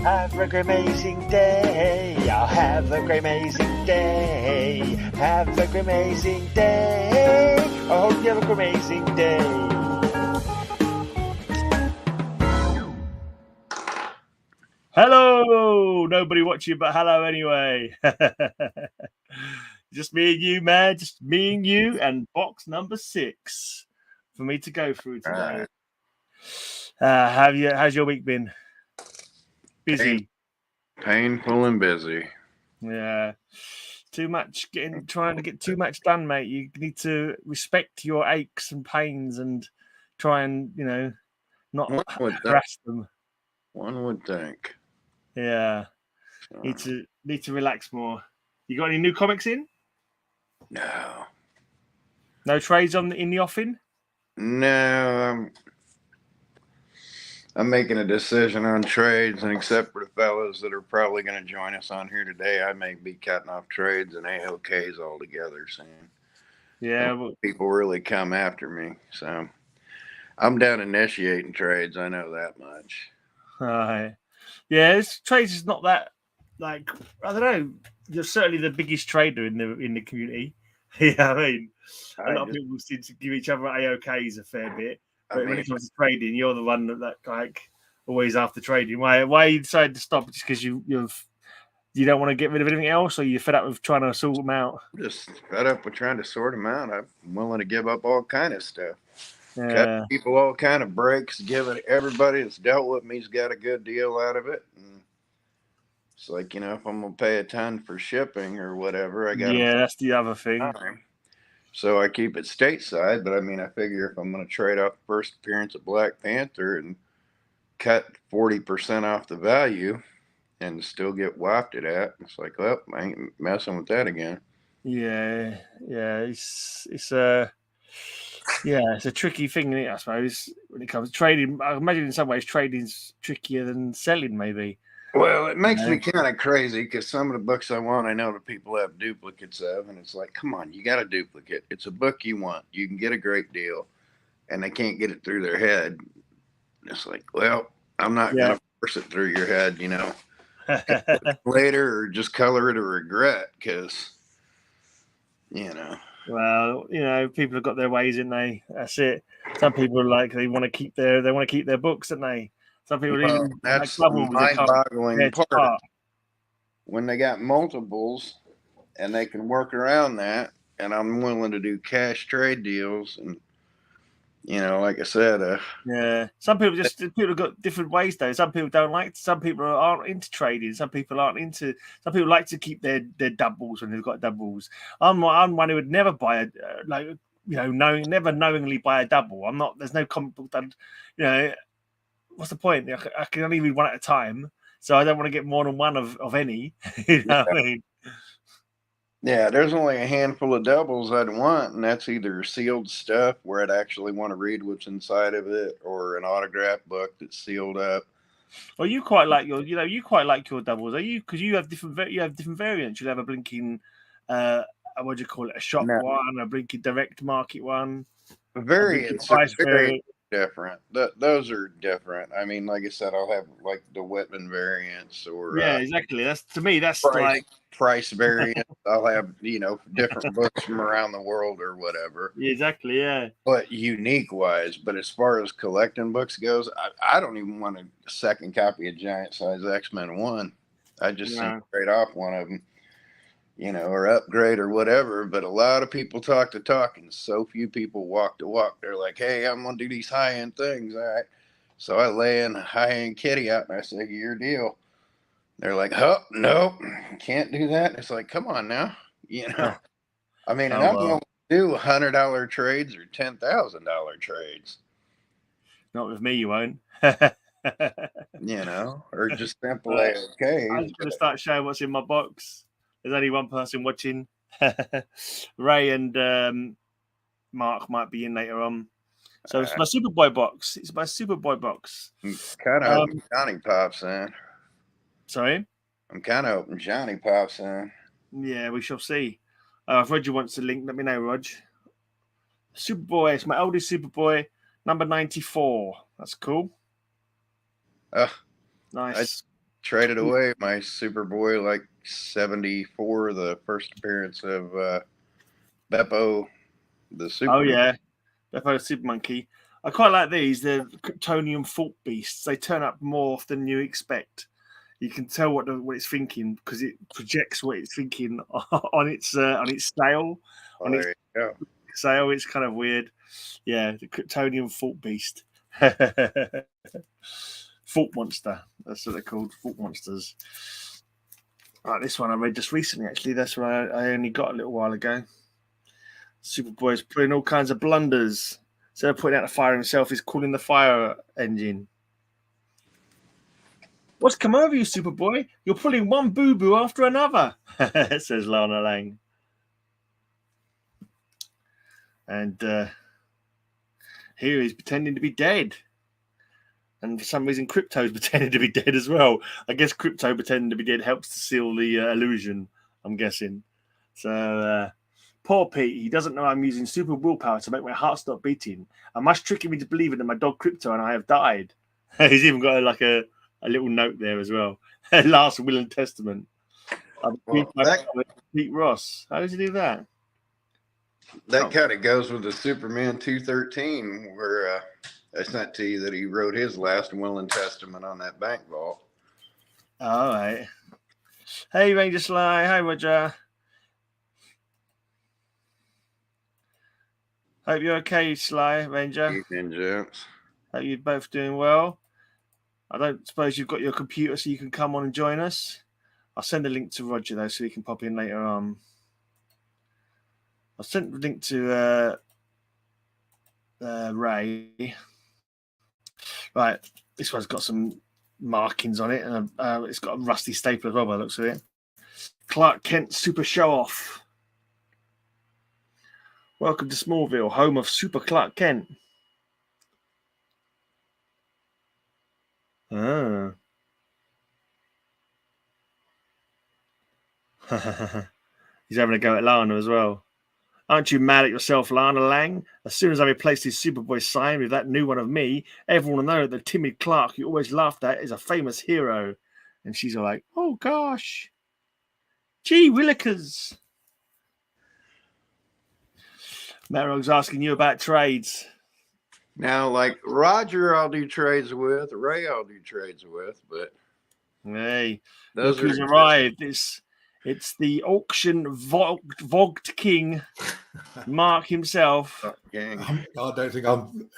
Have a great amazing day. I'll have a great amazing day. Have a great amazing day. I hope you have a great amazing day. Hello! Nobody watching, but hello anyway. Just me and you, man. Just me and you and box number 6 for me to go through today. How's your week been? Busy. Painful and busy. Yeah. Too much trying to get too much done, mate. You need to respect your aches and pains and try and, not harass them. One would think. Yeah. Need to relax more. You got any new comics in? No. No trades in the offing? No. I'm making a decision on trades, and except for the fellas that are probably going to join us on here today, I may be cutting off trades and AOKs altogether soon. Yeah. People really come after me, so I'm done initiating trades. I know that much. Yeah, trades is not that, I don't know. You're certainly the biggest trader in the community. Yeah, I mean, a lot of people seem to give each other AOKs a fair bit. But when it comes to trading, you're the one that always after trading. Why you decided to stop? Just because you don't want to get rid of anything else, or you're fed up with trying to sort them out? I'm just fed up with trying to sort them out. I'm willing to give up all kind of stuff. Cut people all kind of breaks. Give it everybody that's dealt with me's got a good deal out of it. And it's like, if I'm gonna pay a ton for shipping or whatever, I got. Yeah, that's the other thing. So I keep it stateside, but I figure if I'm going to trade off the first appearance of Black Panther and cut 40% off the value and still get wafted at, it's like, well, I ain't messing with that again. Yeah, it's a tricky thing, isn't it, I suppose, when it comes to trading. I imagine in some ways trading's trickier than selling, maybe. Well, it makes me kind of crazy because some of the books I want, I know that people have duplicates of, and it's like, come on, you got a duplicate. It's a book you want. You can get a great deal, and they can't get it through their head. It's like, well, I'm not going to force it through your head, later, or just color it a regret because, Well, people have got their ways, ain't they? That's it. Some people they want to keep their books, don't they? Some people even that's the mind-boggling part. When they got multiples and they can work around that, and I'm willing to do cash trade deals, and like I said, some people have got different ways though. Some people don't like. Some people aren't into trading. Some people like to keep their doubles when they've got doubles. I'm one who would never buy never knowingly buy a double. I'm not. There's no comic book that what's the point? I can only read one at a time, so I don't want to get more than one of any. What I mean? Yeah, there's only a handful of doubles I'd want, and that's either sealed stuff where I'd actually want to read what's inside of it, or an autograph book that's sealed up. Well, you quite like your doubles, are you? Because you have different variants. You'll have a blinking, what do you call it? A shop one, a blinking direct market one. Variants are very different. Those are different. Like I said, I'll have like the Whitman variants, or exactly. That's price variants. I'll have different books from around the world or whatever. Exactly, yeah. But unique wise, but as far as collecting books goes, I don't even want a second copy of Giant Size X-Men 1. I just send straight off one of them. Or upgrade or whatever. But a lot of people talk the talk, and so few people walk the walk. They're like, hey, I'm going to do these high-end things. All right. So I lay in a high-end kitty out, and I say, your deal. They're like, oh, nope, can't do that. It's like, come on now. I'm going to do $100 trades or $10,000 trades. Not with me, you won't. Or just simple AOKs. I'm just going to start showing what's in my box. There's only one person watching. Ray and Mark might be in later on. So it's my Superboy box. I'm kind of hoping Johnny pops in. Sorry? I'm kind of hoping Johnny pops in. Yeah, we shall see. If Roger wants to link, let me know, Rog. Superboy. It's my oldest Superboy, number 94. That's cool. Nice. traded away my Superboy like 74, the first appearance of Beppo, the Super. Oh yeah, Beppo the Super Monkey. I quite like these. They're Kryptonian Fault Beasts. They turn up more often than you expect. You can tell what it's thinking because it projects what it's thinking on its sail. On its sail, it's kind of weird. Yeah, the Kryptonian Fault Beast. Fault Monster. That's what they're called. Fault Monsters. Right, this one I read just recently, actually. That's what I only got a little while ago. Superboy's putting all kinds of blunders. Instead of putting out the fire himself, he's calling the fire engine. What's come over you, Superboy? You're pulling one boo-boo after another, says Lana Lang. And here he's pretending to be dead. And for some reason, Crypto's pretending to be dead as well. I guess Crypto pretending to be dead helps to seal the illusion, I'm guessing. So, poor Pete, he doesn't know I'm using super willpower to make my heart stop beating. And much tricking me to believing that my dog Crypto and I have died. He's even got like a little note there as well. Last will and testament. Pete Ross. How does he do that? That kind of goes with the Superman 213, where I sent to you that he wrote his last will and testament on that bank vault. All right. Hey, Ranger Sly. Hi, Roger. Hope you're okay, Sly, Ranger. Evening, gents. Hope you're both doing well. I don't suppose you've got your computer so you can come on and join us. I'll send a link to Roger, though, so he can pop in later on. I'll send the link to Ray. Right, this one's got some markings on it, and it's got a rusty staple as well by the looks of it. Clark Kent Super Show Off. Welcome to Smallville, home of Super Clark Kent. Ah. He's having a go at Lana as well. Aren't you mad at yourself, Lana Lang? As soon as I replaced his Superboy sign with that new one of me, everyone will know that the timid Clark you always laughed at is a famous hero. And she's all like, oh, gosh. Gee, Willikers. Metarog's asking you about trades. Now, like Roger, I'll do trades with. Ray, I'll do trades with. But hey, look who's arrived. It's the auction vogged king, Mark himself. I don't think I'm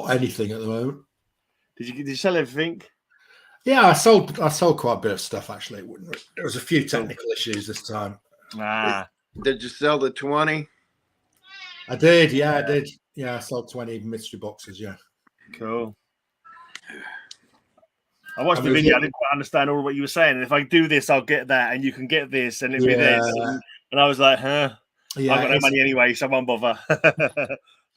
anything at the moment. Did you sell everything? Yeah, I sold quite a bit of stuff actually. There was a few technical issues this time. Did you sell the 20? I did, yeah, I did. Yeah, I sold 20 mystery boxes, yeah. Cool. I watched the video. I didn't quite understand all of what you were saying. And if I do this, I'll get that, and you can get this, and it'll be this. And I was like, huh? Yeah, I've got no money anyway, so I won't bother.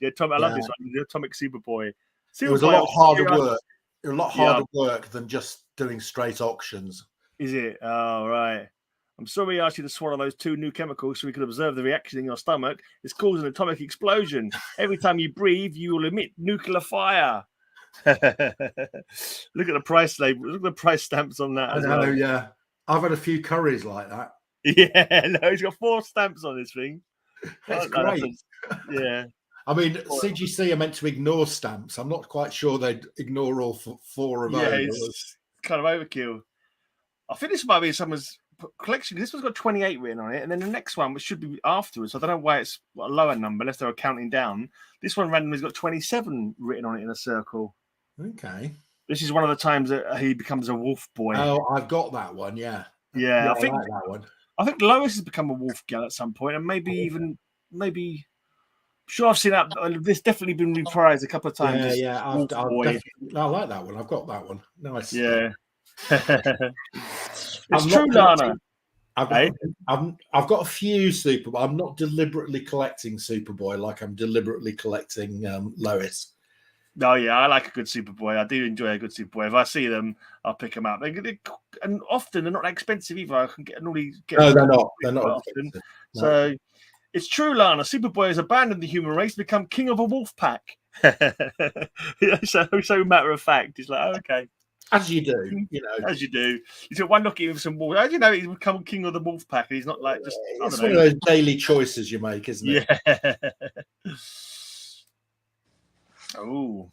Yeah, Tom, I love this one. The Atomic Superboy. It was a lot harder work. A lot harder work than just doing straight auctions. Is it? Oh, right. I'm sorry we asked you to swallow those 2 new chemicals so we could observe the reaction in your stomach. It's causing an atomic explosion. Every time you breathe, you will emit nuclear fire. Look at the price label. Look at the price stamps on that. I know, well. Yeah. I've had a few curries like that. Yeah, no, he's got 4 stamps on this thing. That's great. Yeah. I mean, CGC are meant to ignore stamps. I'm not quite sure they'd ignore all 4 of those. Yeah, it's kind of overkill. I think this might be someone's collection. This one's got 28 written on it, and then the next one, which should be afterwards. I don't know why it's a lower number, unless they're counting down. This one randomly's got 27 written on it in a circle. Okay. This is one of the times that he becomes a wolf boy. Oh, I've got that one, yeah. Yeah, I think like that one. I think Lois has become a wolf girl at some point, and maybe sure I've seen that. This definitely been reprised a couple of times. Yeah, I like that one. I've got that one. Nice. Yeah. It's true, Lana. I've got a few Superboy. I'm not deliberately collecting Superboy like I'm deliberately collecting Lois. Oh yeah, I like a good Superboy. I do enjoy a good Superboy. If I see them, I'll pick them up. And often they're not that expensive either. I can normally get. No, they're not. They're not often. No. So it's true, Lana. Superboy has abandoned the human race to become king of a wolf pack. so matter of fact, he's like, oh, okay. As you do, you know. As you do. He's got one look at him with some wolves. How do you know he's become king of the wolf pack and he's not like just... It's one of those daily choices you make, isn't it? Yeah. Oh.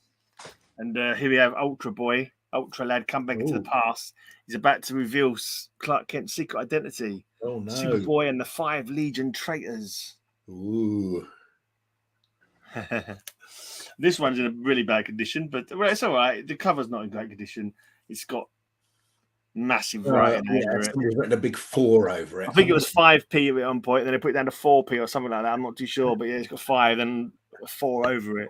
And here we have Ultra Boy, Ultra Lad, come back into the past. He's about to reveal Clark Kent's secret identity. Oh, no. Superboy and the 5 Legion traitors. Ooh. This one's in a really bad condition, but it's all right. The cover's not in great condition. It's got massive writing over it. Somebody's written a big 4 over it. I think it was 5p at one point, and then they put it down to 4p or something like that. I'm not too sure, but yeah, it's got 5 and 4 over it.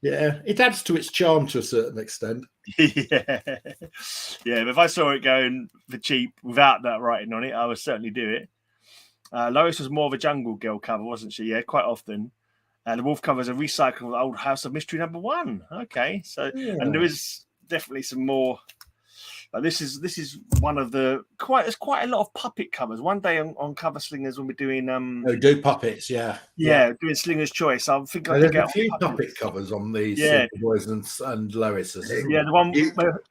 Yeah, it adds to its charm to a certain extent. Yeah, but if I saw it going for cheap without that writing on it, I would certainly do it. Lois was more of a Jungle Girl cover, wasn't she? Yeah, quite often. The wolf cover is a recycle of the old House of Mystery #1. Okay, so and there is definitely some more. This is one of the there's quite a lot of puppet covers. One day on Cover Slingers when we're doing do puppets, doing Slinger's Choice. I think I there's a few puppet covers on these Superboys and Lois's. The one where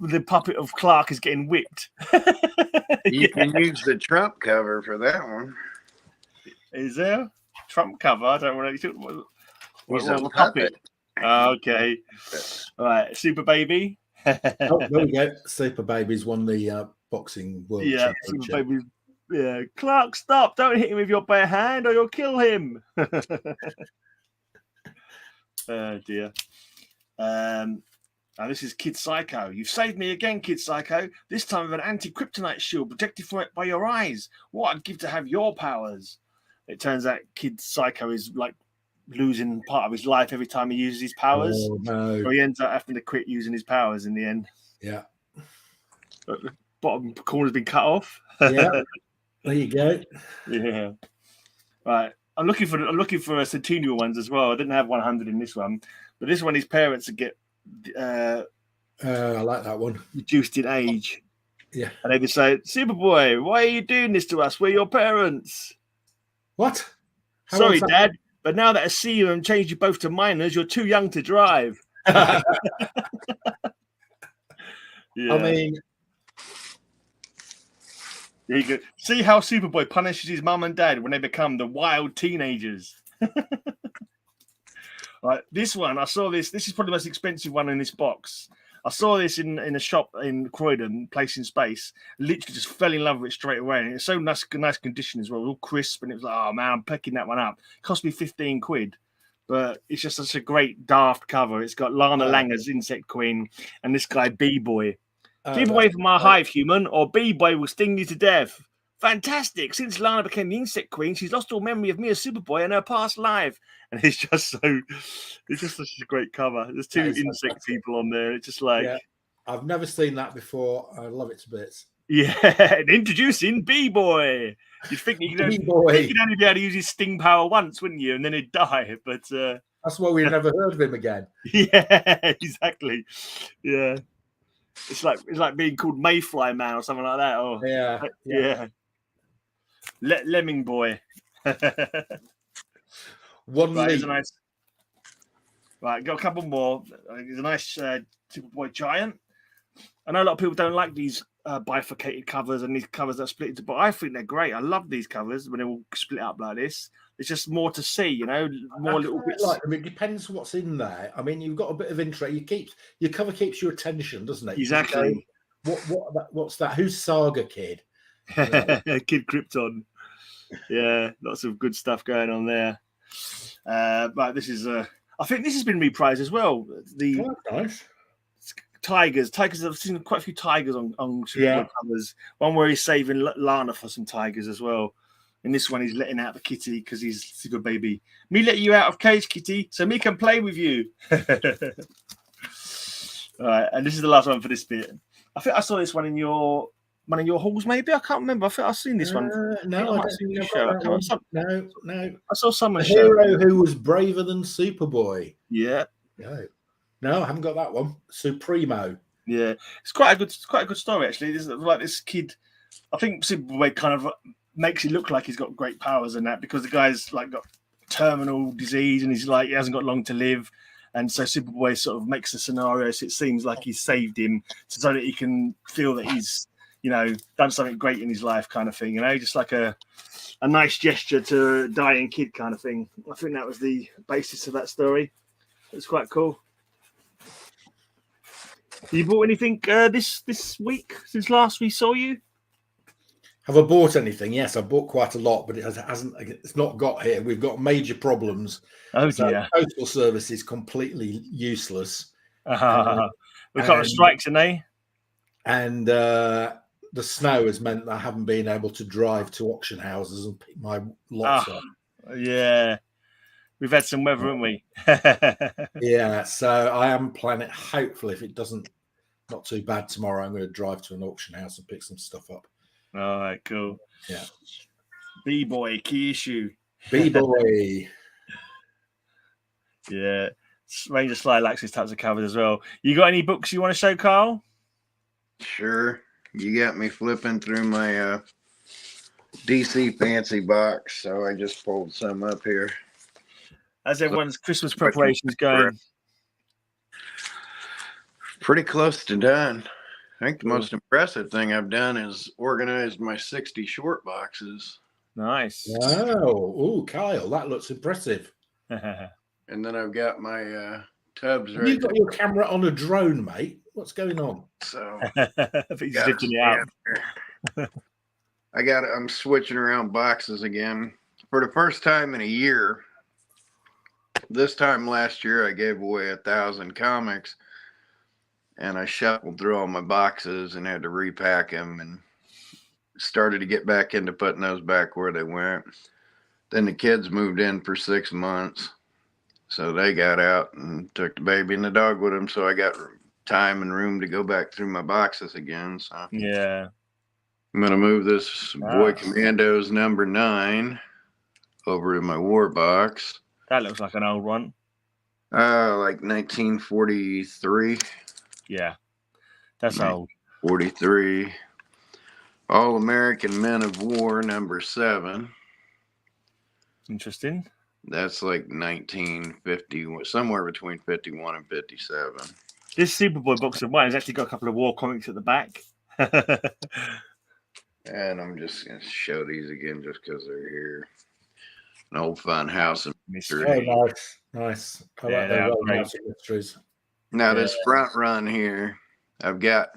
the puppet of Clark is getting whipped. You can use the Trump cover for that one. Is there Trump cover? I don't want to. He's a puppet. Okay, all right, Super Baby. Oh, there we go. Super Baby's won the boxing world championship. Super Baby. Yeah, Clark, stop! Don't hit him with your bare hand, or you'll kill him. Oh dear. Now this is Kid Psycho. You've saved me again, Kid Psycho. This time with an anti-kryptonite shield protected by your eyes. What I'd give to have your powers. It turns out Kid Psycho is like losing part of his life every time he uses his powers. Oh, no. So he ends up having to quit using his powers in the end. Yeah. But the bottom corner's been cut off. Yeah. There you go. Yeah. Right. I'm looking for centennial ones as well. I didn't have 100 in this one, but this one his parents get I like that one. Reduced in age. Yeah. And they decide, Superboy, why are you doing this to us? We're your parents. What? Sorry, Dad, but now that I see you and changed you both to minors, you're too young to drive. Yeah. I mean, there you go. See how Superboy punishes his mum and dad when they become the wild teenagers. Right, this one, I saw this. This is probably the most expensive one in this box. I saw this in a shop in Croydon, Place in Space. Literally just fell in love with it straight away. And it's so nice condition as well, all crisp. And it was like, oh man, I'm picking that one up. It cost me 15 quid. But it's just such a great daft cover. It's got Lana Langer's Insect Queen and this guy B-Boy. Keep away from my hive, human, or B-Boy will sting you to death. Fantastic. Since Lana became the Insect Queen, she's lost all memory of me as Superboy and her past life. And it's just such a great cover. There's 2 insect people on there. It's just like... Yeah. I've never seen that before. I love it to bits. Yeah, and introducing B-Boy. You'd think you could only be able to use his sting power once, wouldn't you? And then he'd die. But that's why we've never heard of him again. Yeah, exactly. Yeah. It's like being called Mayfly Man or something like that. Oh, yeah. Lemming Boy. One right, right, got a couple more. There's a nice Superboy Giant. I know a lot of people don't like these bifurcated covers and these covers that are split into, but I think they're great. I love these covers when they all split up like this. It's just more to see, you know, more little bits. It depends what's in there. I mean, you've got a bit of interest. Your cover keeps your attention, doesn't it? Exactly. What's that? Who's Saga Kid? Kid Krypton. Yeah, lots of good stuff going on there. But this is I think this has been reprised as well. Nice. Tigers. I've seen quite a few tigers on covers. One where he's saving Lana for some tigers as well. And this one he's letting out the kitty because he's Super Baby. Me let you out of cage, kitty, so me can play with you. All right, and this is the last one for this bit. I think I saw this one in your halls, maybe. I can't remember. I think I've seen this one. No, I don't think No. I saw someone. A hero who was braver than Superboy. Yeah. No, I haven't got that one. Supremo. Yeah, it's quite a good story actually. This is like this kid. I think Superboy kind of makes it look like he's got great powers and that because the guy's like got terminal disease and he's like he hasn't got long to live. And so Superboy sort of makes a scenario so it seems like he's saved him so that he can feel that he's, you know, done something great in his life kind of thing, you know, just like a nice gesture to a dying kid kind of thing. I think that was the basis of that story. It's quite cool. You bought anything this week since last we saw you? Have I bought anything? Yes, I bought quite a lot, but it hasn't. It's not got here. We've got major problems. Oh so dear. Postal service is completely useless. We got strikes, and they. And the snow has meant that I haven't been able to drive to auction houses and pick my lots up. Yeah, we've had some weather, haven't we? Yeah, so I am planning. Hopefully, if it doesn't not too bad tomorrow, I'm going to drive to an auction house and pick some stuff up. All right, cool. Yeah. B-boy, key issue. B-boy. Yeah. Ranger Slilax's types of covers as well. You got any books you want to show, Carl? Sure. You got me flipping through my DC fancy box, so I just pulled some up here. How's everyone's Christmas preparations going? Pretty close to done. I think the most impressive thing I've done is organized my 60 short boxes. Nice. Wow. Oh, Kyle, that looks impressive. And then I've got my tubs right You've got your camera on a drone, mate. What's going on? So I'm switching around boxes again. For the first time in a year, this time last year, I gave away 1,000 comics. And I shuffled through all my boxes and had to repack them and started to get back into putting those back where they went. Then the kids moved in for 6 months. So they got out and took the baby and the dog with them. So I got time and room to go back through my boxes again. So yeah. I'm going to move this Boy Commandos number 9 over to my war box. That looks like an old one. Like 1943. Yeah, that's old. 43. All-American Men of War, number 7. Interesting. That's like 1950, somewhere between 51 and 57. This Superboy box of mine has actually got a couple of war comics at the back. And I'm just going to show these again just because they're here. An old fun house of mystery. Oh, nice. I like the old house of mysteries. Now, this front run here, I've got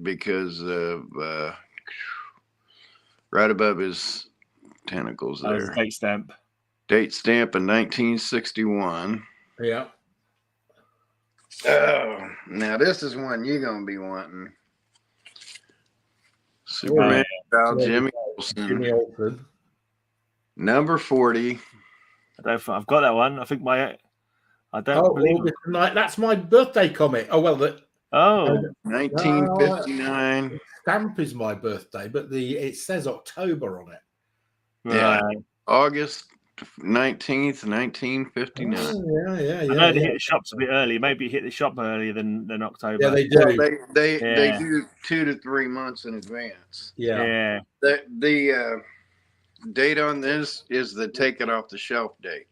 because of right above his tentacles there. Date stamp. Date stamp in 1961. Yeah. Oh, now this is one you're going to be wanting. Superman style Jimmy Olsen. Number 40. I've got that one. I think I don't believe it. That's my birthday comic. Oh, well, 1959. Stamp is my birthday, but it says October on it. Yeah. August 19th, 1959. Oh, yeah. I know they hit the shops a bit early. Maybe it hit the shop earlier than October. Yeah, they do. Well, they do 2 to 3 months in advance. Yeah. The date on this is the take it off the shelf date.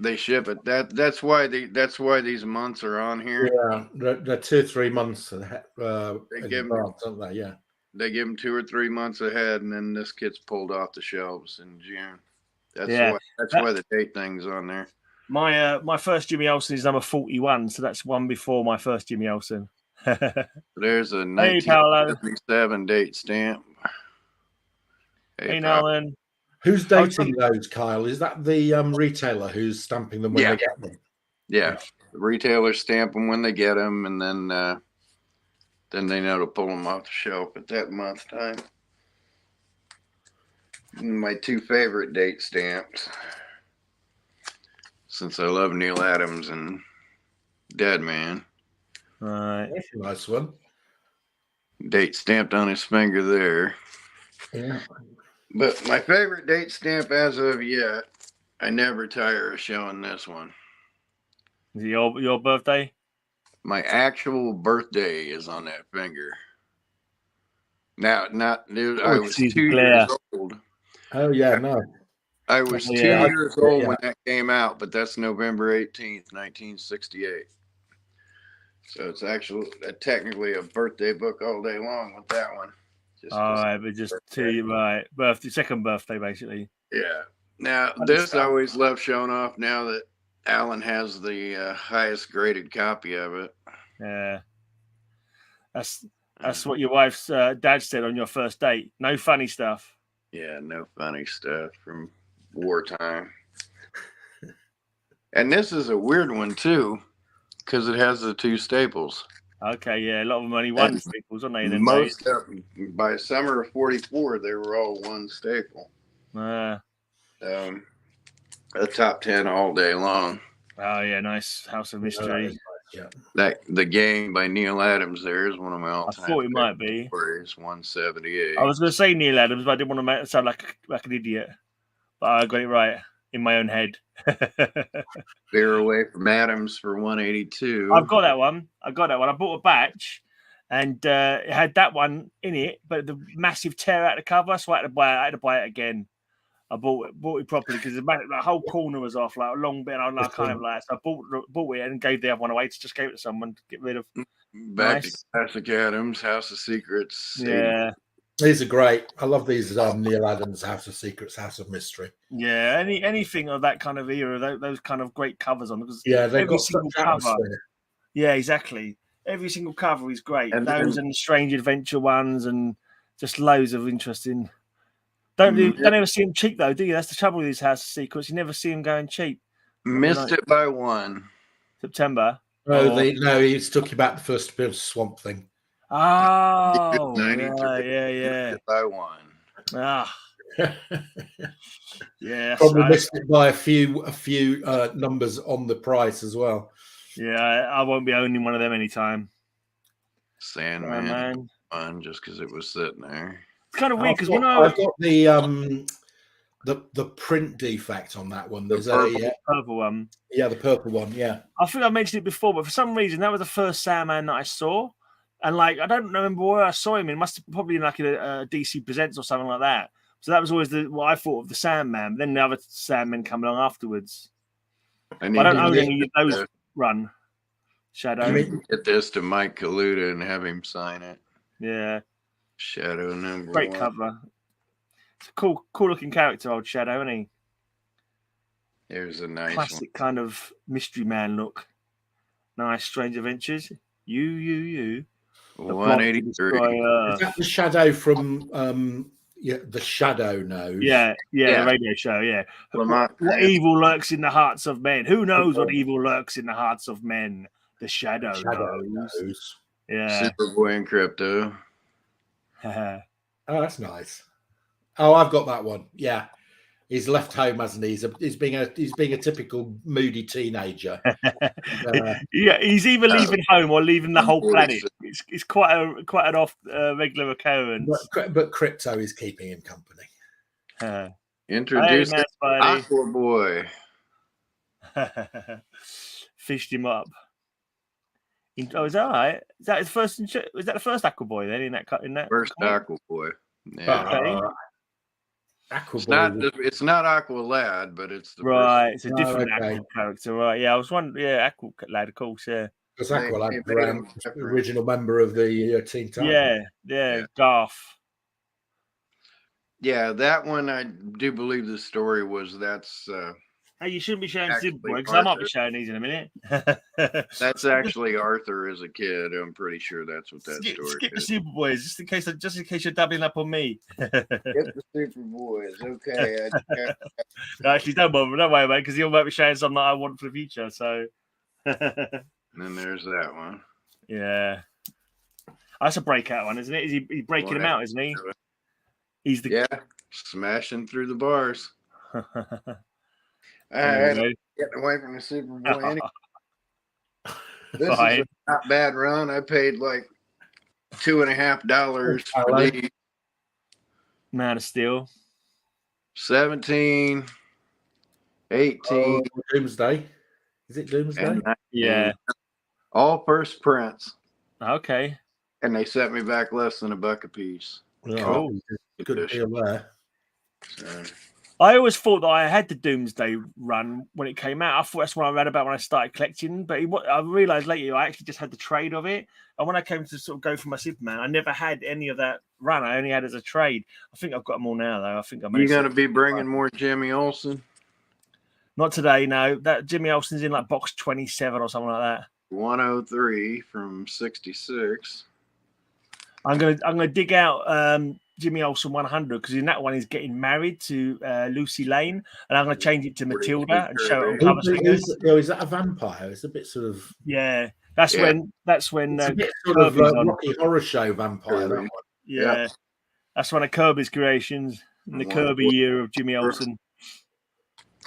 They ship it. That's why these months are on here. Yeah, they're 2 or 3 months ahead. They give them, don't they? Yeah. They give them 2 or 3 months ahead, and then this gets pulled off the shelves in June. That's why the date thing's on there. My first Jimmy Olsen is number 41, so that's one before my first Jimmy Olsen. There's a 1977 date stamp. Hey Nolan. Who's dating those, Kyle? Is that the retailer who's stamping them when they get them? Yeah, the retailers stamp them when they get them, and then they know to pull them off the shelf at that month time. My 2 favorite date stamps, since I love Neil Adams and Dead Man. All right, that's a nice one. Date stamped on his finger there. Yeah. But my favorite date stamp as of yet, I never tire of showing this one. Is it your birthday? My actual birthday is on that finger. Now, I was 2 years old. Oh, yeah, no. I was 2 Yeah. years old when that came out, but that's November 18th, 1968. So it's actually technically a birthday book all day long with that one. All right, but just birthday, second birthday, basically. Yeah. Now, this I always love showing off now that Alan has the highest graded copy of it. Yeah. That's what your wife's dad said on your first date. No funny stuff. Yeah, no funny stuff from wartime. And this is a weird one, too, because it has the 2 staples. Okay, yeah, a lot of them only one staples, aren't they? In Most of them, by summer of 44, they were all one staple. A top 10 all day long. Oh, yeah, nice. House of Mystery. Yeah. The Gang by Neil Adams there is one of my all-time. I thought it might be. Stories, 178. I was going to say Neil Adams, but I didn't want to sound like an idiot. But I got it right in my own head. Bear Away from Adams for 182. I've got that one. I bought a batch, and it had that one in it, but the massive tear out the cover, so I had to buy it again. I bought it properly because the whole corner was off, like a long bit. And I was like, kind of like, so I bought it and gave the other one away to just give it to someone to get rid of. Back to Classic Adams, House of Secrets. Yeah. These are great. I love these Neil Adams, House of Secrets, House of Mystery. Yeah, anything of that kind of era, those kind of great covers on. Because they've got single cover. Yeah, exactly. Every single cover is great. And those and the Strange Adventure ones, and just loads of interesting. Don't ever see them cheap though, do you? That's the trouble with these House of Secrets. You never see them going cheap. Missed it by 1 September. No, he's talking about the first bit of Swamp Thing. Oh, yeah. By 1. Ah, yeah. Probably missed it by a few numbers on the price as well. Yeah, I won't be owning one of them anytime. Sandman, just because it was sitting there. It's kind of weird because I've got the print defect on that one. There's purple one. Yeah, the purple one. Yeah, I think I mentioned it before, but for some reason that was the first Sandman that I saw, and like I don't remember where I saw him. It must have probably been like a DC Presents or something like that. So that was always what I thought of the Sandman. Then the other Sandmen come along afterwards. I don't own any of those run. Shadow. Get this to Mike Kaluta and have him sign it. Yeah. Shadow number Great 1. cover. It's a cool looking character, old Shadow, isn't he? There's a nice classic kind of mystery man look. Nice, Strange Adventures. You. 183. Is that the Shadow from the Shadow Knows? Yeah, the radio show. Yeah. What evil lurks in the hearts of men? Who knows what evil lurks in the hearts of men? The Shadow knows. Yeah. Superboy and Crypto. Oh, that's nice. Oh, I've got that one. Yeah, he's left home, hasn't he? He's being a typical moody teenager. Yeah, he's either leaving home or leaving the whole planet. It's quite an off regular occurrence. But Crypto is keeping him company. Introducing Aqua Boy. Fished him up. Oh, is that right? Is that his first? Was that the first Aqua Boy then? In that first Aqua Boy. Yeah. Okay. It's not Aqua Lad, but it's the right. It's a different Aqua character, right? Yeah, I was wondering. Yeah, Aqua Lad, of course. Yeah. Because Aqua Lad, original member of the Teen Titans. Yeah, Garth. Yeah, that one I do believe the story was that's. Hey, you shouldn't be showing Superboy because I might be showing these in a minute. That's actually Arthur as a kid. I'm pretty sure that's what that story skip is. The Superboys, just in case you're doubling up on me. Get the Superboys, okay. Actually, don't worry about it, because you might be showing something that I want for the future. So, and then there's that one. Yeah, that's a breakout one, isn't it? Is he breaking him out? Isn't he? He's the smashing through the bars. All right, getting away from the Superboy. This is a not bad run. I paid like $2.50 for these. Man of Steel. 17, 18. Doomsday. Is it Doomsday? Yeah. All first prints. Okay. And they sent me back less than $1 a piece. Cool. Good deal there. So, I always thought that I had the Doomsday run when it came out. I thought that's what I read about when I started collecting. But I realised later I actually just had the trade of it. And when I came to sort of go for my Superman, I never had any of that run. I only had it as a trade. I think I've got them all now, though. I think I'm. You going to be bringing more Jimmy Olsen? Not today, no. That Jimmy Olsen's in like box 27 or something like that. 103 from 66. I'm gonna dig out Jimmy Olsen 100 because in that one he's getting married to Lucy Lane, and I'm gonna change it to Matilda and show it on cover swingers. Is that a vampire? It's a bit sort of That's when it's a bit sort of Rocky Horror Show vampire. That one. Yeah, that's one of Kirby's creations in the Kirby year of Jimmy Olsen.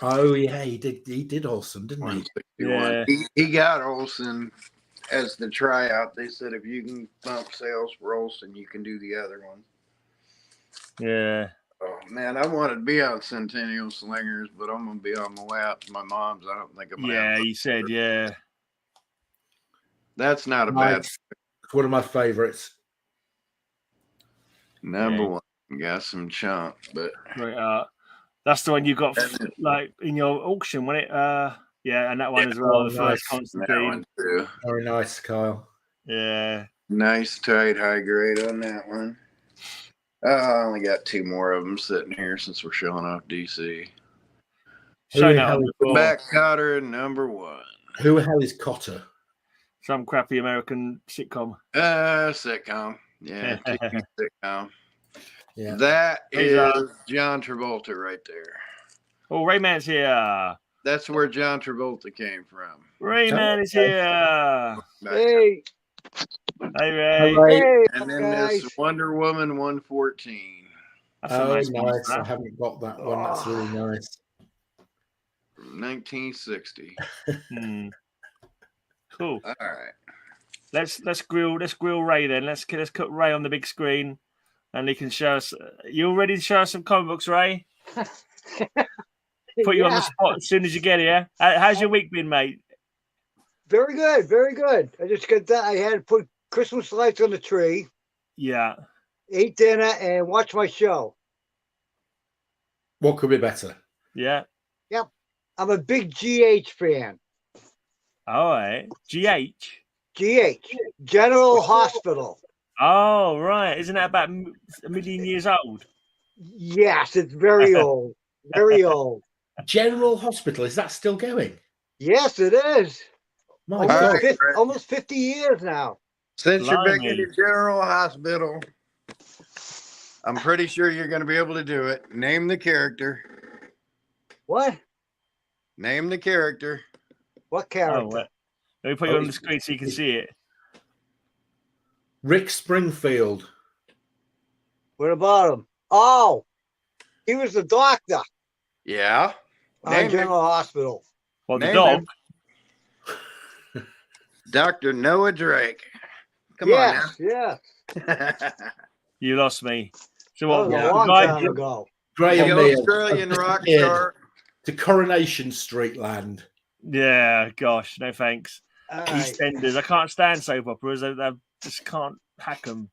Oh yeah, he did Olsen, didn't he? Yeah, he got Olsen as the tryout. They said if you can bump sales for Olsen, you can do the other one. Yeah. Oh man, I wanted to be on Centennial Slingers, but I'm gonna be on my way out to my mom's. I don't think I'm. Yeah, you said That's not a bad. It's one of my favorites. Number one, got some chunk, but that's the one you got like in your auction, wasn't it? And that one as well. The first Constantine. Very nice, Kyle. Yeah. Nice tight high grade on that one. I only got 2 more of them sitting here since we're showing off DC. Back Cotter number 1. Who the hell is Cotter? Some crappy American sitcom. Sitcom. Yeah, TV sitcom. Yeah. That is John Travolta right there. Oh, Rayman's here. That's where John Travolta came from. Rayman is here. Hey. Hey, Ray. Hey, and then this Wonder Woman 114. That's nice. I haven't got that one. That's really nice. From 1960. Cool. All right. Let's grill Ray then. Let's put Ray on the big screen, and he can show us. You all ready to show us some comic books, Ray? Put you on the spot as soon as you get here. How's your week been, mate? Very good, very good. I just got that. I had to put Christmas lights on the tree. Yeah. Ate dinner and watched my show. What could be better? Yeah. Yep. I'm a big GH fan. All right. GH. General Hospital. Oh, right. Isn't that about a million years old? Yes, it's very old. Very old. General Hospital, is that still going? Yes, it is. My God. Almost 50 years now. Since you're big into General Hospital, I'm pretty sure you're going to be able to do it. Name the character. What? Name the character. What character? Let me put you on the screen so you can see it. Rick Springfield. What about him? Oh, he was the doctor. Yeah. On General Hospital. Well, the dog. Dr. Noah Drake. Come on now. Yeah. You lost me. So what? That was a long time ago. Graham the Australian rock star to Coronation Street land. Yeah, gosh, no thanks. All EastEnders. I can't stand soap operas. I just can't hack them.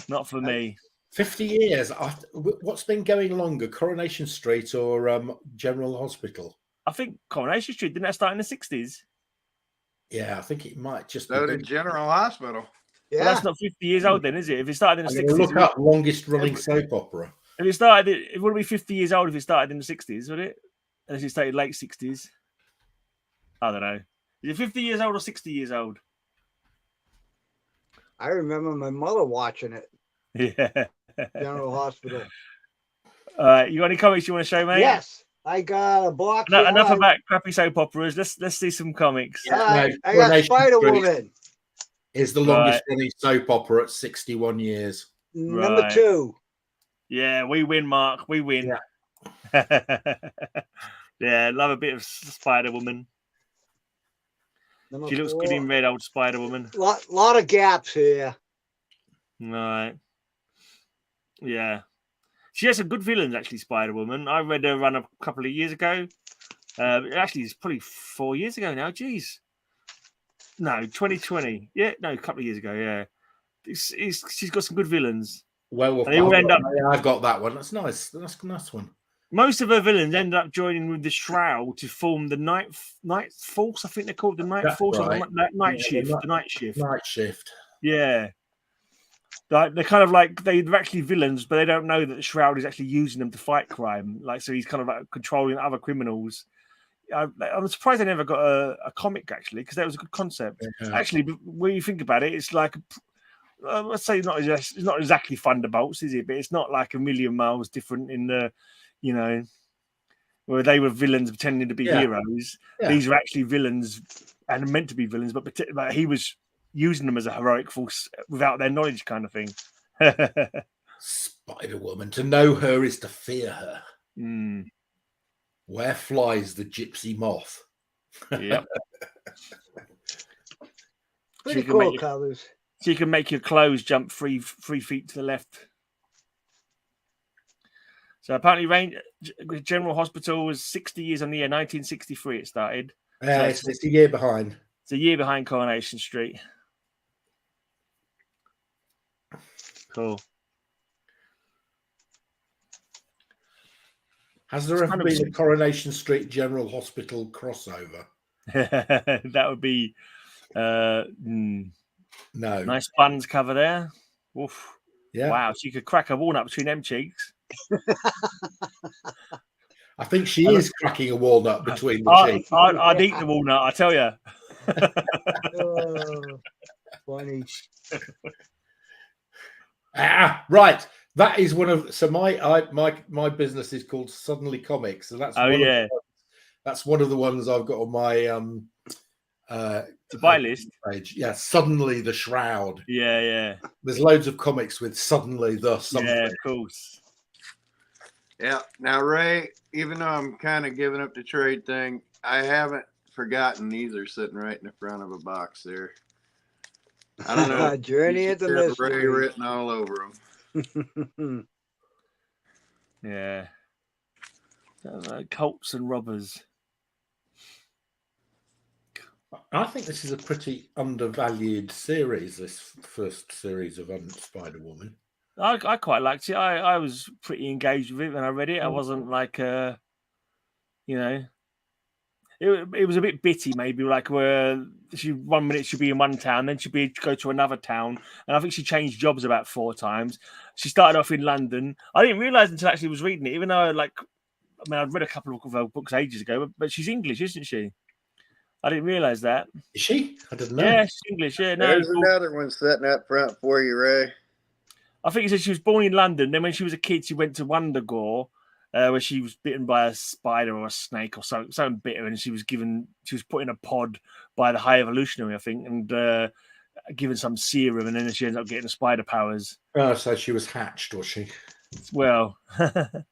Not for me. 50 years. What's been going longer, Coronation Street or General Hospital? I think Coronation Street, didn't that start in the 60s? Yeah, I think it might just be. Did General Hospital. Yeah. Well, that's not 50 years old then, is it? If it started in the 60s. Look up longest running soap opera. If it wouldn't be 50 years old if it started in the 60s, would it? Unless it started late 60s. I don't know. Is it 50 years old or 60 years old? I remember my mother watching it. Yeah. General Hospital. You got any comics you want to show, mate? Yes. I got a box. Enough about crappy soap operas. Let's see some comics. I got Spider-Woman. Is the longest running soap opera at 61 years. Number 2. Yeah, we win, Mark. We win. Yeah, yeah, love a bit of Spider-Woman. She looks good in red, old Spider-Woman. Lot of gaps here. Right. Yeah. She has some good villains, actually, Spider-Woman. I read her run a couple of years ago. Actually, it's probably 4 years ago now. Jeez. No, 2020. Yeah, no, a couple of years ago, yeah. She's got some good villains. Werewolf. They all end up... I've got that one. That's nice. That's a nice one. Most of her villains end up joining with the Shroud to form the Night Force. I think they're called the Night That's Force right. or the Night Yeah, Shift. the The Night Shift. Night Shift. Yeah. Like they're kind of like they're actually villains, but they don't know that the Shroud is actually using them to fight crime. Like so, he's kind of like controlling other criminals. I'm surprised they never got a comic actually, because that was a good concept. Yeah. Actually, when you think about it, it's like let's say it's not exactly Thunderbolts, is it? But it's not like a million miles different in the, you know, where they were villains pretending to be heroes. Yeah. These are actually villains and meant to be villains, but he was using them as a heroic force without their knowledge, kind of thing. Spider-Woman. To know her is to fear her. Mm. Where flies the gypsy moth? Yep. Pretty cool colors. So you can make your clothes jump 3 feet to the left. So apparently, General Hospital was 60 years on the year 1963. It started. Yeah, so it's a year behind. It's a year behind Coronation Street. Cool. Has there ever been a Coronation Street General Hospital crossover? That would be no. Nice buns cover there. Oof. Yeah. Wow. So you could crack a walnut between them cheeks. I think she is cracking a walnut between the cheeks. I'd eat the walnut, I tell you. Oh, funny. Right. That is one of my business is called Suddenly Comics, and that's that's one of the ones I've got on my to buy list page. Yeah, Suddenly the Shroud. Yeah. There's loads of comics with Suddenly the something. Yeah, of course. Yeah. Now, Ray, even though I'm kind of giving up the trade thing, I haven't forgotten these are sitting right in the front of a box there. I don't know. Journey of the Mystery. Ray written all over them. Yeah. Cults and robbers. I think this is a pretty undervalued series, this first series of Spider-Woman. I quite liked it. I was pretty engaged with it when I read it. I wasn't like, it was a bit bitty, maybe, like where she 1 minute she'd be in one town, then she'd go to another town, and I think she changed jobs about 4 times. She started off in London. I didn't realise until I actually was reading it, even though I'd read a couple of her books ages ago, but she's English, isn't she? I didn't realise that. Is she? I didn't know. Yeah, she's English. Yeah, no. There's another one sitting up front for you, Ray. I think it said she was born in London. Then when she was a kid, she went to Wondergore, where she was bitten by a spider or a snake or something bit her, and she was put in a pod by the High Evolutionary, I think, and given some serum, and then she ended up getting the spider powers. Oh, so she was hatched, was she? Well, a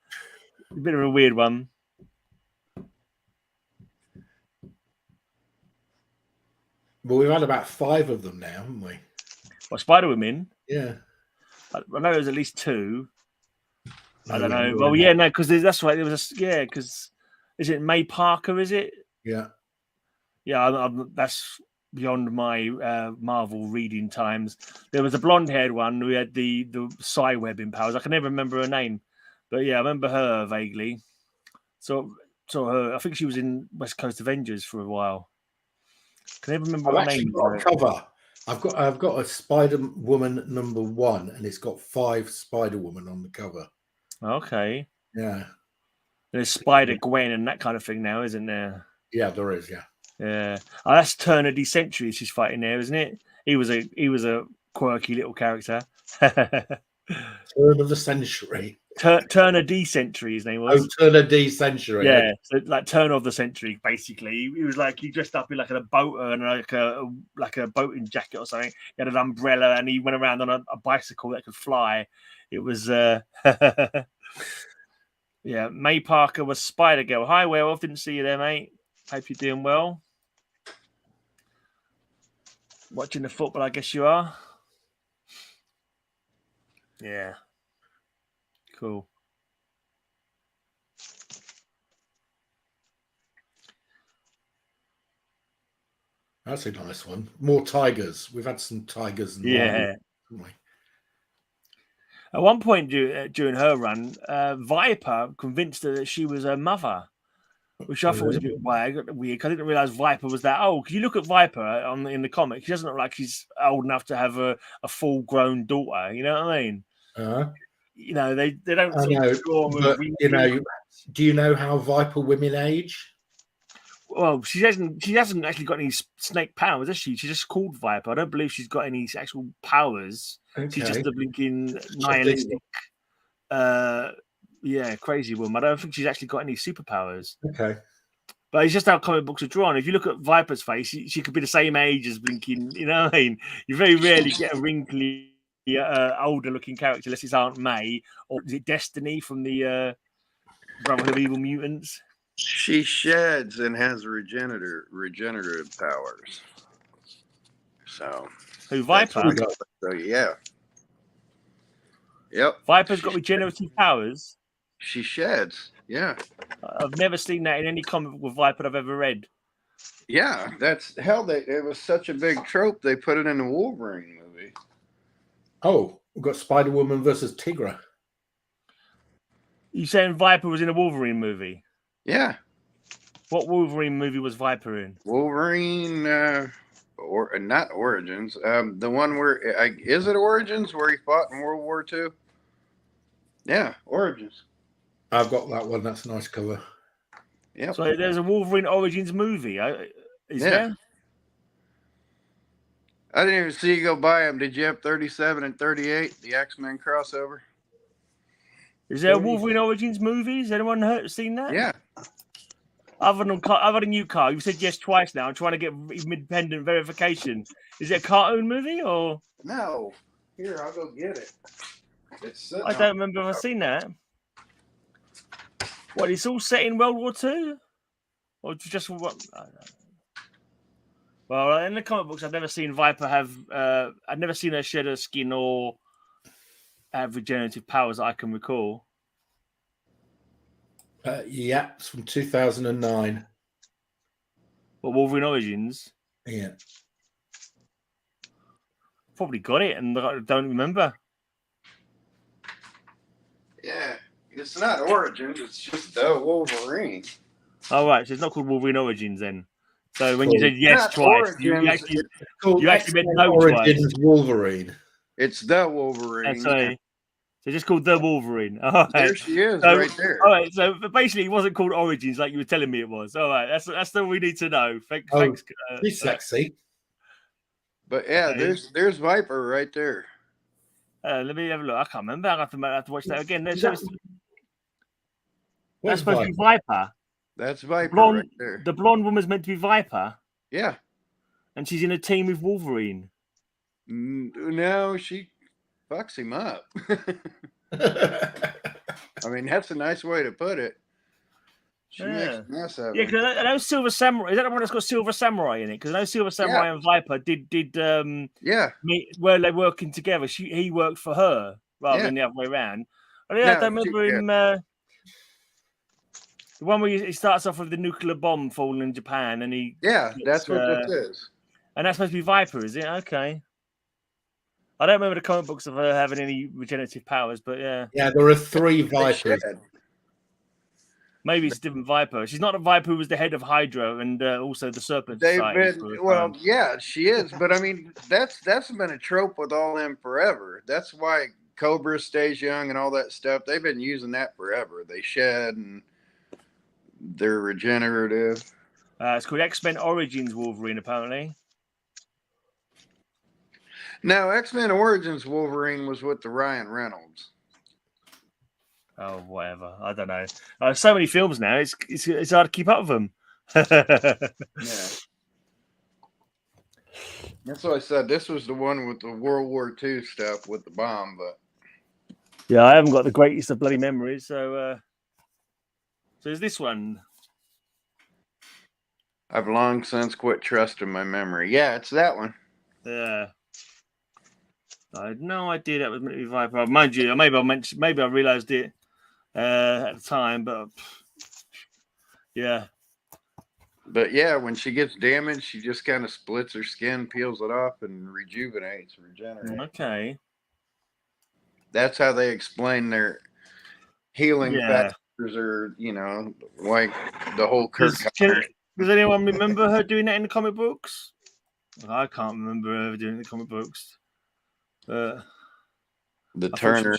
bit of a weird one. Well, we've had about 5 of them now, haven't we? What, Spider Women? Yeah. I know there's at least 2. No, I don't know. Well, yeah, no, because that's right. There was because is it May Parker? Is it? Yeah. Yeah, that's beyond my Marvel reading times. There was a blonde-haired one who had the psi-webbing powers. I can never remember her name, but yeah, I remember her vaguely. So her. I think she was in West Coast Avengers for a while. Can never remember her name. Got a cover. I've got a Spider-Woman #1, and it's got 5 Spider-Woman on the cover. Okay. Yeah. There's Spider-Gwen and that kind of thing now, isn't there? Yeah, there is. Yeah. Yeah. Oh, that's Turner D Century she's fighting there, isn't it? He was a quirky little character. Turn of the century. Turner D Century, his name was. Oh, Turner D Century. Yeah, so like turn of the century, basically. He was like, he dressed up in like a boater and like a boating jacket or something. He had an umbrella and he went around on a bicycle that could fly. It was yeah. May Parker was Spider Girl. Hi, Werewolf. Didn't see you there, mate. Hope you're doing well. Watching the football, I guess you are. Yeah. Cool. That's a nice one. More tigers. We've had some tigers. Yeah. At one point during her run, Viper convinced her that she was her mother, which I thought was a bit weird. I didn't realize Viper was that old. Because you look at Viper in the comic, she doesn't look like she's old enough to have a full-grown daughter. You know what I mean? You know, they don't. Do you know how Viper women age? Well, she hasn't actually got any snake powers, has she? She's just called Viper. I don't believe she's got any actual powers. Okay. She's just a blinking nihilistic, crazy woman. I don't think she's actually got any superpowers. Okay. But it's just how comic books are drawn. If you look at Viper's face, she could be the same age as blinking. You know what I mean? You very rarely get a wrinkly, older-looking character unless it's Aunt May or is it Destiny from the Brotherhood of Evil Mutants. She sheds and has regenerative powers. So who, Viper? So yeah. Yep. Viper's got regenerative powers. She sheds. Yeah. I've never seen that in any comic book with Viper I've ever read. Yeah, it was such a big trope they put it in the Wolverine movie. Oh, we've got Spider-Woman versus Tigra. You saying Viper was in a Wolverine movie? Yeah. What Wolverine movie was Viper in? Wolverine, or not Origins. The one where is it Origins where he fought in World War II? Yeah, Origins. I've got that one. That's a nice cover. Yeah. So there's a Wolverine Origins movie. Is there? I didn't even see you go by them. Did you have 37 and 38, the X-Men crossover? Is there a Wolverine Origins movie? Has anyone seen that? Yeah. Other than you, Carl, you've said yes twice now. I'm trying to get independent verification. Is it a cartoon movie or? No. Here, I'll go get it. I don't remember if I've seen that. What, it's all set in World War II? Or just what? Well, in the comic books, I've never seen Viper have. I've never seen her shed her skin or have regenerative powers that I can recall. Yeah, it's from 2009. What, Wolverine Origins? Yeah. Probably got it and I don't remember. Yeah, it's not Origins, it's just the Wolverine. Oh, right, so it's not called Wolverine Origins then. So when you said yes twice, you actually meant no Origins twice. Wolverine. It's the Wolverine. Sorry. So just called the Wolverine. All right. There she is, right there. All right, so basically it wasn't called Origins like you were telling me it was. All right, that's all we need to know. Thanks. She's sexy. But yeah, okay. there's Viper right there. Let me have a look. I can't remember. I have to watch that again. That's supposed to be Viper. That's Viper right there. The blonde woman's meant to be Viper. Yeah. And she's in a team with Wolverine. No, she fucks him up. I mean, that's a nice way to put it. She makes a mess of it. Yeah, because I know Silver Samurai. Is that the one that's got Silver Samurai in it? Because I know Silver Samurai and Viper did meet where they're working together. He worked for her rather than the other way around. I don't remember him. The one where he starts off with the nuclear bomb falling in Japan, and he that's what this is. And that's supposed to be Viper, is it? Okay. I don't remember the comic books of her having any regenerative powers, but yeah. Yeah, there are 3 Vipers. Maybe it's a different Viper. She's not a Viper who was the head of Hydra and also the Serpent Society. Yeah, she is. But I mean, that's been a trope with all them forever. That's why Cobra stays young and all that stuff. They've been using that forever. They shed and they're regenerative. It's called X-Men Origins Wolverine, apparently. No, X-Men Origins Wolverine was with the Ryan Reynolds. Oh, whatever. I don't know. So many films now. It's hard to keep up with them. Yeah. That's what I said. This was the one with the World War II stuff with the bomb, but yeah, I haven't got the greatest of bloody memories. So there's this one. I've long since quit trusting my memory. Yeah, it's that one. Yeah. I had no idea that was meant to be Viper. Mind you, maybe I realised it at the time, but yeah. But yeah, when she gets damaged, she just kind of splits her skin, peels it off, and regenerates. Okay. That's how they explain their healing Yeah. factors, or like the whole Kirk. Does anyone remember her doing that in the comic books? I can't remember her doing it in the comic books. The Turner.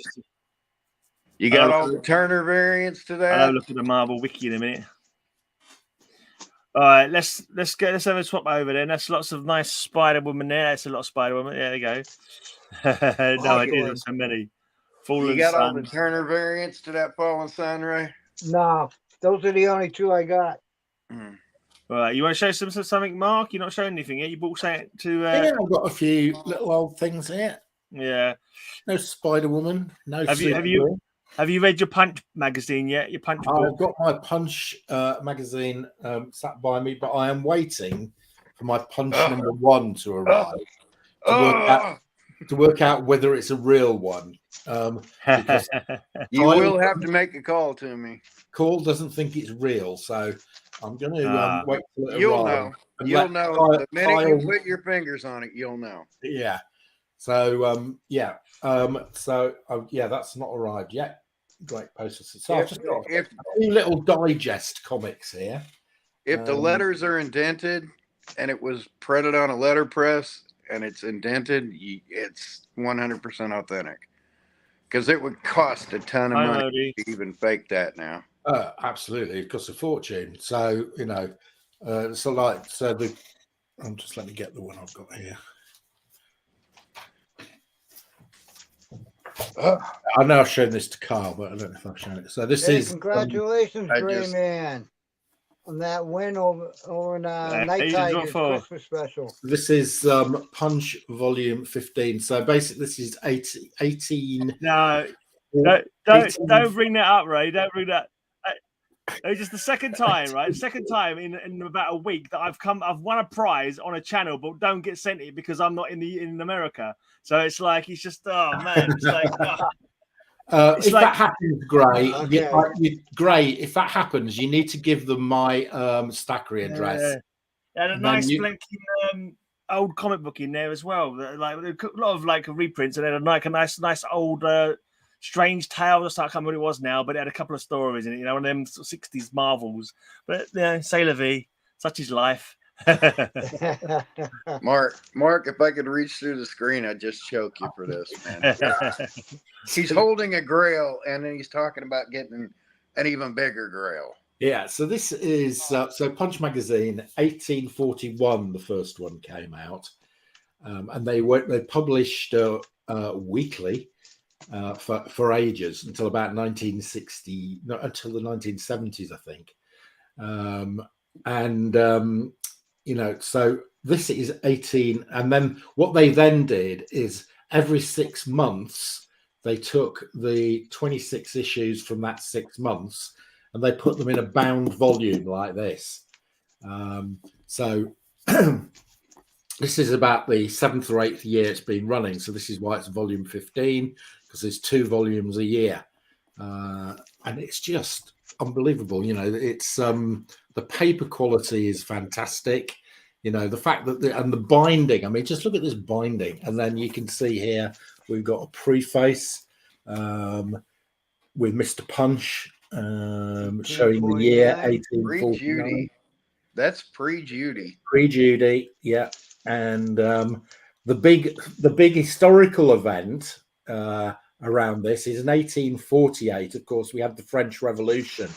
You got all the Turner variants to that? I'll look at the Marvel wiki in a minute. All right, let's have a swap over there. That's lots of nice Spider Woman there. That's a lot of Spider Woman. There you go. No idea there's so many. You got all the Turner variants to that Fallen Sun, Ray? No, those are the only two I got. All right, you want to show something, Mark? You're not showing anything yet. You bought something to. Yeah, I've got a few little old things here. Yeah. No Spider Woman. No. Have you read your Punch magazine yet? Your Punch book? I've got my Punch magazine sat by me, but I am waiting for my Punch number 1 to arrive to work out whether it's a real one. Because you will have to make a call to me. Call doesn't think it's real, so I'm going to wait till it You'll arrives. know. You'll know the minute you put your fingers on it. You'll know. Yeah. So that's not arrived yet. Great posters. So I've just got a few little digest comics here. If the letters are indented and it was printed on a letterpress and it's indented, it's 100% authentic. Because it would cost a ton of money to even fake that now. Absolutely, it costs a fortune. So I'm just let me get the one I've got here. I know I've shown this to Carl, but I don't know if I've shown it. So this is congratulations, Gray Man, on that win over Night Tiger's Christmas special. This is Punch Volume 15. So basically, this is 18. No, don't bring that up, Ray. Don't bring that. It's just the second time, right? Second time in about a week that I've won a prize on a channel, but don't get sent it because I'm not in America. So it's like it's just man. It's like if that happens, Gray, Gray. If that happens, you need to give them my Stackery address. And a nice blanking old comic book in there as well. Like a lot of reprints, and then a nice old. Strange Tales, I can't remember what it was now, but it had a couple of stories in it, one of them 60s Marvels. But c'est la vie, such is life. Mark, if I could reach through the screen, I'd just choke you for this, man. He's holding a grail, and then he's talking about getting an even bigger grail. Yeah, so this is Punch Magazine, 1841. The first one came out, and they published weekly. For ages until about 1960, not until the 1970s, I think. So this is 18. And then what they then did is every 6 months, they took the 26 issues from that 6 months and they put them in a bound volume like this. This is about the 7th or 8th year it's been running. So this is why it's volume 15, because there's 2 volumes a year. And it's just unbelievable. It's the paper quality is fantastic. The fact that the binding, I mean, just look at this binding. And then you can see here, we've got a preface with Mr. Punch showing the year 1849. Pre-Judy. That's pre-Judy. Pre-Judy, yeah. And the big historical event around this is in 1848. Of course, we had the French Revolution.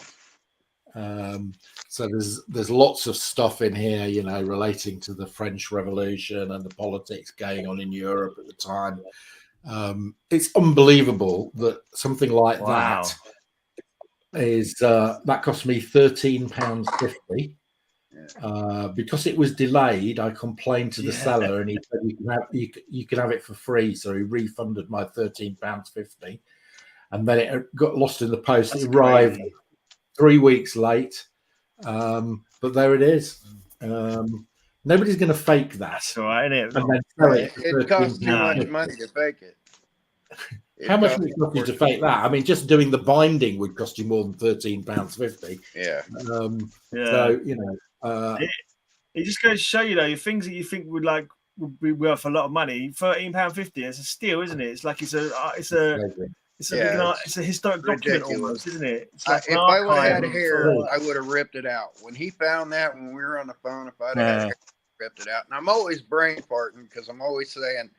So there's lots of stuff in here, relating to the French Revolution and the politics going on in Europe at the time. It's unbelievable that something like that is that cost me £13.50. Because it was delayed, I complained to the seller, and he said you can have it for free. So he refunded my £13.50, and then it got lost in the post. It arrived 3 weeks late, but there it is. Nobody's going to fake that. That's all right, isn't it? And then sell it. It costs too much money to fake it. How much would it cost you to fake that? I mean, just doing the binding would cost you more than £13.50. Yeah. So it just goes to show things that you think would would be worth a lot of money. £13.50. It's a steal, isn't it? It's like it's a historic document almost, isn't it? It's like if I would have had hair, I would have ripped it out. When he found that, when we were on the phone, if I'd have had hair, I ripped it out. And I'm always brain farting because I'm always saying,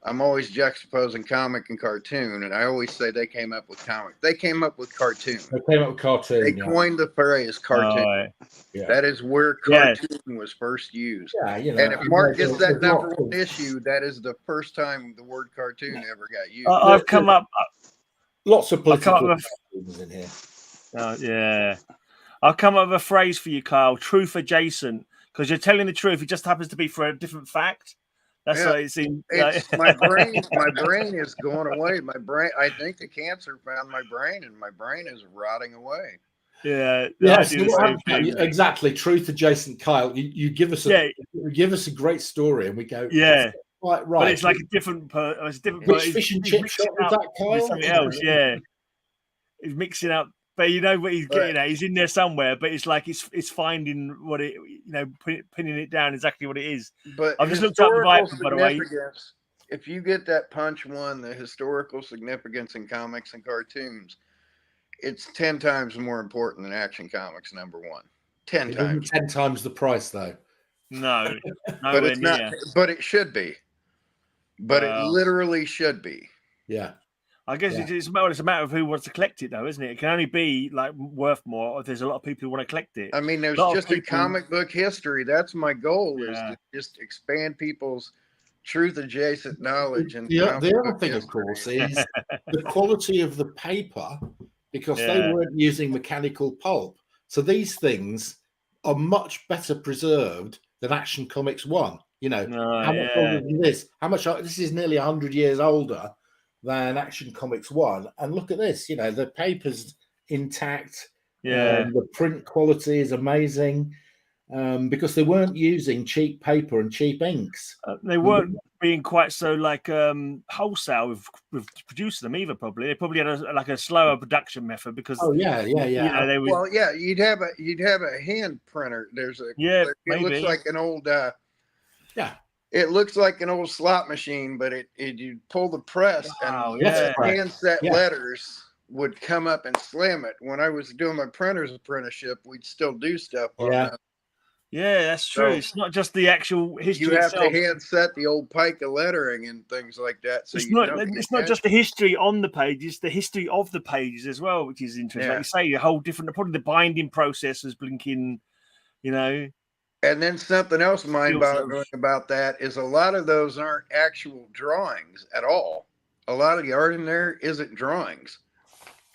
I'm always juxtaposing comic and cartoon, and I always say they came up with comic. They came up with cartoon. They came up with cartoon. They coined the phrase cartoon. That is where cartoon was first used. Yeah, and if Mark gets that number one issue, that is the first time the word cartoon ever got used. I've come up lots of political cartoons in here. I'll come up with a phrase for you, Kyle. Truth adjacent, because you're telling the truth. It just happens to be for a different fact. That's what it seems. My brain is going away. My brain. I think the cancer found my brain, and my brain is rotting away. Exactly. Truth adjacent, Kyle. You give us a great story, and we go, quite right. But it's like a different. It's a different. Which fish and chip shop was that, Kyle? Something else. Yeah, he's mixing up. But you know what he's getting at. He's in there somewhere, but it's like it's finding what it, pinning it down exactly what it is. But I've just looked up the Bible, by the way. If you get that punch one, the historical significance in comics and cartoons, it's 10 times more important than Action Comics #1. 10 times. 10 times the price, though. No, but it's not. But it should be. But it literally should be. Yeah. I guess it's a matter of who wants to collect it, though, isn't it? It can only be like worth more if there's a lot of people who want to collect it. I mean, there's just a comic book history. That's my goal, is to just expand people's truth adjacent knowledge. And the other thing, of course, is the quality of the paper, because they weren't using mechanical pulp. So these things are much better preserved than Action Comics 1. How much older than this? This is nearly 100 years older than Action Comics 1, and look at this. The paper's intact. The print quality is amazing, because they weren't using cheap paper and cheap inks. They weren't being quite so wholesale with producing them either. They probably had a slower production method because you'd have a hand printer. It looks like an old It looks like an old slot machine, but you pull the press and handset letters would come up and slam it. When I was doing my printer's apprenticeship, we'd still do stuff on that. Yeah, that's true. So it's not just the actual history. You have to handset the old Pica lettering and things like that. So it's not just the history on the page; it's the history of the pages as well, which is interesting. Like you say, a whole different. Probably the binding process was blinking. And then something else mind-boggling about that is a lot of those aren't actual drawings at all. A lot of the art in there isn't drawings.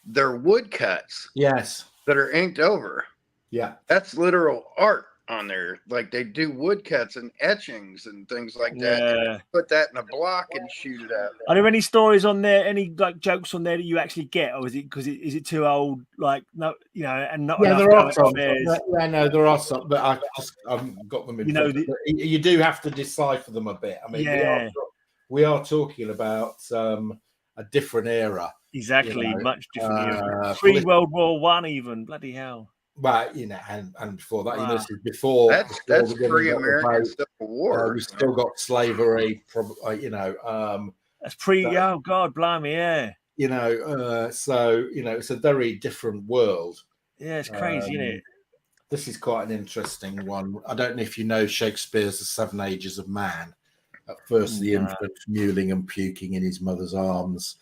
They're woodcuts. Yes. That are inked over. Yeah. That's literal art on there. Like they do woodcuts and etchings and things like that. And put that in a block and shoot it out. Are there any stories on there, any jokes on there that you actually get, or is it too old? And not. Yeah, there are some. No, there are some, but I haven't got them in. You do have to decipher them a bit. I mean, we are talking about a different era. Exactly, much different era. Pre-World War I, even. Bloody hell. Well, and before that, this is before that's pre-American Civil War. We've still got slavery, that's pre. Oh God, blimey, yeah. So it's a very different world. Yeah, it's crazy, isn't it? This is quite an interesting one. I don't know if you know Shakespeare's The 7 Ages of Man. At first, the infant mewling and puking in his mother's arms.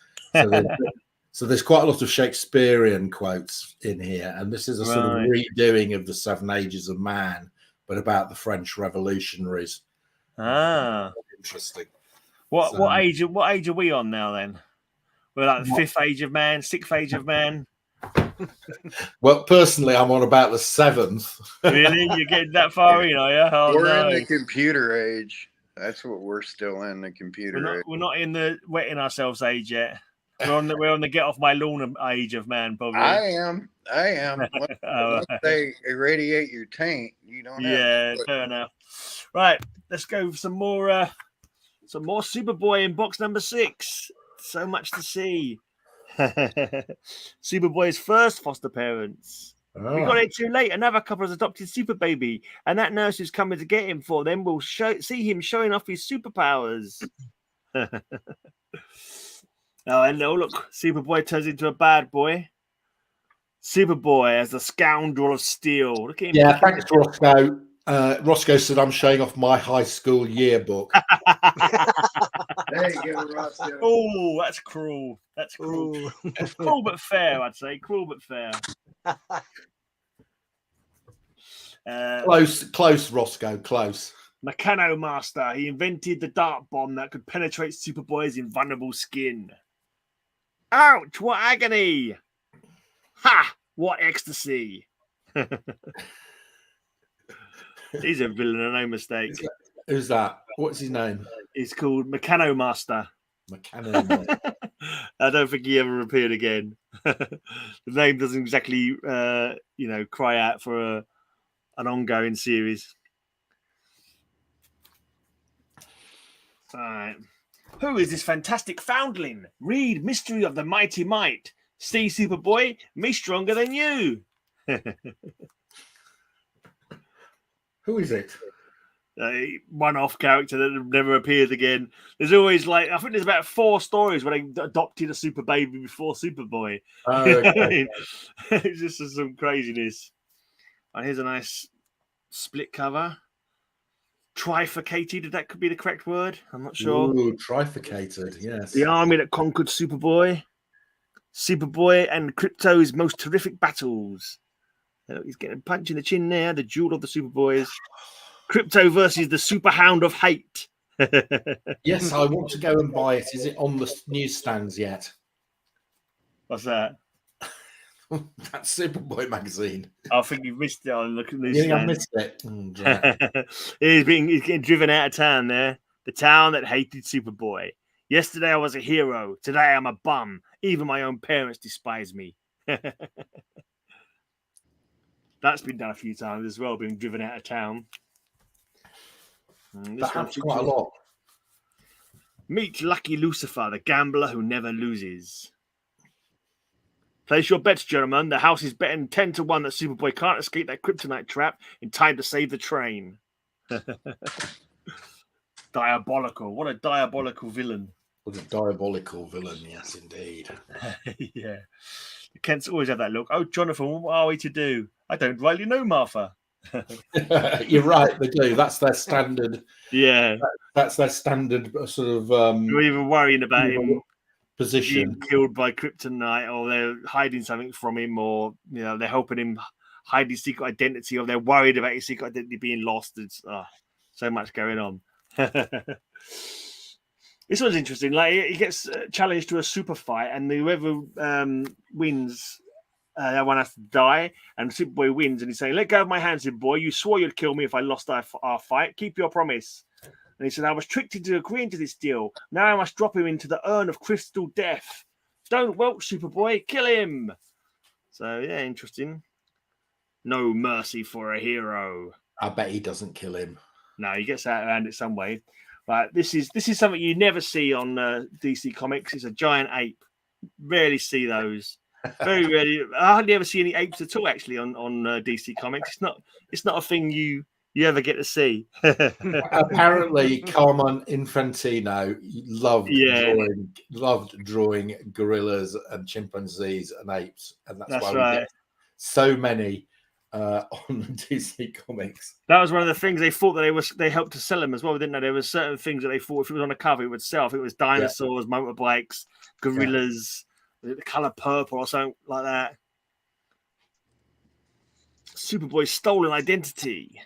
So there's quite a lot of Shakespearean quotes in here, and this is a sort of redoing of the 7 Ages of Man, but about the French revolutionaries. Interesting. What age are we on now then? We're like the 5th age of man, 6th age of man. Well, personally, I'm on about the 7th. Really? You're getting that far in, are you? Oh, we're in the computer age. That's what we're still in, the computer age. We're not in the wetting ourselves age yet. We're on the get off my lawn age of man, probably. I am. Once they irradiate your taint, you don't. Yeah, fair enough. Right, let's go for some more Superboy in box number 6. So much to see. Superboy's first foster parents. We got it too late. Another couple has adopted Super Baby, and that nurse who's coming to get him for them will see him showing off his superpowers. Oh, and look, Superboy turns into a bad boy. Superboy as the scoundrel of steel. Look at him. Yeah, thanks, Roscoe. Roscoe said I'm showing off my high school yearbook. There you go, Roscoe. Oh, that's cruel. That's cruel. That's cruel but fair, I'd say. Cruel but fair. Close, Roscoe, close. Meccano Master. He invented the dart bomb that could penetrate Superboy's invulnerable skin. Ouch! What agony! Ha! What ecstasy! He's a villain, no mistake. Who's that? What's his name? He's called Meccano Master. Meccano Master. I don't think he ever appeared again. The name doesn't exactly, cry out for an ongoing series. All right. Who is this fantastic foundling? Read Mystery of the Mighty Might. See, Superboy, me stronger than you. Who is it? One-off character that never appeared again. There's always I think there's about 4 stories where they adopted a Super Baby before Superboy. Oh, okay. It's just some craziness. And here's a nice split cover. Trifurcated, if that could be the correct word. I'm not sure. Ooh, trifurcated, yes. The army that conquered Superboy. Superboy and Crypto's most terrific battles. He's getting a punch in the chin there. The duel of the Superboys. Crypto versus the Super Hound of Hate. Yes, I want to go and buy it. Is it on the newsstands yet? What's that? That's Superboy magazine. I think you've missed it on looking at Yeah, I missed it. He's getting driven out of town there. The town that hated Superboy. Yesterday I was a hero. Today I'm a bum. Even my own parents despise me. That's been done a few times as well, being driven out of town. That happens quite a lot. Meet Lucky Lucifer, the gambler who never loses. Place your bets, gentlemen. The house is betting 10 to 1 that Superboy can't escape that kryptonite trap in time to save the train. Diabolical. What a diabolical villain. What a diabolical villain, yes, indeed. Yeah. The Kents always have that look. Oh, Jonathan, what are we to do? I don't rightly know, Martha. You're right, they do. That's their standard. Yeah. That's their standard sort of... You're even worrying about him position. being killed by kryptonite, or they're hiding something from him, or they're helping him hide his secret identity, or they're worried about his secret identity being lost. It's so much going on. This one's interesting. He gets challenged to a super fight, and whoever wins, that one has to die. And Superboy wins, and he's saying, "Let go of my hands, Superboy. You swore you'd kill me if I lost our fight. Keep your promise." And he said, "I was tricked into agreeing to this deal. Now I must drop him into the urn of crystal death. Don't welch, Superboy. Kill him." So yeah, interesting. No mercy for a hero. I bet he doesn't kill him. No, he gets out around it some way. But this is something you never see on DC Comics. It's a giant ape. Rarely see those. Very rarely. I hardly ever see any apes at all. Actually, on DC Comics, it's not a thing you ever get to see. Apparently, Carmine Infantino loved drawing gorillas and chimpanzees and apes, and that's why we get so many on DC Comics. That was one of the things they thought that they helped to sell them as well, didn't they? There were certain things that they thought if it was on a cover it would sell. If it was dinosaurs, motorbikes, gorillas, the color purple or something like that. Superboy's stolen identity.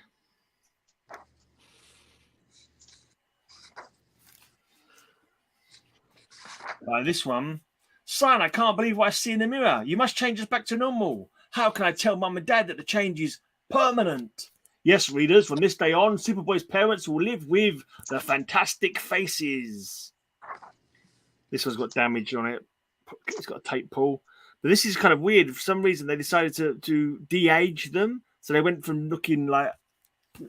This one. Son, I can't believe what I see in the mirror. You must change us back to normal. How can I tell Mum and Dad that the change is permanent? Yes, readers, from this day on, Superboy's parents will live with the fantastic faces. This one's got damage on it. It's got a tape pull. But this is kind of weird. For some reason, they decided to de-age them. So they went from looking like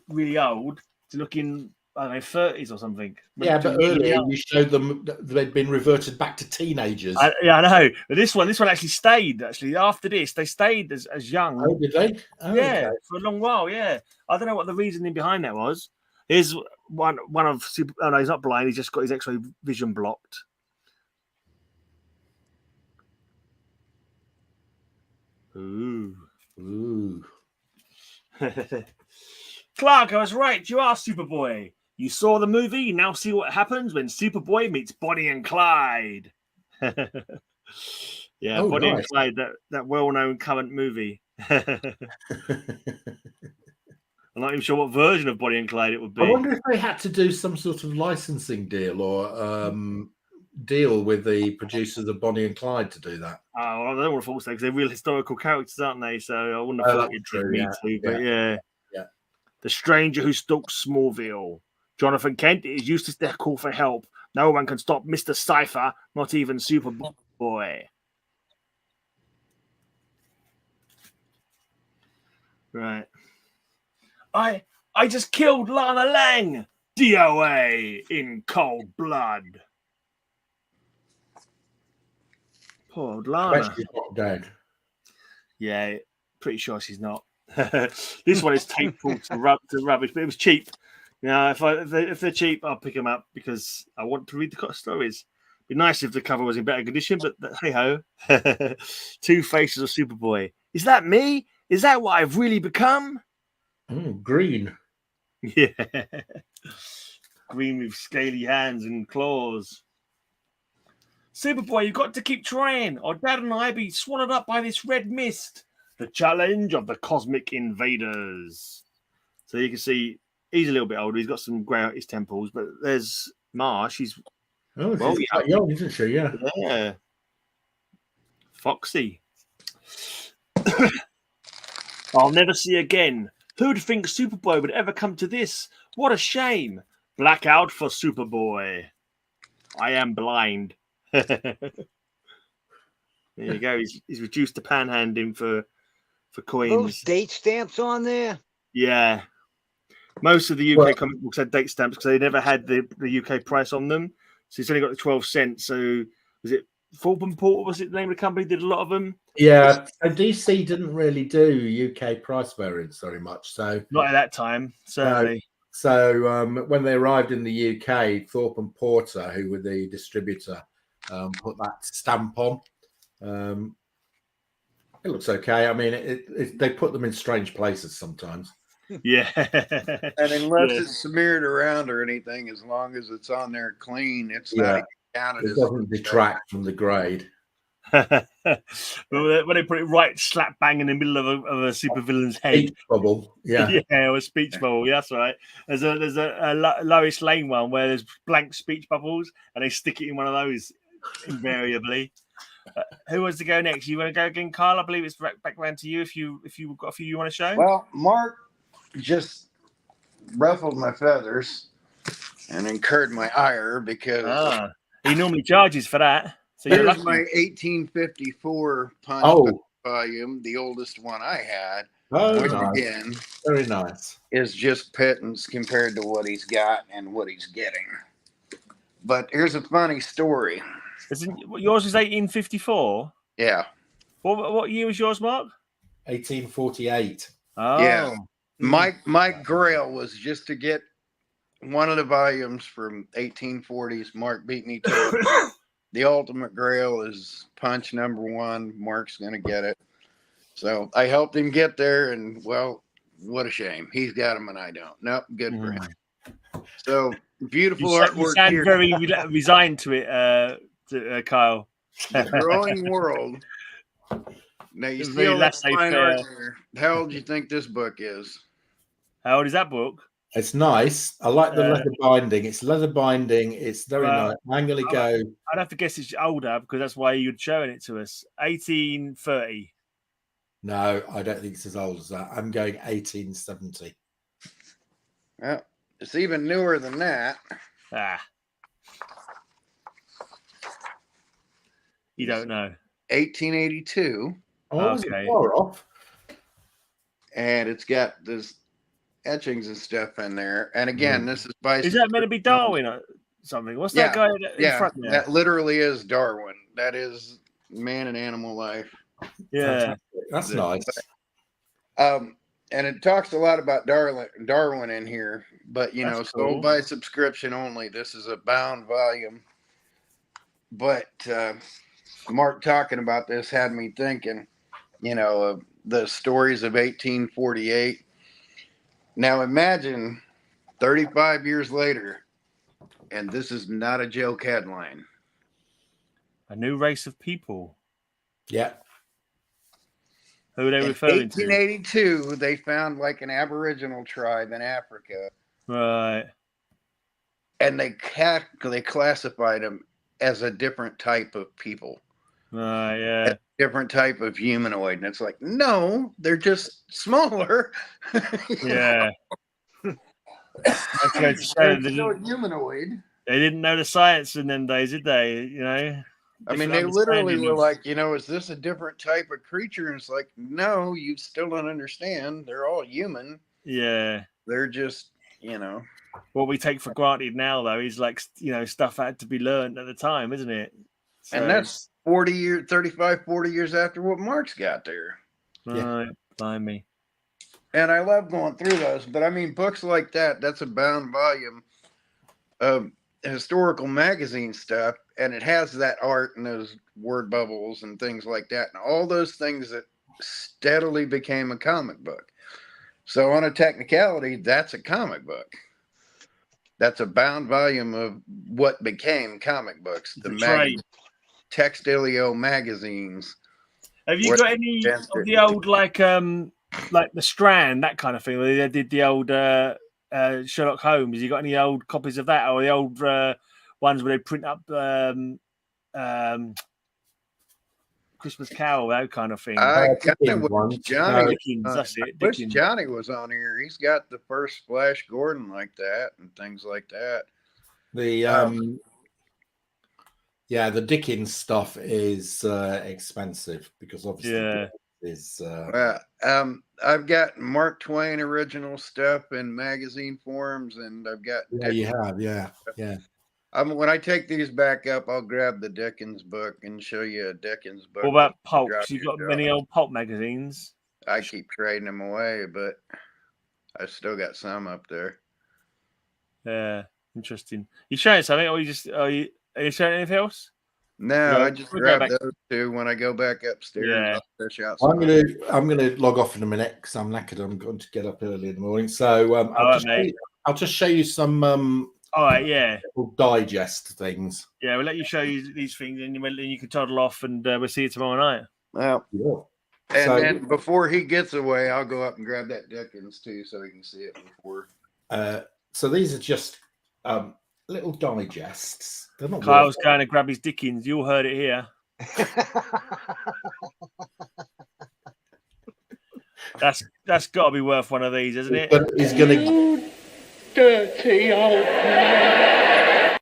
really old to looking 30s or something. Yeah, but earlier you showed them that they'd been reverted back to teenagers. I know. But this one actually stayed. Actually, after this, they stayed as young. Oh, did they? Oh, yeah, okay. for a long while. Yeah, I don't know what the reasoning behind that was. Here's one of super. Oh no, he's not blind. He's just got his X-ray vision blocked. Ooh. Clark, I was right. You are Superboy. You saw the movie. Now see what happens when Superboy meets Bonnie and Clyde. Yeah, Bonnie and Clyde, that well-known current movie. I'm not even sure what version of Bonnie and Clyde it would be. I wonder if they had to do some sort of licensing deal or deal with the producers of Bonnie and Clyde to do that. Oh, I don't want to thought so because they're real historical characters, aren't they? So I wouldn't have thought it'd me too. But yeah. The stranger who stalks Smallville. Jonathan Kent is useless to call for help. No one can stop Mr. Cypher, not even Superboy. Right. I just killed Lana Lang. DOA in cold blood. Poor old Lana. She's not dead. Yeah, pretty sure she's not. This one is tape pulled to rubbish, but it was cheap. You know, if they're cheap, I'll pick them up because I want to read the stories. It'd be nice if the cover was in better condition, but hey ho. Two Faces of Superboy. Is that me? Is that what I've really become? Green. Yeah. Green with scaly hands and claws. Superboy, you've got to keep trying, or Dad and I be swallowed up by this red mist. The challenge of the cosmic invaders. So you can see he's a little bit older. He's got some grey out his temples, but there's Marsh. She's quite young, isn't she? Yeah. Yeah. Foxy. I'll never see again. Who'd think Superboy would ever come to this? What a shame. Blackout for Superboy. I am blind. There you go. He's reduced to panhandling for coins. Those date stamps on there? Yeah. Most of the UK comic books had date stamps because they never had the UK price on them. So it's only got the 12 cents. So was it Thorpe and Porter? Was it the name of the company? Did a lot of them? Yeah. So DC didn't really do UK price variants very much. So not at that time, certainly. So when they arrived in the UK, Thorpe and Porter, who were the distributor, put that stamp on. It looks okay. I mean, they put them in strange places sometimes. Yeah. And unless it's smeared around or anything, as long as it's on there clean, it's not counted. It doesn't detract from the grade. But when they put it right slap bang in the middle of a supervillain's head. Speech bubble. Yeah. Yeah, a speech bubble. Yeah, that's right. There's a Lois Lane one where there's blank speech bubbles and they stick it in one of those invariably. Who wants to go next? You want to go again, Carl? I believe it's back around to you if you've got a few you want to show. Well, Mark just ruffled my feathers and incurred my ire because he normally charges for that. So here's my 1854 punch volume, the oldest one I had. Which again, very nice, is just pittance compared to what he's got and what he's getting. But here's a funny story. Yours was 1854. Yeah. What year was yours, Mark? 1848. Oh. Yeah. My grail was just to get one of the volumes from 1840s. Mark beat me to it. The ultimate grail is punch #1. Mark's going to get it. So I helped him get there, and, well, what a shame. He's got them and I don't. Nope, good for him. So, beautiful artwork you sound here. very resigned to it, Kyle. The growing world. Now, you see all that fine art there. How old do you think this book is? How old is that book? It's nice. I like the leather binding. It's leather binding. It's very nice. I'm going to go. I'd have to guess it's older because that's why you're showing it to us. 1830. No, I don't think it's as old as that. I'm going 1870. Well, it's even newer than that. You don't know. 1882. Oh, okay. Far off. And it's got this etchings and stuff in there. And again, this is by. Is that meant to be Darwin or something? What's that guy in front there? That literally is Darwin. That is man and animal life. Yeah, that's nice. And it talks a lot about Darwin in here, but you know, sold by subscription only. This is a bound volume. But Mark talking about this had me thinking, you know, of the stories of 1848. Now imagine 35 years later, and this is not a joke headline. A new race of people. Yeah. Who are they referring to? 1882, they found like an Aboriginal tribe in Africa. Right. And they classified them as a different type of people. Right, yeah. A different type of humanoid. And it's like, no, they're just smaller. Yeah. That's humanoid. They didn't know the science in them days, did they? You know? I mean, they literally were like, you know, is this a different type of creature? And it's like, no, you still don't understand. They're all human. Yeah. They're just, you know. What we take for granted now, though, is like, you know, stuff had to be learned at the time, isn't it? So, and that's 40 years after what Mark's got there. Right, blimey. And I love going through those. But I mean, books like that, that's a bound volume of historical magazine stuff. And it has that art and those word bubbles and things like that. And all those things that steadily became a comic book. So on a technicality, that's a comic book. That's a bound volume of what became comic books. The Textilio magazines. Have you got any of the old, like the Strand, that kind of thing? Where they did the old Sherlock Holmes. Have you got any old copies of that, or the old ones where they print up Christmas Carol, that kind of thing? I kind of wish Johnny. That's it. Wish Johnny was on here. He's got the first Flash Gordon like that and things like that. The the Dickens stuff is expensive because obviously is. I've got Mark Twain original stuff in magazine forms, and I've got. Yeah, you have, yeah. When I take these back up, I'll grab the Dickens book and show you a Dickens book. What about pulps? You've got many old pulp magazines. I keep trading them away, but I still got some up there. Yeah, interesting. You showing something, or are you showing anything else? No, I just grabbed those two when I go back upstairs. Yeah. I'll fish out I'm gonna log off in a minute because I'm knackered. I'm going to get up early in the morning, so I'll just show you some. All right, yeah. Digest things. Yeah, we'll let you show you these things, and you can toddle off, and we'll see you tomorrow night. Well, and then before he gets away, I'll go up and grab that Dickens too, so he can see it before. So these are just little digests. They're not. Kyle's going to grab his Dickens. You all heard it here. That's got to be worth one of these, isn't it? But he's going to. Dirty old man.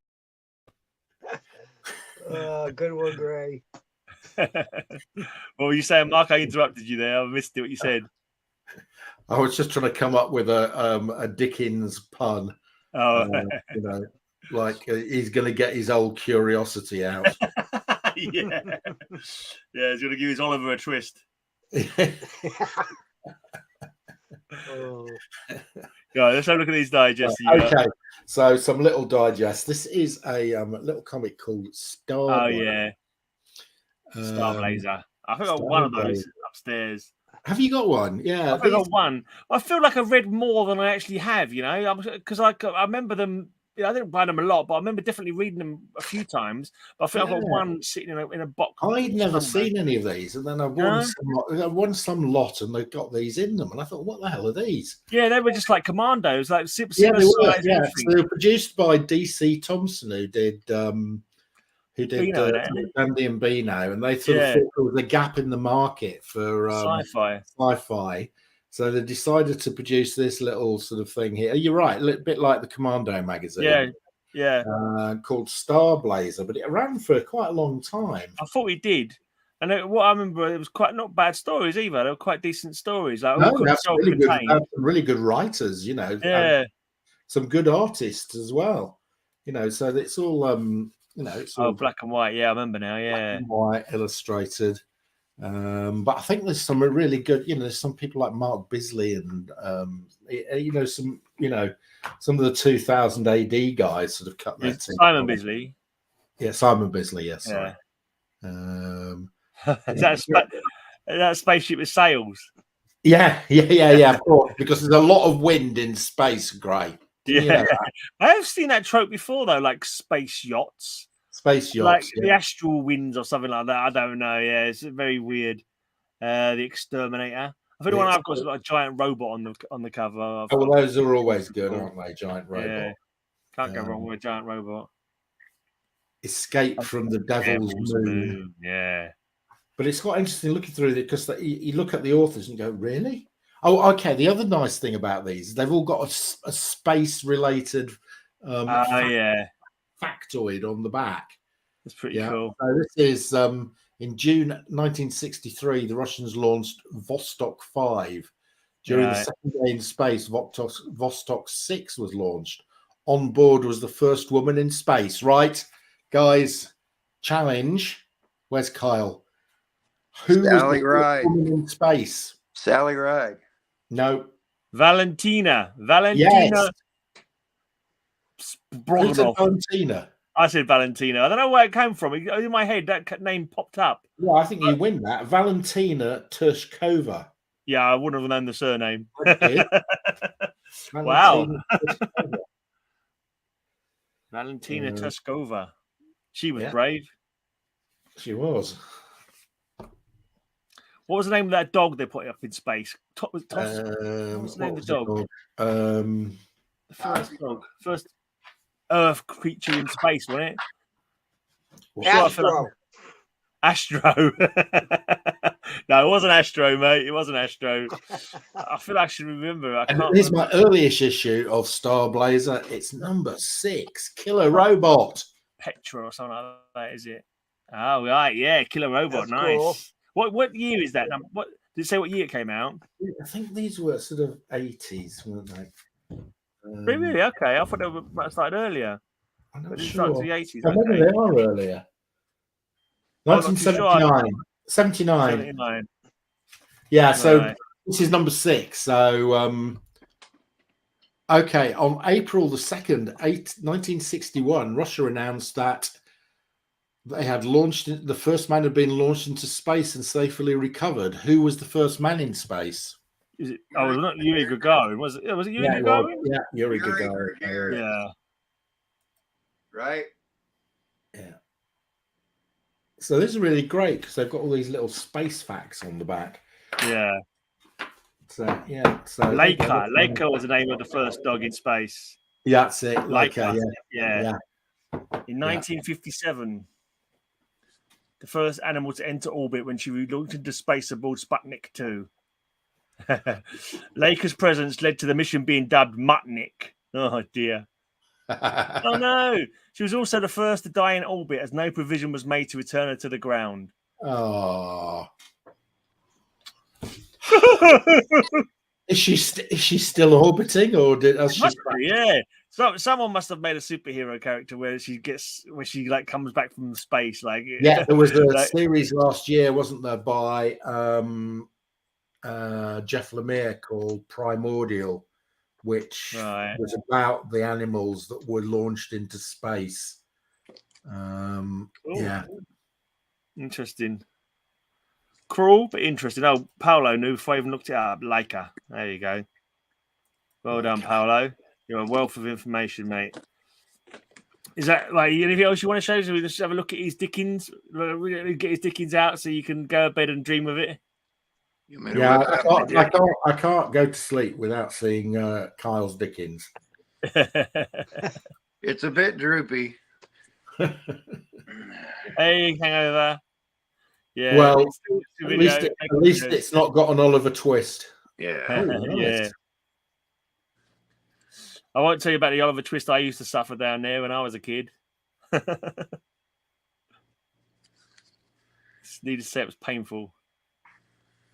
Good one, Gray. What were you saying, Mark? I interrupted you there. I missed what you said. I was just trying to come up with a Dickens pun. Oh, you know, like he's going to get his old curiosity out. Yeah, he's going to give his Oliver a twist. Oh. Yeah, let's have a look at these digests. Okay, so some little digests. This is a little comic called Star. Oh yeah, Star Blazer. I think I got one of those upstairs. Have you got one? Yeah, I got one. I feel like I've read more than I actually have. You know, because I remember them. You know, I didn't buy them a lot, but I remember definitely reading them a few times. But I think I've got one sitting in a box. I'd never seen any of these, and then I won some lot, and they've got these in them, and I thought, what the hell are these? Yeah, they were just like commandos, like they were. Yeah, so they were produced by DC Thompson, who did Dandy and Beano, and they sort of thought there was a gap in the market for sci-fi. So they decided to produce this little sort of thing here. You're right, a little bit like the Commando magazine. Yeah. Called Star Blazer, but it ran for quite a long time. I thought it did. And what I remember, it was quite not bad stories either. They were quite decent stories. Like No, all that's really good. self-contained. Some really good writers, you know. Yeah. Some good artists as well, you know. So it's all, you know, it's all black and white. Yeah, I remember now. Yeah, black and white, illustrated. But I think there's some really good, you know. There's some people like Mark Bisley and you know, some of the 2000 AD guys sort of cut their teeth. Simon Bisley. Yeah, Simon Bisley. Yes, sorry. Is that spaceship with sails? Yeah, of course, because there's a lot of wind in space, Gray. Yeah, you know I have seen that trope before though, like space yachts, like the astral winds or something like that. I don't know. Yeah, it's very weird. The Exterminator. I think the one I've got is like a giant robot on the cover. Oh, well, those are always good, aren't they? Giant robot. Yeah. Can't go wrong with a giant robot. Escape from the Devil's Moon. Yeah. But it's quite interesting looking through it because you look at the authors and you go, really? Oh, okay. The other nice thing about these, they've all got a space-related factoid on the back. That's pretty cool. So this is in June 1963, the Russians launched Vostok 5. During the second day in space, Vostok 6 was launched. On board was the first woman in space. Right, guys, challenge. Where's Kyle? Who Sally was the Ride. first woman in space? Sally Ride. No. Valentina. Yes. Who said Valentina? I said Valentina. I don't know where it came from. In my head, that name popped up. Yeah, I think you win that. Valentina Tershkova. Yeah, I wouldn't have known the surname. Wow. Valentina Tershkova. She was brave. She was. What was the name of that dog they put up in space? What was the name of the dog? The first dog. First Earth creature in space, wasn't it? Astro. No, it wasn't Astro, mate. It wasn't Astro. I feel I should remember. Here's my earliest issue of Star Blazer. It's number 6, Killer Robot. Petra or something like that, is it? Oh, right. Yeah, Killer Robot. That's nice. Cool. What year is that? What did it say? What year it came out? I think these were sort of 80s, weren't they? Really? Okay. I thought they might have started earlier. I'm not sure. The 80s. Maybe they are earlier. 1979. 79. Yeah, so this is number 6. So, okay, on April the 2nd, 1961, Russia announced that they had launched, the first man had been launched into space and safely recovered. Who was the first man in space? Is it? Oh, it was not Yuri Gagarin. Was it Yuri Gagarin? Yeah, Yuri Gagarin. Yeah. Right. Yeah. So this is really great because they've got all these little space facts on the back. Yeah. So yeah. So Laika was the name of the first dog in space. Yeah, that's it. Laika. Yeah. In 1957, the first animal to enter orbit when she relaunched into space aboard Sputnik 2. Laika's presence led to the mission being dubbed Mutnik. Oh dear. Oh no! She was also the first to die in orbit, as no provision was made to return her to the ground. Oh. Is she still orbiting, or yeah? So someone must have made a superhero character where she comes back from space. Yeah, there was a series last year, wasn't there, by Jeff Lemire called Primordial, which was about the animals that were launched into space. Yeah, interesting. Cruel but interesting. Oh, Paolo knew before I even looked it up. Laika. There you go. Well done, Paolo. You're a wealth of information, mate. Is that anything else you want to show? So we just have a look at his Dickens. Get his Dickens out so you can go to bed and dream of it. Yeah, I can't go to sleep without seeing Kyle's Dickens. It's a bit droopy. Hey, Hangover. Yeah. Well, at least it's not got an Oliver Twist. Yeah. Yeah. I won't tell you about the Oliver Twist I used to suffer down there when I was a kid. Needed to say it was painful.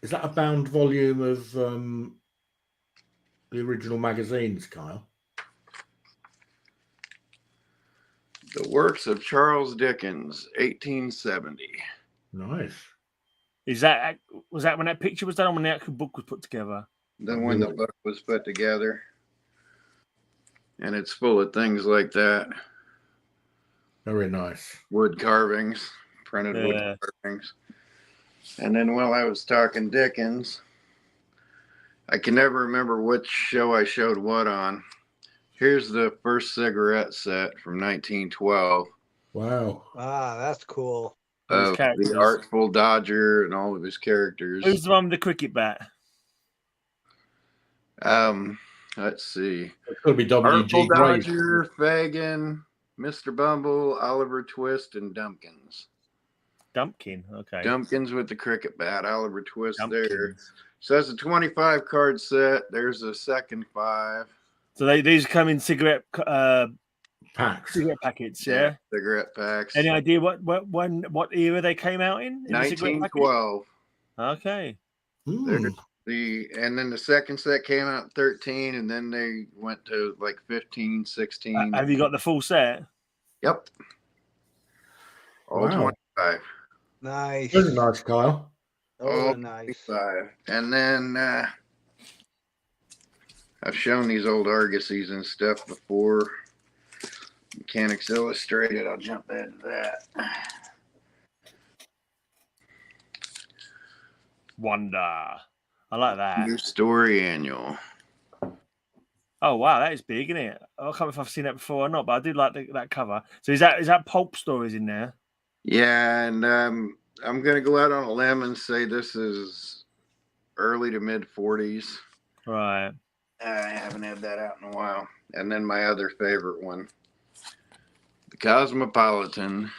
Is that a bound volume of the original magazines, Kyle? The Works of Charles Dickens, 1870. Nice. Was that when that picture was done, or when the actual book was put together? Then when the book was put together, and it's full of things like that. Very nice. Wood carvings, printed wood carvings. And then while I was talking Dickens, I can never remember which show I showed what on. Here's the first cigarette set from 1912. Wow. Ah, that's cool. Of the Artful Dodger and all of his characters. Who's the one with the cricket bat? Let's see. It could be W.G. Artful Graves. Dodger, Fagin, Mr. Bumble, Oliver Twist, and Dumpkins. Dumpkin, okay. Dumpkins with the cricket bat, Oliver Twist Dumpkins. there. So that's a 25 card set. There's a second 5. So these come in cigarette Packs. cigarette packets, yeah? Cigarette packs. Any idea what era they came out in? 1912. Okay. Mm. And then the second set came out in 13, and then they went to like 15, 16. Have you got the full set? Yep. All Wow. 25. Nice. Very nice, Kyle. Oh, nice. 25. And then I've shown these old Argosies and stuff before. Mechanics Illustrated. I'll jump into that. Wonder. I like that. New Story Annual. Oh wow, that is big, isn't it? I can't remember if I've seen that before or not, but I do like that cover. So is that pulp stories in there? Yeah, and I'm gonna go out on a limb and say this is early to mid 40s. Right. I haven't had that out in a while. And then my other favorite one, the Cosmopolitan.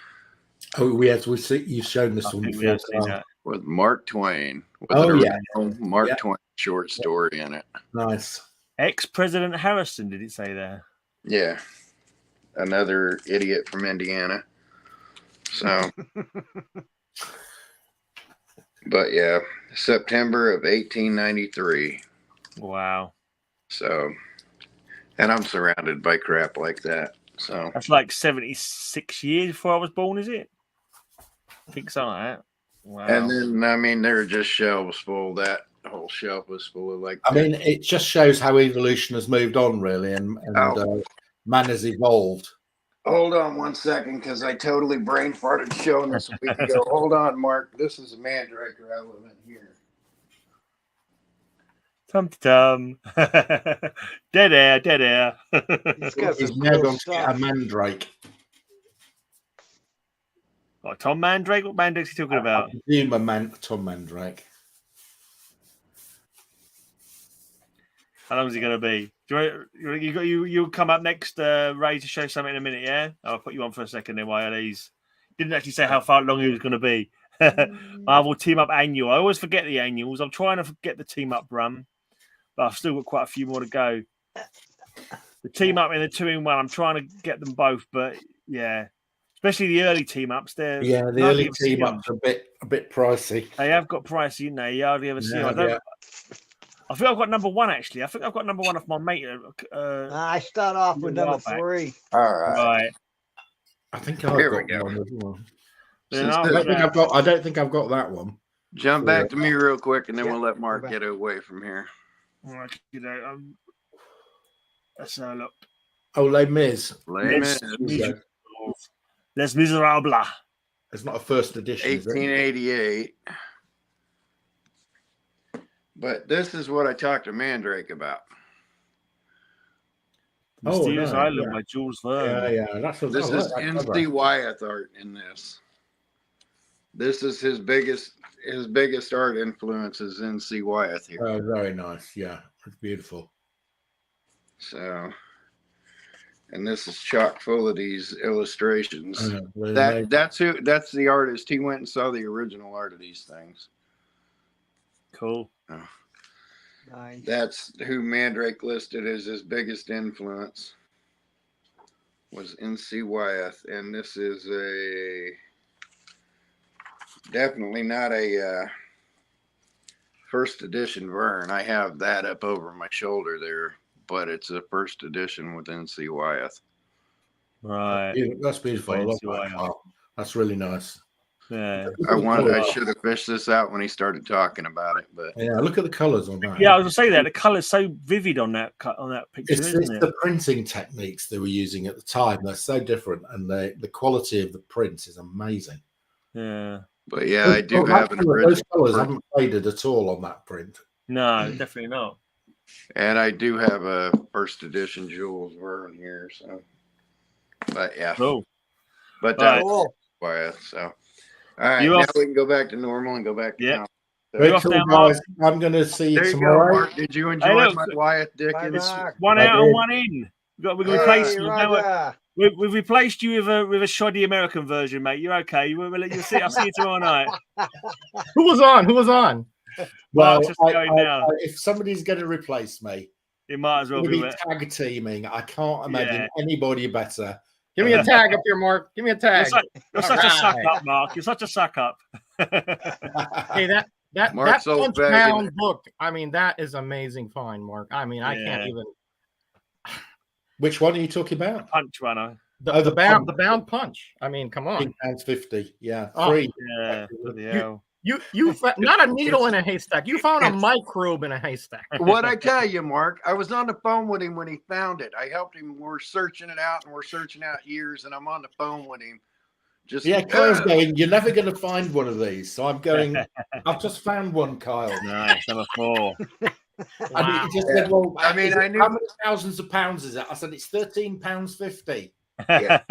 Oh, yes, we see you've shown this one We have before. seen that. With Mark Twain. With Oh, an yeah. original Mark Twain short story in it. Nice. Ex-President Harrison, did it say there? Yeah. Another idiot from Indiana. So, but yeah, September of 1893. Wow. So, and I'm surrounded by crap like that. So That's like 76 years before I was born, is it? I think something like that. Wow. And then, I mean, there were just shelves full. That whole shelf was full of like. I mean, it just shows how evolution has moved on, really, and man has evolved. Hold on one second, because I totally brain farted showing this a week ago. Hold on, Mark. This is a Mandraker element here. Tum-tum. Dead air, dead air. He's got He's some now cool going to get a stuff. Mandrake. What, Tom Mandrake? What Mandrake's he talking about? I presume Tom Mandrake. How long is he going to be? You'll come up next, Ray, to show something in a minute, yeah? I'll put you on for a second then while he's... Didn't actually say how far long he was going to be. Marvel Team Up Annual. I always forget the annuals. I'm trying to get the Team Up run, but I've still got quite a few more to go. The Team Up and the 2-in-1, I'm trying to get them both, but yeah. Especially the early Team Ups. The early Team Ups are a bit pricey. They have got pricey, didn't they? You hardly ever see them. I think I've got number 1, actually. I think I've got number 1 off my mate. I start off with number 3. All right. I think I've got one as well. I don't think I've got that one. Jump back to me real quick, and then we'll let Mark get away from here. Let's look. Oh, Les Mis. Les Miserables. It's not a first edition. 1888. But this is what I talked to Mandrake about. Mysterious Island by Jules Verne. Yeah. This is N.C. Wyeth art in this. This is his biggest art influence is N.C. Wyeth here. Oh, very nice. Yeah, it's beautiful. So, and this is chock full of these illustrations. That's the artist. He went and saw the original art of these things. Cool. Oh. Nice. That's who Mandrake listed as his biggest influence was N.C. Wyeth, and this is a definitely not a first edition Vern. I have that up over my shoulder there, but it's a first edition with NC Wyeth. Right. That's beautiful. I love that. That's really nice. Yeah. I should have fished this out when he started talking about it, but yeah, look at the colours on that. Yeah, I was gonna say that the colour's so vivid on that picture, It's isn't it? the printing techniques they were using at the time. They're so different, and the quality of the print is amazing. Yeah. But yeah, I do have an original. Those colours haven't faded at all on that print. No, definitely not. And I do have a first edition Jules Verne here, so. But yeah. Cool. But that's Wyeth, so. All right, now we can go back to normal and go back to yeah. Cool, guys. I'm going to see you tomorrow. Go, Mark. Did you enjoy my Wyeth Dickens? One out and one in. We've replaced you. We've replaced you with a shoddy American version, mate. You're okay. You'll see. I'll see you tomorrow night. Who was on? Well, if somebody's going to replace me, it might as well be tag teaming. I can't imagine anybody better. Give me a tag up here, Mark. Give me a tag. You're such a suck up, Mark. You're such a suck up. Hey, that Punch-Bound book. I mean, that is amazing find, Mark. I mean, I can't even. Which one are you talking about? Punch one. The bound Punch. I mean, come on. £50. Yeah, free. Yeah. You not a needle in a haystack. You found a microbe in a haystack. What I tell you, Mark, I was on the phone with him when he found it. I helped him. We're searching it out, and we're searching out years, and I'm on the phone with him. Kyle's going, you're never going to find one of these. So I'm going, I've just found one, Kyle. Nice, number 4. And he just said, well, I mean, I knew how many thousands of pounds is it? I said, it's £13.50. Yeah.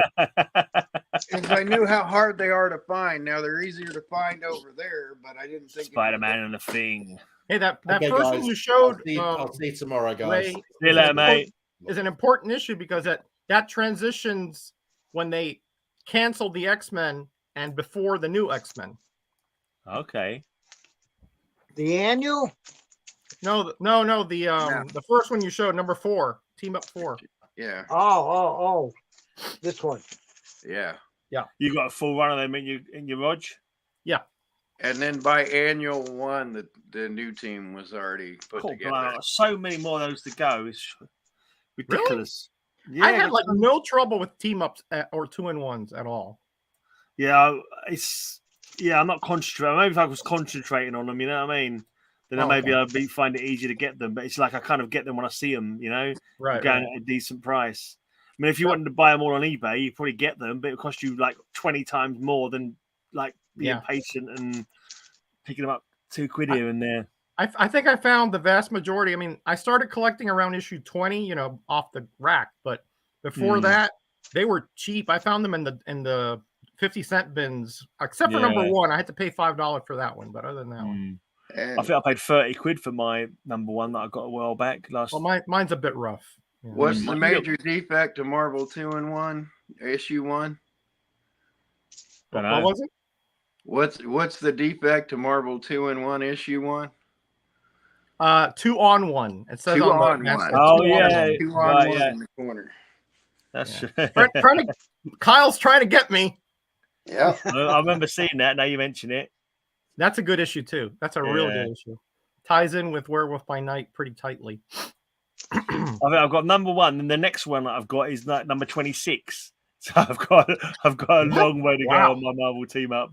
Because I knew how hard they are to find. Now they're easier to find over there, but I didn't think Spider-Man and the Thing. Hey, that first one you showed. I'll see you tomorrow, guys. See you later, mate. Is an important issue because that transitions when they canceled the X-Men and before the new X-Men. Okay. The annual? No. The first one you showed, number 4, Team Up 4. Yeah. Oh. This one. Yeah. You got a full run of them in your Rog? Yeah. And then by annual 1, the new team was already put together. Wow, so many more of those to go. It's ridiculous. Really? Yeah, I had no trouble with team ups or 2-in-1s at all. Yeah, I'm not concentrating. Maybe if I was concentrating on them, you know what I mean? Then maybe I'd find it easier to get them. But it's like I kind of get them when I see them, you know? Right. Going at a decent price. I mean, if you wanted to buy them all on eBay, you probably get them, but it would cost you like 20 times more than like being patient and picking them up £2 here and there. I think I found the vast majority. I mean, I started collecting around issue 20, you know, off the rack, but before that, they were cheap. I found them in the 50-cent bins, except for number 1. I had to pay $5 for that one, but other than that one. I think I paid £30 for my number 1 that I got a while back. Well, mine's a bit rough. Yeah. What's the major defect to Marvel 2-in-1 issue 1? What was it? What's the defect to Marvel 2-in-1 issue 1? 2-on-1. It says 2-on-1. Oh yeah, 2-on-1 in the corner. That's true. Kyle's trying to get me. Yeah, I remember seeing that. Now you mention it. That's a good issue too. That's a real good issue. Ties in with Werewolf by Night pretty tightly. I think I've got number 1, and the next one that I've got is like number 26. So I've got a long way to go on my Marvel team up.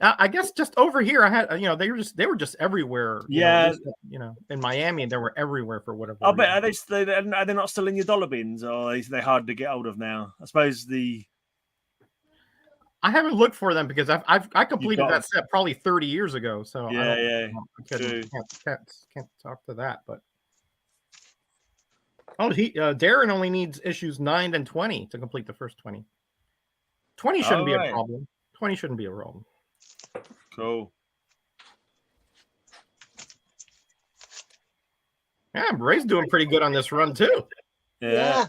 I guess just over here, I had they were just everywhere. Yeah, in Miami, they were everywhere for whatever. I bet are they not still in your dollar bins, or are they hard to get hold of now? I suppose I haven't looked for them because I completed that set probably 30 years ago. So I can't talk to that, but. Darren only needs issues 9 and 20 to complete the first 20. 20 shouldn't be a problem. 20 shouldn't be a problem. Cool. Yeah, Ray's doing pretty good on this run too. Yeah.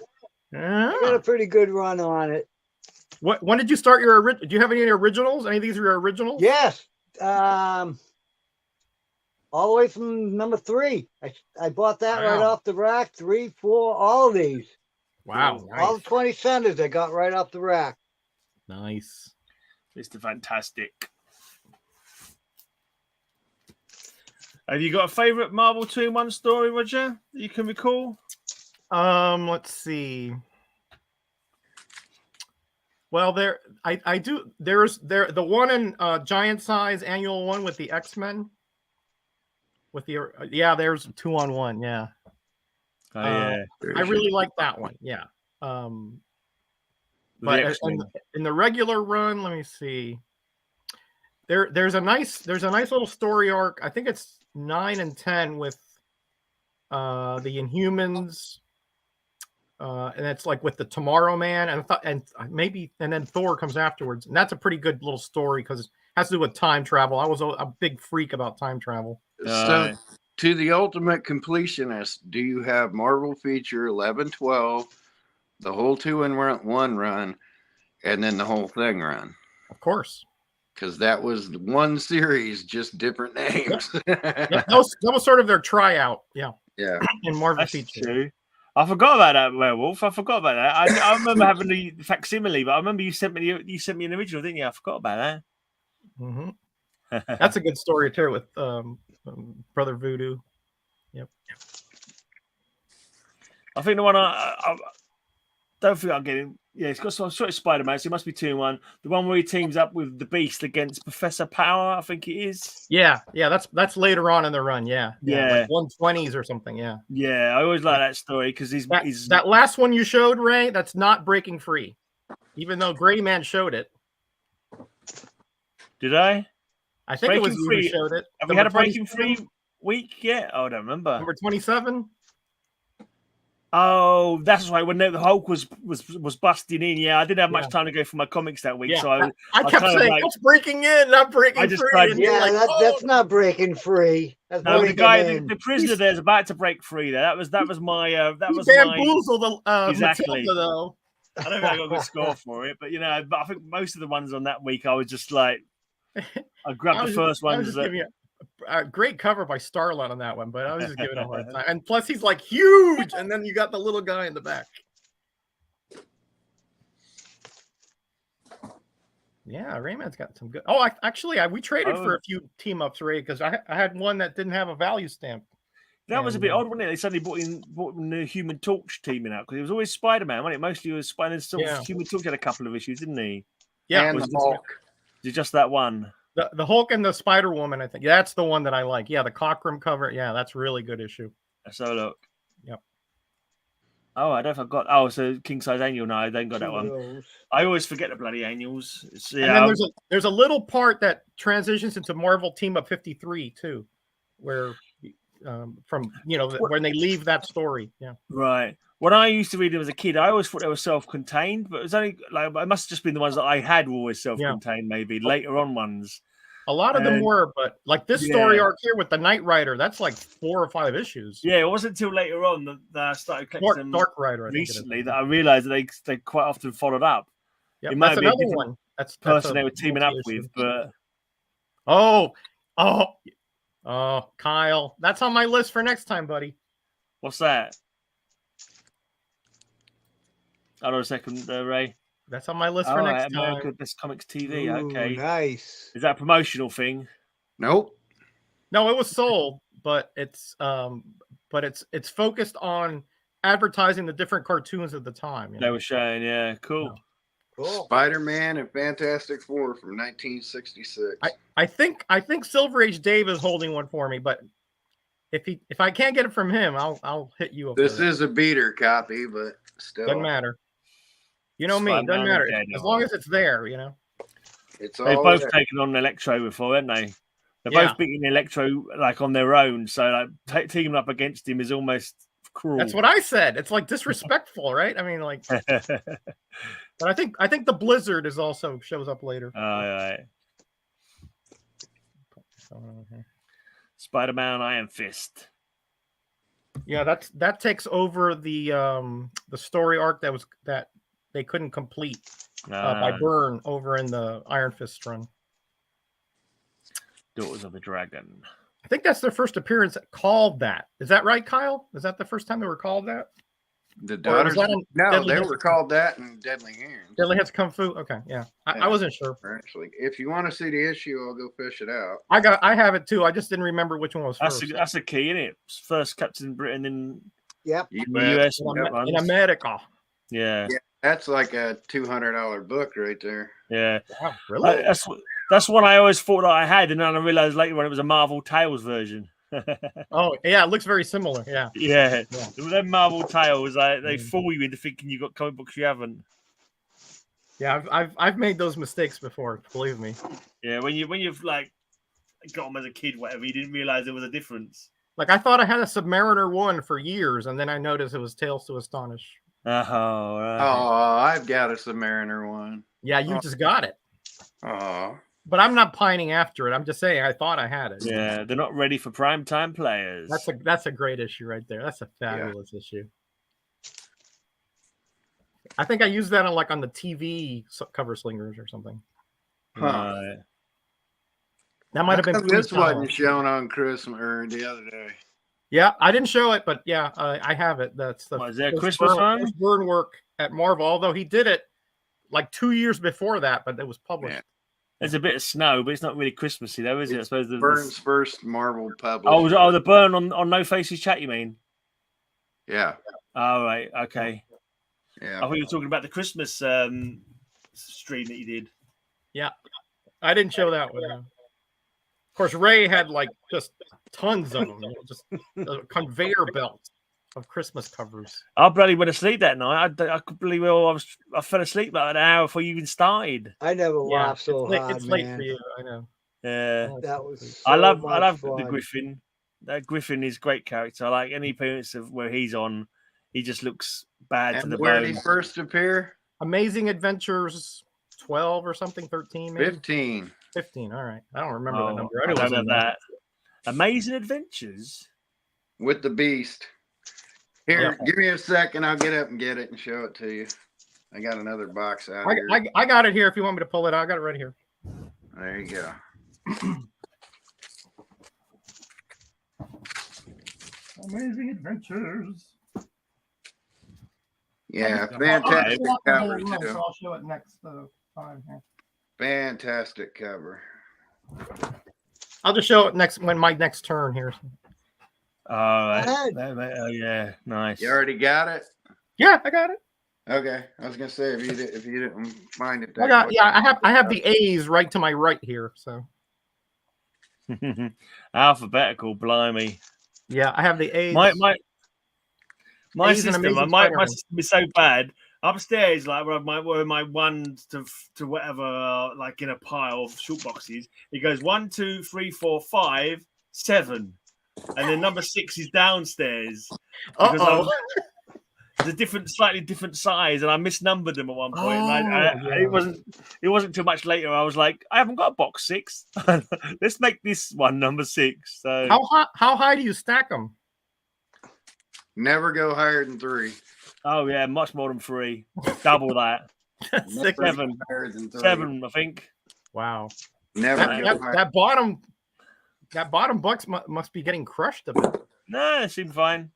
I got a pretty good run on it. When did you start your do you have any originals? Any of these are your originals? Yes. All the way from number 3. I bought that right off the rack. 3, 4, all of these. Wow. Nice. All the 20 centers I got right off the rack. Nice. Mr. Fantastic. Have you got a favorite Marvel 2-in-1 story, Roger, that you can recall? Let's see. Well, I do. There's the one in giant size annual one with the X-Men. With the there's 2-on-1. Yeah. Oh yeah. I really like that one. Yeah. But in the regular run, let me see. There's a nice little story arc. I think it's 9 and 10 with the Inhumans. And it's like with the Tomorrow Man and then Thor comes afterwards, and that's a pretty good little story because it has to do with time travel. I was a big freak about time travel. So, to the ultimate completionist, do you have Marvel feature 11, 12, the whole 2-in-1 run, and then the whole thing run? Of course, because that was one series, just different names. that was sort of their tryout. Yeah. In Marvel feature. True. I forgot about that, Werewolf. I forgot about that. I remember having the facsimile, but I remember you sent me an original, didn't you? I forgot about that. Mm-hmm. That's a good story too with Brother Voodoo. Yep. I think the one I don't think I'm getting. Yeah, it's got some sort of Spider-Man, so it must be 2-in-1. The one where he teams up with the Beast against Professor Power, I think it is. Yeah, that's later on in the run. Yeah, like 120s or something. Yeah, I always like that story because he's that last one you showed, Ray. That's not Breaking Free, even though Greyman showed it. Did I? I think Breaking it was you who showed it. Have we had a Breaking Free week yet? Oh, I don't remember. Number 27. Oh, that's right. When the Hulk was busting in, I didn't have much time to go for my comics that week, so I kept saying, "That's breaking in, not breaking free." That's not breaking free. That's the guy, the prisoner, there's about to break free. There, that was my bamboozled exactly. Matilda, though. I don't think I got a good score for it, but but I think most of the ones on that week, I was just like, I grabbed the first ones. A great cover by Starlight on that one, but I was just giving a hard time. And plus, he's like huge, and then you got the little guy in the back. Yeah, Rayman's got some good. Oh, we traded for a few team ups, Ray, because I had one that didn't have a value stamp. That was a bit odd, wasn't it? They suddenly brought in the Human Torch teaming out because it was always Spider-Man, wasn't it? Mostly it was Spider-Man. Human Torch had a couple of issues, didn't he? Yeah, and the Hulk. Just that one. The Hulk and the Spider-Woman, I think. Yeah, that's the one that I like. Yeah, the Cockrum cover. Yeah, that's a really good issue. Let's have a look. Yep. Oh, I don't know if I've got... Oh, so King Size Annual. No, I don't got that one. I always forget the bloody annuals. And then there's a little part that transitions into Marvel Team Up 53, too, where... from when they leave that story, right. When I used to read them as a kid, I always thought they were self-contained, but it was only like it must have just been the ones that I had were always self-contained. Maybe later on ones. A lot of them were, but like this story arc here with the Knight Rider, that's like 4 or 5 issues. Yeah, it wasn't until later on that I started collecting them Dark Rider recently that I realized that they quite often followed up. Yeah, that's another one. That's person they were teaming up with, but Kyle, that's on my list for next time, buddy. What's that? Hold on a second, Ray. That's on my list for next time. America Best Comics TV. Ooh, okay, nice. Is that a promotional thing? Nope. No, it was sold, but it's focused on advertising the different cartoons at the time. They were showing, cool. Yeah. Cool. Spider-Man and Fantastic Four from 1966. I think Silver Age Dave is holding one for me, but if I can't get it from him, I'll hit you up. This is a beater copy, but still doesn't matter. You know me, doesn't matter as long as it's there. It's all they've both taken on Electro before, haven't they? They're both beating Electro like on their own, so like teaming up against him is almost cruel. That's what I said. It's like disrespectful, right? I mean, like. But I think the Blizzard is also shows up later. All right. Spider-Man Iron Fist. Yeah, that takes over the story arc that they couldn't complete by Byrne over in the Iron Fist run. Daughters of the Dragon. I think that's their first appearance called that. Is that right, Kyle? Is that the first time they were called that? The daughters? No, they were called that in Deadly Hands. Deadly Hands Kung Fu. Okay, yeah. I wasn't sure. Actually, if you want to see the issue, I'll go fish it out. I have it too. I just didn't remember which one was first. That's a key, isn't it? First Captain Britain in US in America. Yeah. That's like a $200 book right there. Yeah. Wow, really? That's one I always thought that I had, and then I realized later when it was a Marvel Tales version. Oh yeah, it looks very similar. Yeah. Yeah. Them Marvel Tales, they fool you into thinking you've got comic books you haven't. Yeah, I've made those mistakes before. Believe me. Yeah, when you've like got them as a kid, whatever, you didn't realize there was a difference. Like I thought I had a Submariner 1 for years, and then I noticed it was Tales to Astonish. Oh, right. Oh, I've got a Submariner 1. Yeah, you just got it. Oh. But I'm not pining after it. I'm just saying I thought I had it. Yeah, they're not ready for primetime players. That's a great issue right there. That's a fabulous issue. I think I used that on the TV cover slingers or something. Right. That might have been. This wasn't shown on Christmas or the other day. Yeah, I didn't show it, but yeah, I have it. That's the. Is that Christmas one? Burn work at Marvel, although he did it like 2 years before that, but it was published. Yeah. There's a bit of snow, but it's not really Christmassy, though, is it? I suppose Burn's first Marvel published. Oh, the Burn on No Faces Chat, you mean? Yeah. Oh, right. Okay. Yeah. I thought you were talking about the Christmas stream that you did. Yeah. I didn't show that one. Of course, Ray had like just tons of them, just a conveyor belt of Christmas covers. I bloody went to sleep that night. I could believe I fell asleep about an hour before you even started. I never laughed so hard, It's late for you, I know. Yeah, that was. I love the Griffin. That Griffin is a great character. I like any appearance of where he's on. He just looks bad to the bone. Where did he first appear? Amazing Adventures 12 or something, 13, maybe? 15. 15. All right, I don't remember that number. I don't know that. Amazing Adventures with the Beast. Here, give me a second. I'll get up and get it and show it to you. I got another box out here. I got it here. If you want me to pull it out, I got it right here. There you go. Amazing Adventures. Yeah, fantastic cover too. So I'll show it next time. Here. Fantastic cover. I'll just show it when my next turn here. Oh yeah, nice. You already got it? Yeah, I got it. Okay, I was gonna say if you didn't find it. I have the A's right to my right here. So alphabetical, blimey. Yeah, I have the A's. My system is so bad. Upstairs, like where my ones to whatever, like in a pile of short boxes. It goes 1, 2, 3, 4, 5, 7. And then number 6 is downstairs. It's a slightly different size, and I misnumbered them at one point. It wasn't too much later. I was like, I haven't got a box 6. Let's make this one number 6. So how high do you stack them? Never go higher than 3. Oh yeah, much more than 3. Double that. 7. 7, I think. Wow. Never that bottom box must be getting crushed a bit. No, it seemed fine.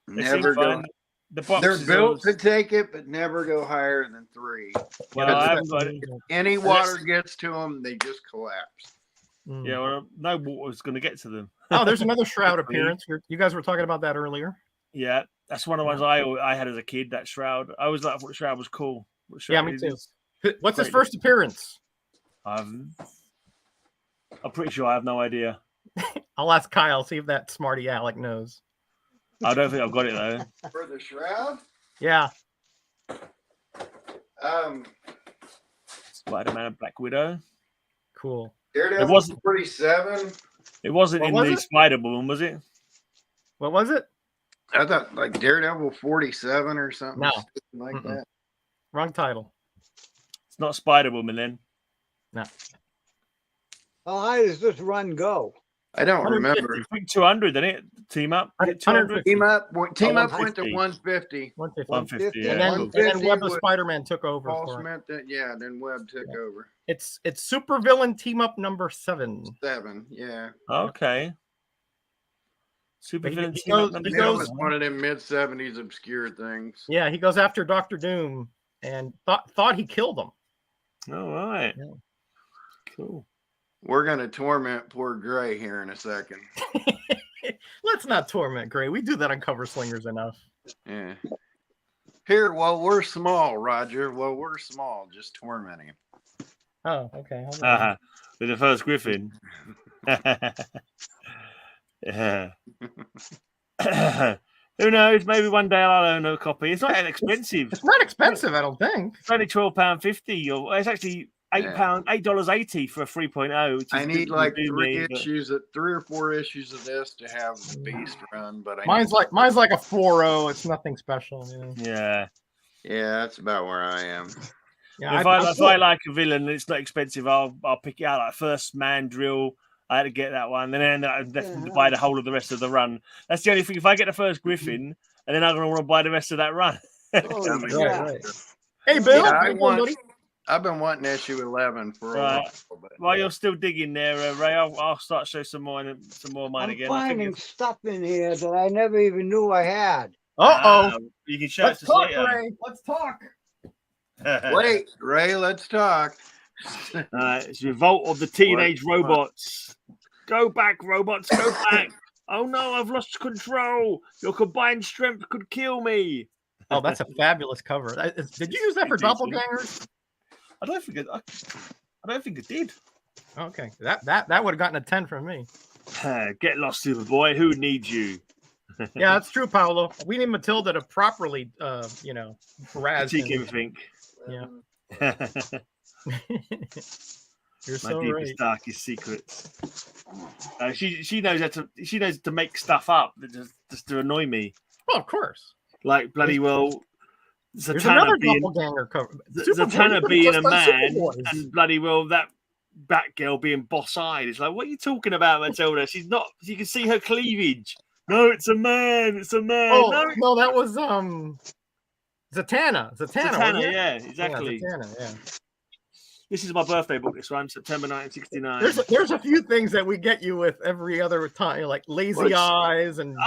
Never go. They're built to take it, but never go higher than 3. Well, I haven't got it. If any water gets to them, they just collapse. Yeah, well, no water is going to get to them. Oh, there's another Shroud appearance. You guys were talking about that earlier. Yeah, that's one of the ones I had as a kid. That Shroud. I always thought Shroud was cool. Yeah, me too. What's his first appearance? I'm pretty sure I have no idea. I'll ask Kyle, see if that smarty Alec knows. I don't think I've got it though. For the Shroud? Yeah. Spider-Man and Black Widow. Cool. Daredevil 47. It wasn't in the Spider-Woman, was it? What was it? I thought like Daredevil 47 or something. No. Like that. Wrong title. It's not Spider-Woman then. No. How high does this run go? I don't remember. I think 200, didn't it? Team up. 200. Team up went to 150. 150. Yeah. And then Web of Spider-Man took over. Then Web took over. It's supervillain team up number 7. 7, yeah. Okay. Super villain. He goes. That was one of them mid-70s obscure things. Yeah, he goes after Dr. Doom and thought he killed him. All right. Yeah. Cool. We're gonna torment poor Gray here in a second. Let's not torment Gray. We do that on Cover Slingers enough. Yeah. Here, well, we're small, Roger. Well, we're small, just torment him. Oh, okay. Hold on. With the first Griffin. Yeah. Who knows? Maybe one day I'll own a copy. It's not that expensive. It's not expensive, I don't think. It's only £12.50, or it's actually $8.80 for a 3.0. I need like three or four issues of this to have the Beast run, but mine's like a 4.0. It's nothing special. Yeah, that's about where I am. Yeah, if I like a villain, it's not expensive. I'll pick it out. Like First Man Drill, I had to get that one, and then I definitely buy the whole of the rest of the run. That's the only thing. If I get the first Griffin, and then I'm going to want to buy the rest of that run. Right. Hey, Bill. Yeah, I've been wanting issue 11 for a while. While you're still digging there, Ray, I'll start showing some more mine again. I'm finding stuff in here that I never even knew I had. You can show us to talk, Ray. Let's talk. Wait, Ray, let's talk. It's Revolt of the Teenage Robots. Go back, robots, go back. Oh no, I've lost control. Your combined strength could kill me. Oh, that's a fabulous cover. Did you use that for doppelgangers? I don't think it did. Okay, that would have gotten a 10 from me. Get lost, Superboy. Who needs you? Yeah, that's true, Paolo. We need Matilda to properly, harass everything. Yeah. You're My so deepest, right. darkest secrets. She knows to make stuff up just to annoy me. Well, of course. Like bloody well. There's another doppelganger cover. Zatanna being a man, and bloody well that Batgirl being boss-eyed. It's like, what are you talking about, Matilda? She's not. You can see her cleavage. No, it's a man. It's a man. Oh no, that was Zatanna. Zatanna, yeah, exactly. Yeah, Zatanna, yeah. This is my birthday book. This one, September 1969. There's a few things that we get you with every other time, like lazy eyes and.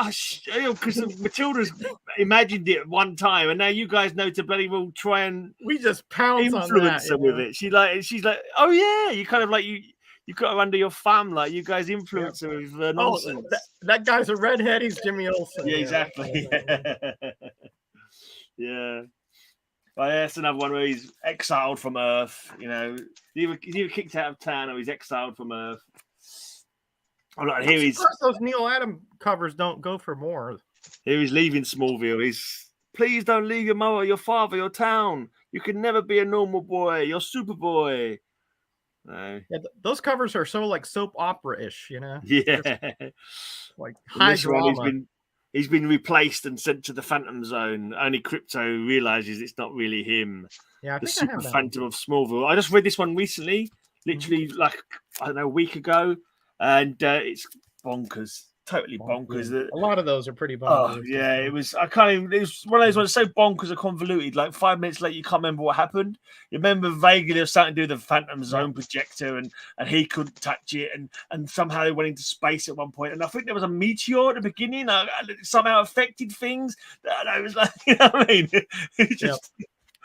Because Matilda's imagined it one time, and now you guys know to bloody well try and we just pounce influence her with it. She's like, oh yeah, you kind of like you got her under your thumb, like you guys influence her with nonsense. That guy's a redhead. He's Jimmy Olsen. Yeah, exactly. Yeah. Well, that's another one where he's exiled from Earth. He's either kicked out of town or he's exiled from Earth. Of course, those Neil Adam covers don't go for more. Here he's leaving Smallville. Please don't leave your mother, your father, your town. You can never be a normal boy. You're Superboy. No. Yeah, those covers are so like soap opera-ish, Yeah. Like high drama. He's been replaced and sent to the Phantom Zone. Only Crypto realizes it's not really him. Yeah, the Super Phantom of Smallville. I just read this one recently, literally a week ago, and it's bonkers. Totally bonkers. A lot of those are pretty bonkers. Oh yeah, it was. It was one of those ones so bonkers or convoluted. Like 5 minutes later, you can't remember what happened. You remember vaguely there was something to do with the Phantom Zone projector, and he couldn't touch it, and somehow they went into space at one point. And I think there was a meteor at the beginning. Somehow affected things. It was like, you know what I mean?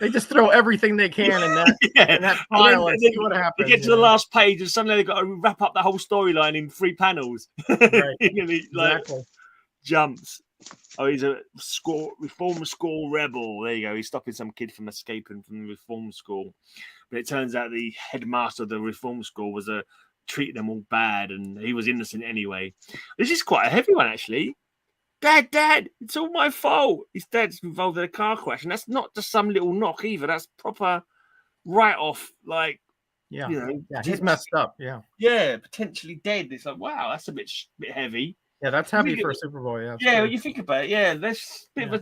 They just throw everything they can in that pile and see what happens. You get to the last page and suddenly they've got to wrap up the whole storyline in 3 panels. Right. Exactly. Jumps. Oh, he's a reform school rebel. There you go. He's stopping some kid from escaping from the reform school. But it turns out the headmaster of the reform school was treating them all bad, and he was innocent anyway. This is quite a heavy one, actually. Dad, it's all my fault. His dad's involved in a car crash, and that's not just some little knock either. That's proper write-off. Like, he's messed up. Yeah, potentially dead. It's like, wow, that's a bit heavy. Yeah, that's heavy for a Superboy. Yeah, when you think about it, there's a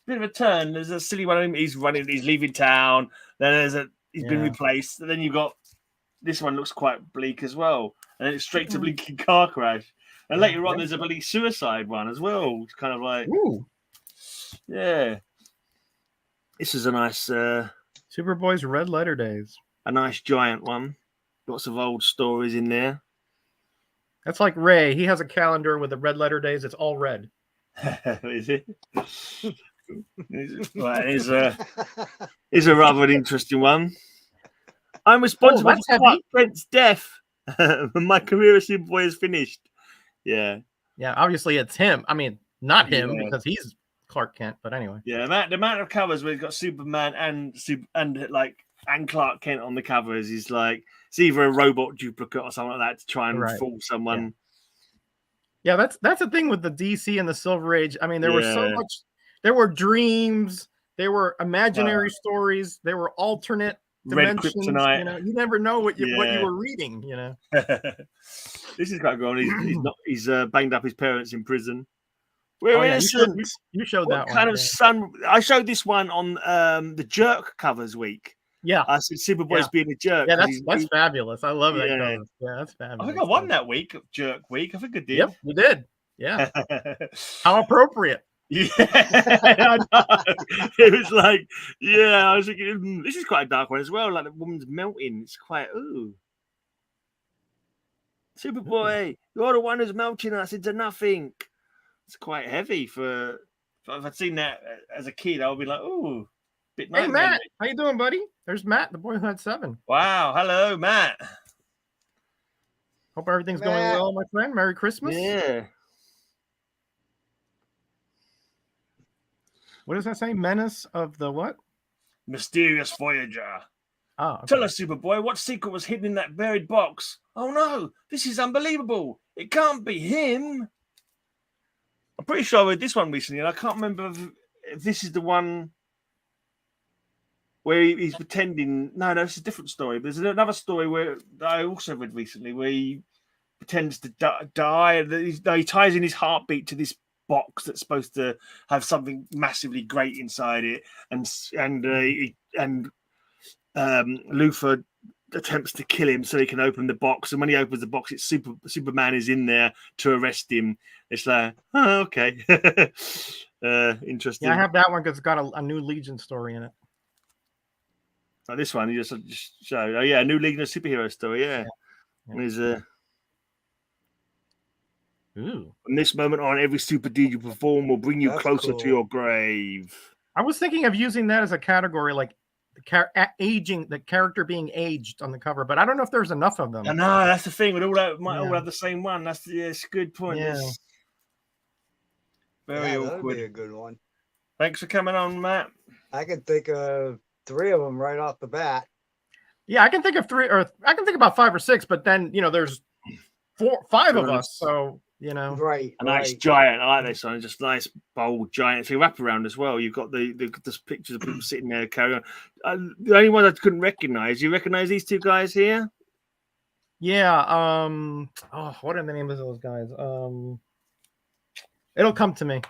bit of a turn. There's a silly one. He's leaving town. Then he's been replaced. And then you've got this one looks quite bleak as well, and then it's straight to blinking car crash. And later on, there's a bloody suicide one as well. It's kind of like, ooh. Yeah. This is a nice... Superboy's Red Letter Days. A nice giant one. Lots of old stories in there. That's like Ray. He has a calendar with the red letter days. It's all red. Is it? Right, is a rather interesting one. I'm responsible for Clark Kent's death. My career as Superboy is finished. Yeah. Yeah, obviously it's him. I mean, not him because he's Clark Kent, but anyway. Yeah, the amount of covers where you've got Superman and Clark Kent on the covers is like it's either a robot duplicate or something like that to try and fool someone. Yeah, that's the thing with the DC and the Silver Age. I mean, there were so much. There were dreams. There were imaginary stories. There were alternate dimensions. Kryptonite. You know, you never know what you were reading. You know, this is quite good. He's banged up his parents in prison. We're innocent. You showed what that kind one. of sun? I showed this one on the Jerk covers week. Yeah, I said Superboy's being a jerk. Yeah, that's fabulous. I love that cover. Yeah, that's fabulous. I think I won that week, Jerk Week. I think I did. Yep, you did. Yeah. How appropriate. Yeah, I know. It was like, I was thinking, this is quite a dark one as well. Like the woman's melting. It's quite, Superboy, you're the one who's melting us into nothing. It's quite heavy for if I'd seen that as a kid, I would be like, ooh, bit Hey, Matt, how you doing, buddy? There's Matt, the boy who had 7. Wow, hello, Matt. Hope everything's going well, my friend. Merry Christmas. Yeah. What does that say? Menace of the what? Mysterious Voyager. Oh, okay. Tell us, Superboy, what secret was hidden in that buried box? Oh no, this is unbelievable. It can't be him. I'm pretty sure I read this one recently, and I can't remember if this is the one where he's pretending. No, it's a different story. But there's another story where I also read recently where he pretends to die. He ties in his heartbeat to this box that's supposed to have something massively great inside it, and Luthor attempts to kill him so he can open the box, and when he opens the box, it's Superman is in there to arrest him. It's like, oh, okay. Interesting. Yeah, I have that one because it's got a new Legion story in it. Like this one, you just showed. Oh yeah, a new Legion of Superhero story. Yeah. There's Ooh. From this moment on, every super deed you perform will bring you closer to your grave. I was thinking of using that as a category, like aging, the character being aged on the cover, but I don't know if there's enough of them. I know that's the thing. We all have the same one. That's it's a good point. Yeah. Very awkward. That'd be a good one. Thanks for coming on, Matt. I can think of 3 of them right off the bat. Yeah, I can think of 3, or I can think about 5 or 6, but then there's 5 of us, so right. A nice giant. I like this one. Just nice bold giant. If you wrap around as well, you've got the pictures of people sitting there carrying on. The only one I couldn't recognize. You recognize these 2 guys here? Yeah. What are the names of those guys? It'll come to me.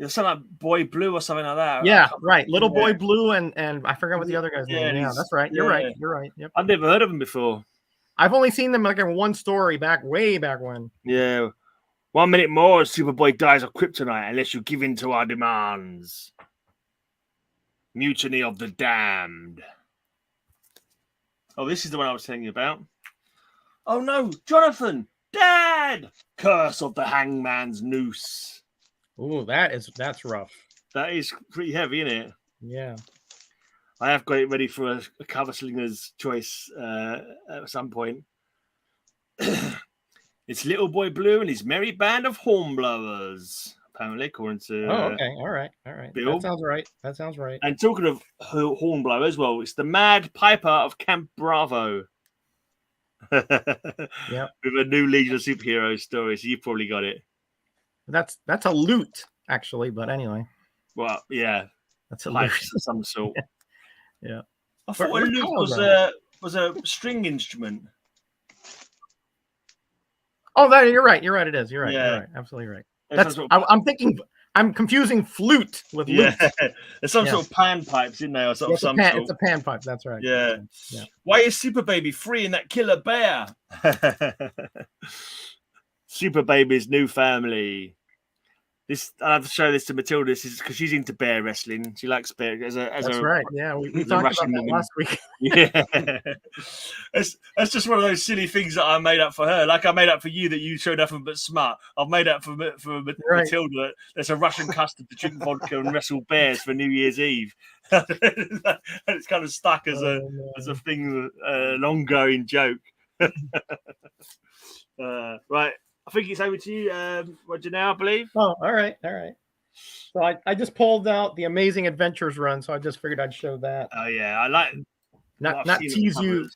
It's something like Boy Blue or something like that. Yeah, right. Little Boy Blue and I forgot what the other guy's name. Yeah, that's right. You're right. You're right. Yep. I've never heard of them before. I've only seen them like in one story way back when. Yeah. 1 minute more, Superboy dies of kryptonite unless you give in to our demands. Mutiny of the Damned. Oh, this is the one I was telling you about. Oh no, Jonathan! Dad! Curse of the Hangman's Noose. Ooh, that's rough. That is pretty heavy, isn't it? Yeah. I have got it ready for a cover slinger's choice at some point. It's Little Boy Blue and his merry band of hornblowers, apparently, according to. Oh, okay. All right. Bill. That sounds right. And talking of hornblowers, well, it's the Mad Piper of Camp Bravo. Yeah. With a new Legion of Superheroes story, so you probably got it. That's a loot, actually, but anyway. Well, yeah. That's a pipe loot of some sort. Yeah. I thought a lute was a string instrument. Oh, you're right. You're right. It is. You're right. Yeah. You're right. Absolutely right. I'm thinking. I'm confusing flute with lute. There's some sort of panpipes in there, or some sort. It's a panpipe. That's right. Yeah. Why is Super Baby freeing that killer bear? Super Baby's new family. This I have to show this to Matilda. This is because she's into bear wrestling. She likes bear That's right. Yeah, we talked Russian about that last week. Yeah, that's just one of those silly things that I made up for her. Like I made up for you that you showed nothing but smart. I've made up for Matilda. There's a Russian custom to drink vodka and wrestle bears for New Year's Eve. And it's kind of stuck as a thing, an ongoing joke. Right. I think it's over to you, Roger, now, I believe. Oh, all right. So I just pulled out the Amazing Adventures run, so I just figured I'd show that. Oh, yeah. I like not tease you.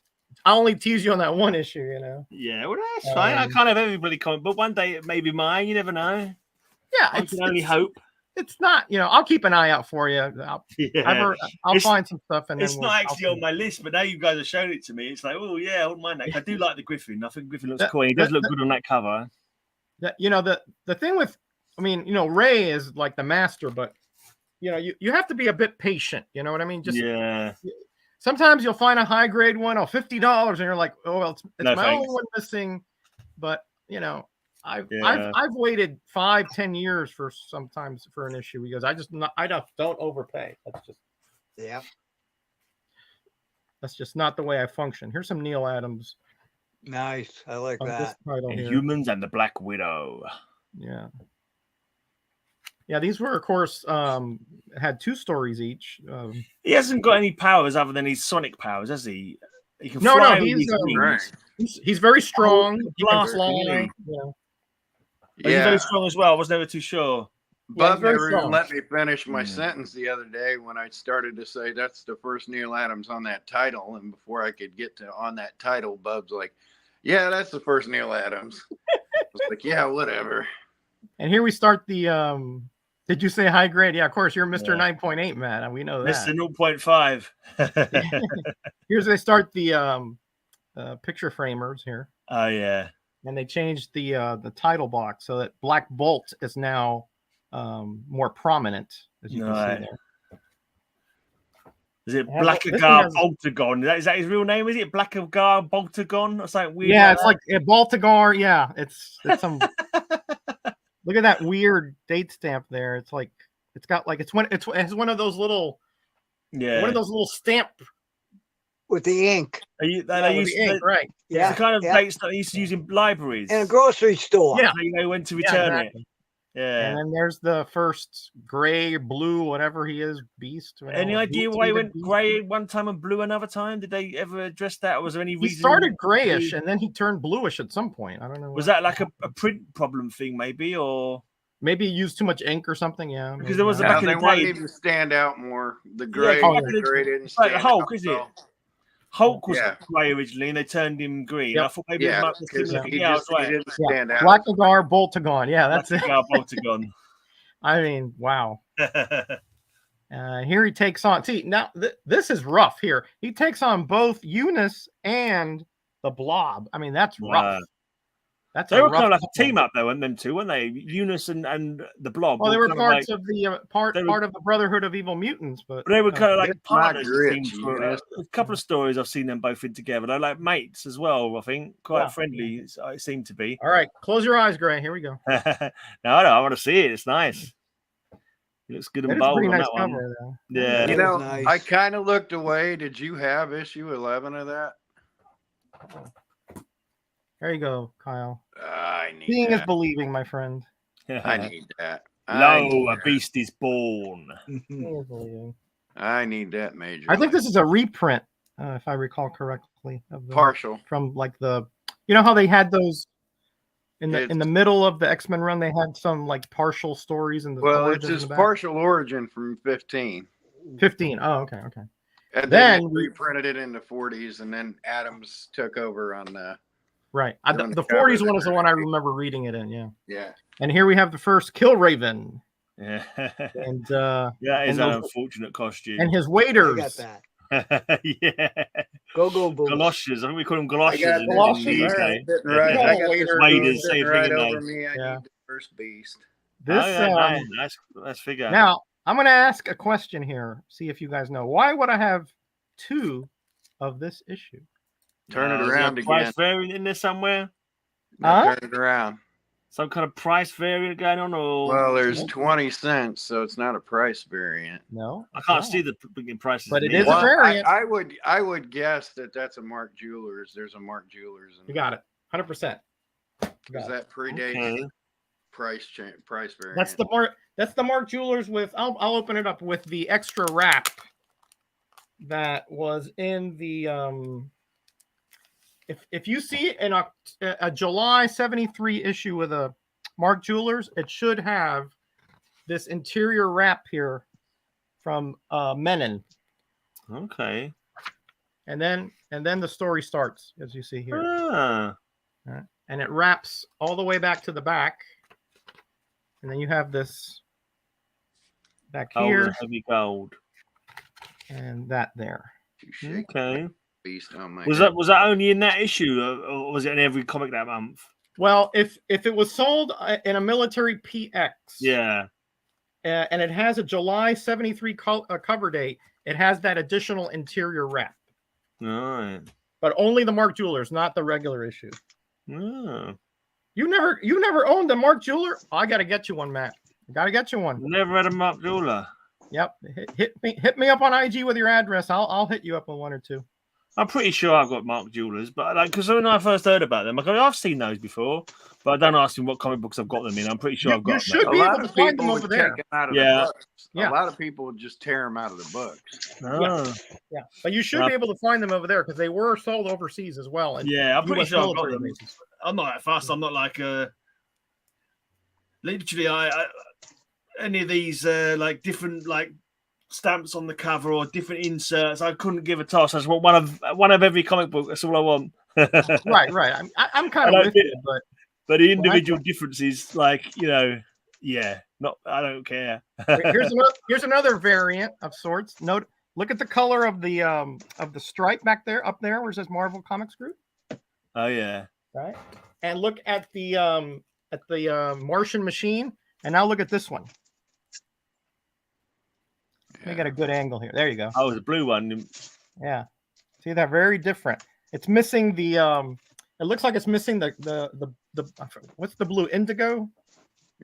I only tease you on that one issue, you know. Yeah, well, that's fine. I can't have everybody comment, but one day it may be mine. You never know. Yeah, I can only hope. It's not, I'll keep an eye out for you. I'll find some stuff. And it's not actually on my list, but now you guys have shown it to me. It's like, oh, yeah, I wouldn't mind that. I do like the Griffin. I think Griffin looks cool. He does look good on that cover. The thing with, Ray is like the master, but, you have to be a bit patient. You know what I mean? Sometimes you'll find a high grade one, $50, and you're like, oh, well, it's my only one missing. But, I've waited 5-10 years for sometimes for an issue because I don't overpay. That's just not the way I function. Here's some Neil Adams. Nice, I like that. Humans and the Black Widow. Yeah, these were, of course, had 2 stories each. He hasn't got any powers other than his sonic powers, has he? He can fly with his wings. He's very strong. He can Blast fly. He's very strong as well. I was never too sure. Bub never let me finish my sentence the other day when I started to say that's the first Neil Adams on that title. And before I could get to on that title, Bub's like, yeah, that's the first Neil Adams. I was like, yeah, whatever. And here we start the, did you say high grade? Yeah, of course, you're Mr. 9.8, man. We know that. Mr. 0.5. Here's they start the picture framers here. Oh, yeah. And they changed the title box so that Black Bolt is now more prominent, as you can see there. Is it Blackagar Boltagon? Is that his real name? Is it Blackagar Boltagon or something weird? Yeah, it's like Baltagar. Yeah, it's some. Look at that weird date stamp there. It's like it's got like it has one of those little one of those little stamp with the ink. Right? Yeah, it's the kind of dates that I used to use in libraries in a grocery store. Yeah, they went to return it. Yeah, and then there's the first gray, blue, whatever he is, beast. Any idea why he went gray one time and blue another time? Did they ever address that? Or was there any reason? He started grayish and then he turned bluish at some point. I don't know. Was that like a print problem thing, maybe, or maybe he used too much ink or something? Yeah, because there was a back in the day. They to stand out more. The gray, the gray didn't stand out. Hulk, is it? Hulk was grey originally, and they turned him green. I thought maybe it might be similar. He didn't stand out. Blackagar Boltagon. Yeah, that's it. Boltagon. I mean, wow. Here he takes on. See, now this is rough. Here he takes on both Eunice and the Blob. I mean, that's rough. They were kind of like a team up, though, and them two, weren't they? Eunice and the Blob. Well, they were parts of the part of the Brotherhood of Evil Mutants, but they were kind of like partners. A couple of stories I've seen them both in together. They're like mates as well. I think quite friendly. It seemed to be. All right, close your eyes, Gray. Here we go. No, I want to see it. It's nice. It looks good and bold on that one. Though. Yeah, nice. I kind of looked away. Did you have issue 11 of that? There you go, Kyle. I need Seeing that. is believing, my friend. I need that. Lo, a beast is born. I need that, Major. I think this is a reprint, if I recall correctly. Of the, partial. From like the, how they had those in the middle of the X-Men run. They had some like partial stories in the. Well, it's his partial origin from 15. 15. Oh, okay. And then they reprinted it in the 40s, and then Adams took over on the. Right. The 40s one is the one I remember reading it in. Yeah. Yeah. And here we have the first Kill Raven. Yeah. And is an unfortunate costume. And his waiters. I got that. Yeah. Go galoshes. I think we call them galoshes. Galoshes. Right. I got waiters right over me. I need the first beast. This nice figure. Now I'm going to ask a question here. See if you guys know. Why would I have 2 of this issue? Turn it around again. Variant in there somewhere. Turn it around. some kind of price variant going on, or Well, there's 20 cents, so it's not a price variant. No, I can't see the prices, but it near. is a variant. I would guess that that's a Mark Jewelers. There's a Mark Jewelers. You got it, 100%. Because that predates price variant. That's the Mark Jewelers with. I'll open it up with the extra wrap that was in the. If you see in a July 73 issue with a Mark Jewelers, it should have this interior wrap here from Menon. Okay. And then the story starts, as you see here. Ah. And it wraps all the way back to the back. And then you have this back here. Heavy gold. And that there. Okay. Beast on my was that only in that issue, or was it in every comic that month? Well, if it was sold in a military PX, yeah, and it has a July 73 cover date, it has that additional interior wrap. Right. But only the Mark Jewelers, not the regular issue. Oh. You never owned a Mark Jeweler? Oh, I got to get you one, Matt. I got to get you one. Never had a Mark Jeweler. Yep. Hit me up on IG with your address. I'll hit you up with one or two. I'm pretty sure I've got Mark Jewelers, but because when I first heard about them, I've seen those before, but I don't ask them what comic books I've got them in. I'm pretty sure I've got them. You should be able to find them over there. Yeah. A lot of people would just tear them out of the books. Oh. Yeah. But you should be able to find them over there because they were sold overseas as well. And yeah, I'm pretty sure I've got them. I'm not that fast. I'm not like literally any of these like different like stamps on the cover or different inserts. I couldn't give a toss. I just want one of every comic book. That's all I want. Right. I'm kind of with you, but the individual differences, like not. I don't care. Here's another variant of sorts. Look at the color of the stripe back there, up there, where it says Marvel Comics Group. Oh yeah. Right. And look at the Martian machine, and now look at this one. Let me get a good angle here. There you go. Oh, the blue one. Yeah. See, they're very different. It's missing the it looks like it's missing the what's the blue, indigo?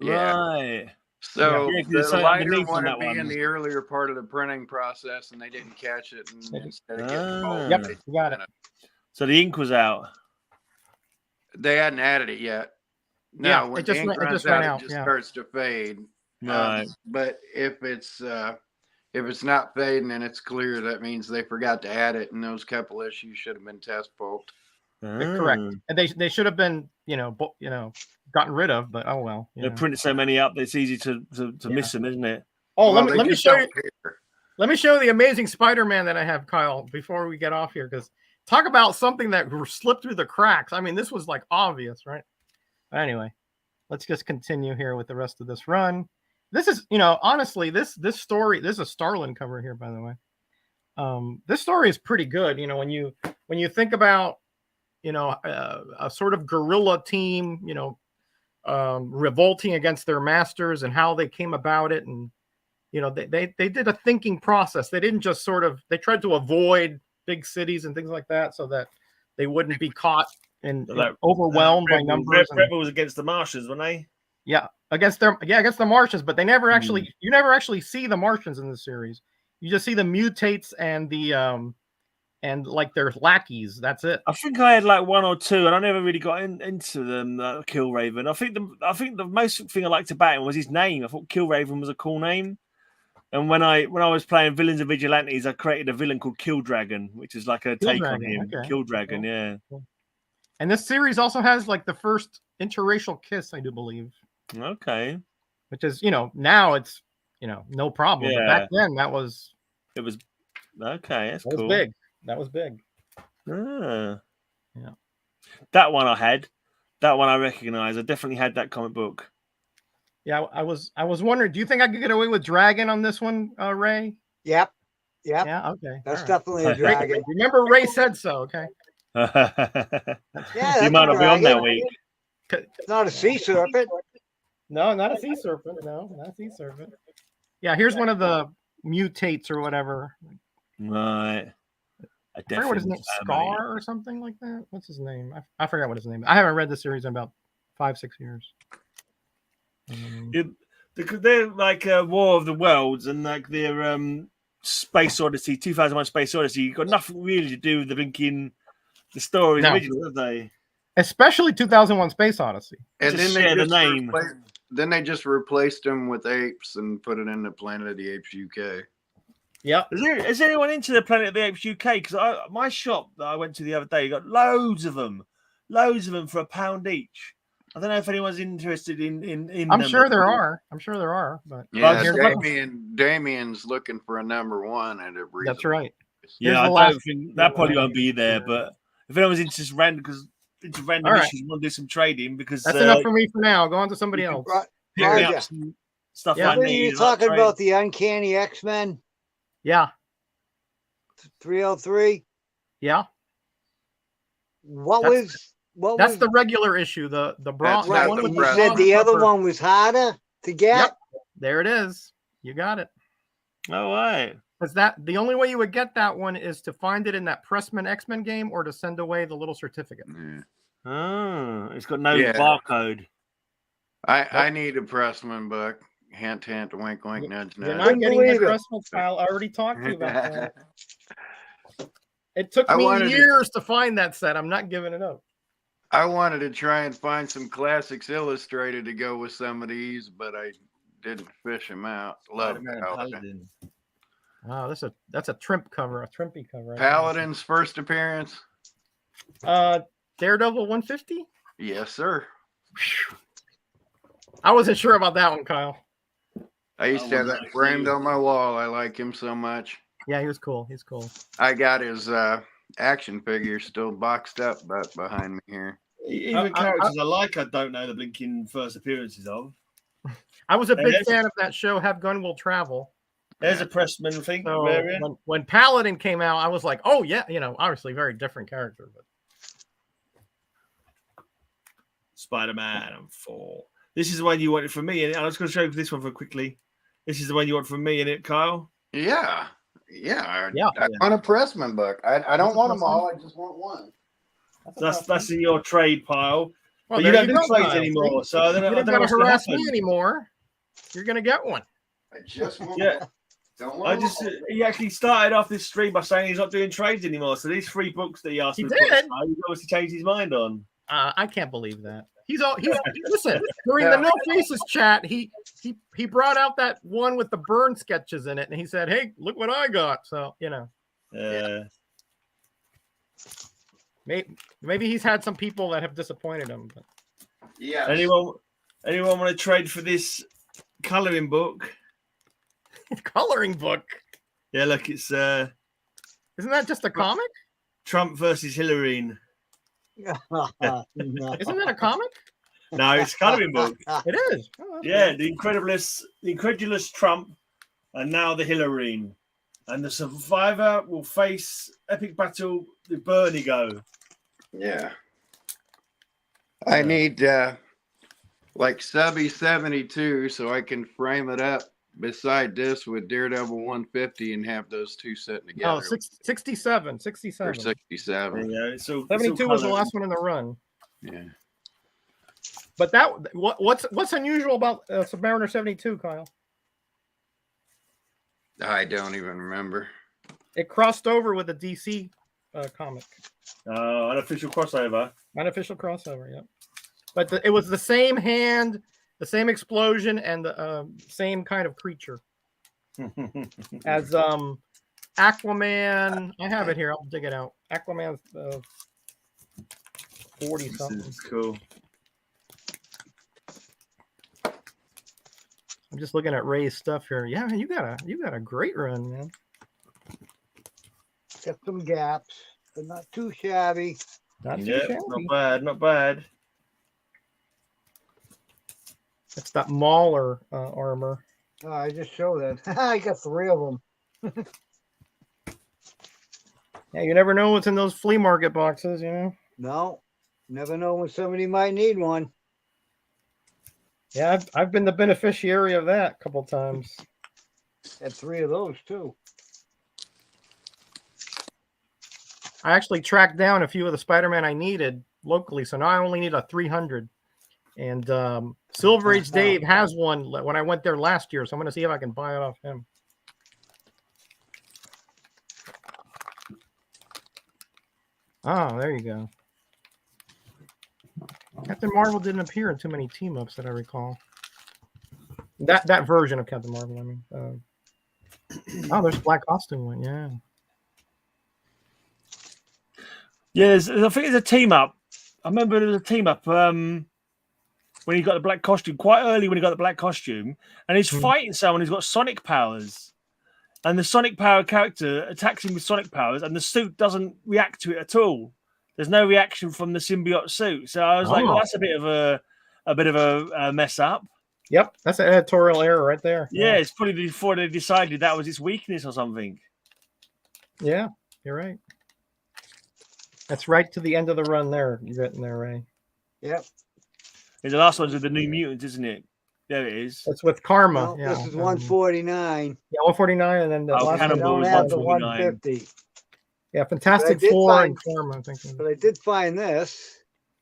Yeah. Right. So the lighter one would be in the earlier part of the printing process, and they didn't catch it, and instead of getting cold, yep, you got it. So the ink was out. They hadn't added it yet. No, when the ink runs out, it just starts to fade. Right. But if it's not fading and it's clear, that means they forgot to add it, and those couple issues should have been test pulped. Correct, and they should have been gotten rid of, but oh well. They printed so many up that it's easy to miss them, isn't it? Oh, let me show you. Let me show you the Amazing Spider-Man that I have, Kyle, before we get off here, because talk about something that slipped through the cracks. I mean, this was like obvious, right? But anyway, let's just continue here with the rest of this run. This is, honestly, this story. This is a Starlin cover here, by the way. This story is pretty good. When you think about, a sort of guerrilla team, revolting against their masters and how they came about it, and they did a thinking process. They didn't just they tried to avoid big cities and things like that so that they wouldn't be caught and overwhelmed by numbers. Rebel was against the Martians, weren't they? Yeah, against the Martians, but they never actually you never actually see the Martians in the series. You just see the mutates and the and like their lackeys. That's it. I think I had like one or two, and I never really got into them. Killraven. I think the most thing I liked about him was his name. I thought Killraven was a cool name. And when I was playing Villains and Vigilantes, I created a villain called Killdragon, which is like a take on him. Okay. Killdragon, yeah. Cool. And this series also has like the first interracial kiss, I do believe. Okay. Which is, now it's, no problem. Yeah. But back then it was okay. That's cool. Big. That was big. Ah. Yeah. That one I had. That one I recognize. I definitely had that comic book. Yeah, I was wondering, do you think I could get away with Dragon on this one, Ray? Yep. Yeah, okay. That's definitely a Dragon. Remember Ray said so, okay? Yeah, you might not be on that week. It's not a sea serpent. No, not a sea serpent. No, not a sea serpent. Yeah, here's one of the mutates or whatever. Right. I forget what his name is. Scar or something like that. What's his name? I forgot what his name is. I haven't read the series in about 5-6 years. They're like War of the Worlds and like their Space Odyssey, 2001 Space Odyssey. You've got nothing really to do with the stories original, have they? Especially 2001 Space Odyssey. And Just then share the name. Then they just replaced them with apes and put it in the Planet of the Apes UK. Yep. Is anyone into the Planet of the Apes UK? Because my shop that I went to the other day got loads of them for £1 each. I don't know if anyone's interested in I'm sure there are. But yeah, Damien's looking for a #1 at a reason. That's right. Yeah, I don't think that probably won't be there. But if anyone's into just random, issues, want to do some trading, because that's enough for me for now. Go on to somebody else. Stuff like that. You're talking about the Uncanny X-Men? Yeah. 303? Yeah. That's the regular issue. The bronze. Right. One you said the other one was harder to get. Yep. There it is. You got it. All right. Because the only way you would get that one is to find it in that Pressman X-Men game or to send away the little certificate. Oh, it's got no barcode. I need a Pressman book. Hint, hint, wink, wink, nudge, nudge. You're not getting the Pressman file. I already talked to you about that. It took me years to find that set. I'm not giving it up. I wanted to try and find some Classics Illustrated to go with some of these, but I didn't fish them out. Love Paladin. Wow, that's a Trimp cover, a Trimpy cover. Paladin's first appearance. Daredevil 150. Yes, sir. I wasn't sure about that one, Kyle. I used to have that framed on my wall. I like him so much. Yeah, he was cool. He's cool. I got his action figure still boxed up behind me here. Even characters I don't know the blinking first appearances of. I was a big fan of that show, Have Gun Will Travel. There's a Pressman thing. So when Paladin came out, I was like, oh, yeah, obviously very different character. But Spider-Man 4. This is the one you wanted from me, and I was going to show you this one quickly. This is the one you want from me, isn't it, Kyle? Yeah. I want a Pressman book. I don't want them all. I just want one. That's in your trade pile. Well, but you don't do trades anymore, so I don't got to harass me anymore. You're going to get one. I just want one. He actually started off this stream by saying he's not doing trades anymore. So these 3 books that he asked me to put aside, he's obviously changed his mind on. I can't believe that. Listen, during the No Faces chat, he brought out that one with the burn sketches in it, and he said, "Hey, look what I got." So maybe he's had some people that have disappointed him. But. Yeah. Anyone want to trade for this coloring book? Coloring book. Yeah, look, it's isn't that just a comic? Trump versus Hillary. Isn't that a comic? No, it's a coloring book. It is. Oh, the incredulous Trump, and now the Hillary, and the survivor will face epic battle with Bernigo. Yeah. I need like Subby 72 so I can frame it up beside this with Daredevil 150 and have those two sitting together. Oh, 67. Or 67. Yeah, 72 was the last one in the run. Yeah. But what's unusual about Submariner 72, Kyle? I don't even remember. It crossed over with a DC comic. Unofficial crossover. Unofficial crossover, yeah. But it was the same hand, the same explosion, and the same kind of creature as Aquaman. I have it here. I'll dig it out. Aquaman 40 something. This is cool. I'm just looking at Ray's stuff here. Yeah, man, you got a great run, man. Got some gaps, but not too shabby. Not too shabby. Not bad. It's that Mauler armor. Oh, I just showed that. I got 3 of them. Yeah, you never know what's in those flea market boxes, No, never know when somebody might need one. Yeah, I've been the beneficiary of that a couple times. Had 3 of those too. I actually tracked down a few of the Spider-Man I needed locally, so now I only need a 300. And Silver Age Dave has one when I went there last year, so I'm going to see if I can buy it off him. Oh, there you go. Captain Marvel didn't appear in too many team-ups that I recall. That version of Captain Marvel, I mean. Oh, there's Black Costume one, yeah. Yeah, I think it's a team-up. I remember there was a team-up when he got the black costume, quite early when he got the black costume, and he's fighting someone who's got sonic powers. And the sonic power character attacks him with sonic powers, and the suit doesn't react to it at all. There's no reaction from the symbiote suit. So I was like, well, that's a bit of a mess up. Yep, that's an editorial error right there. Yeah, it's probably before they decided that was its weakness or something. Yeah, you're right. That's right to the end of the run there. You're getting there, Ray. Yep. And the last one's with the New Mutants, isn't it? There it is. That's with Karma. No, yeah. This is 149. Yeah, 149, and then the last Cannibal one. was I don't have the 149. 150. Yeah, Fantastic Four and Karma, I'm thinking. But I did find this.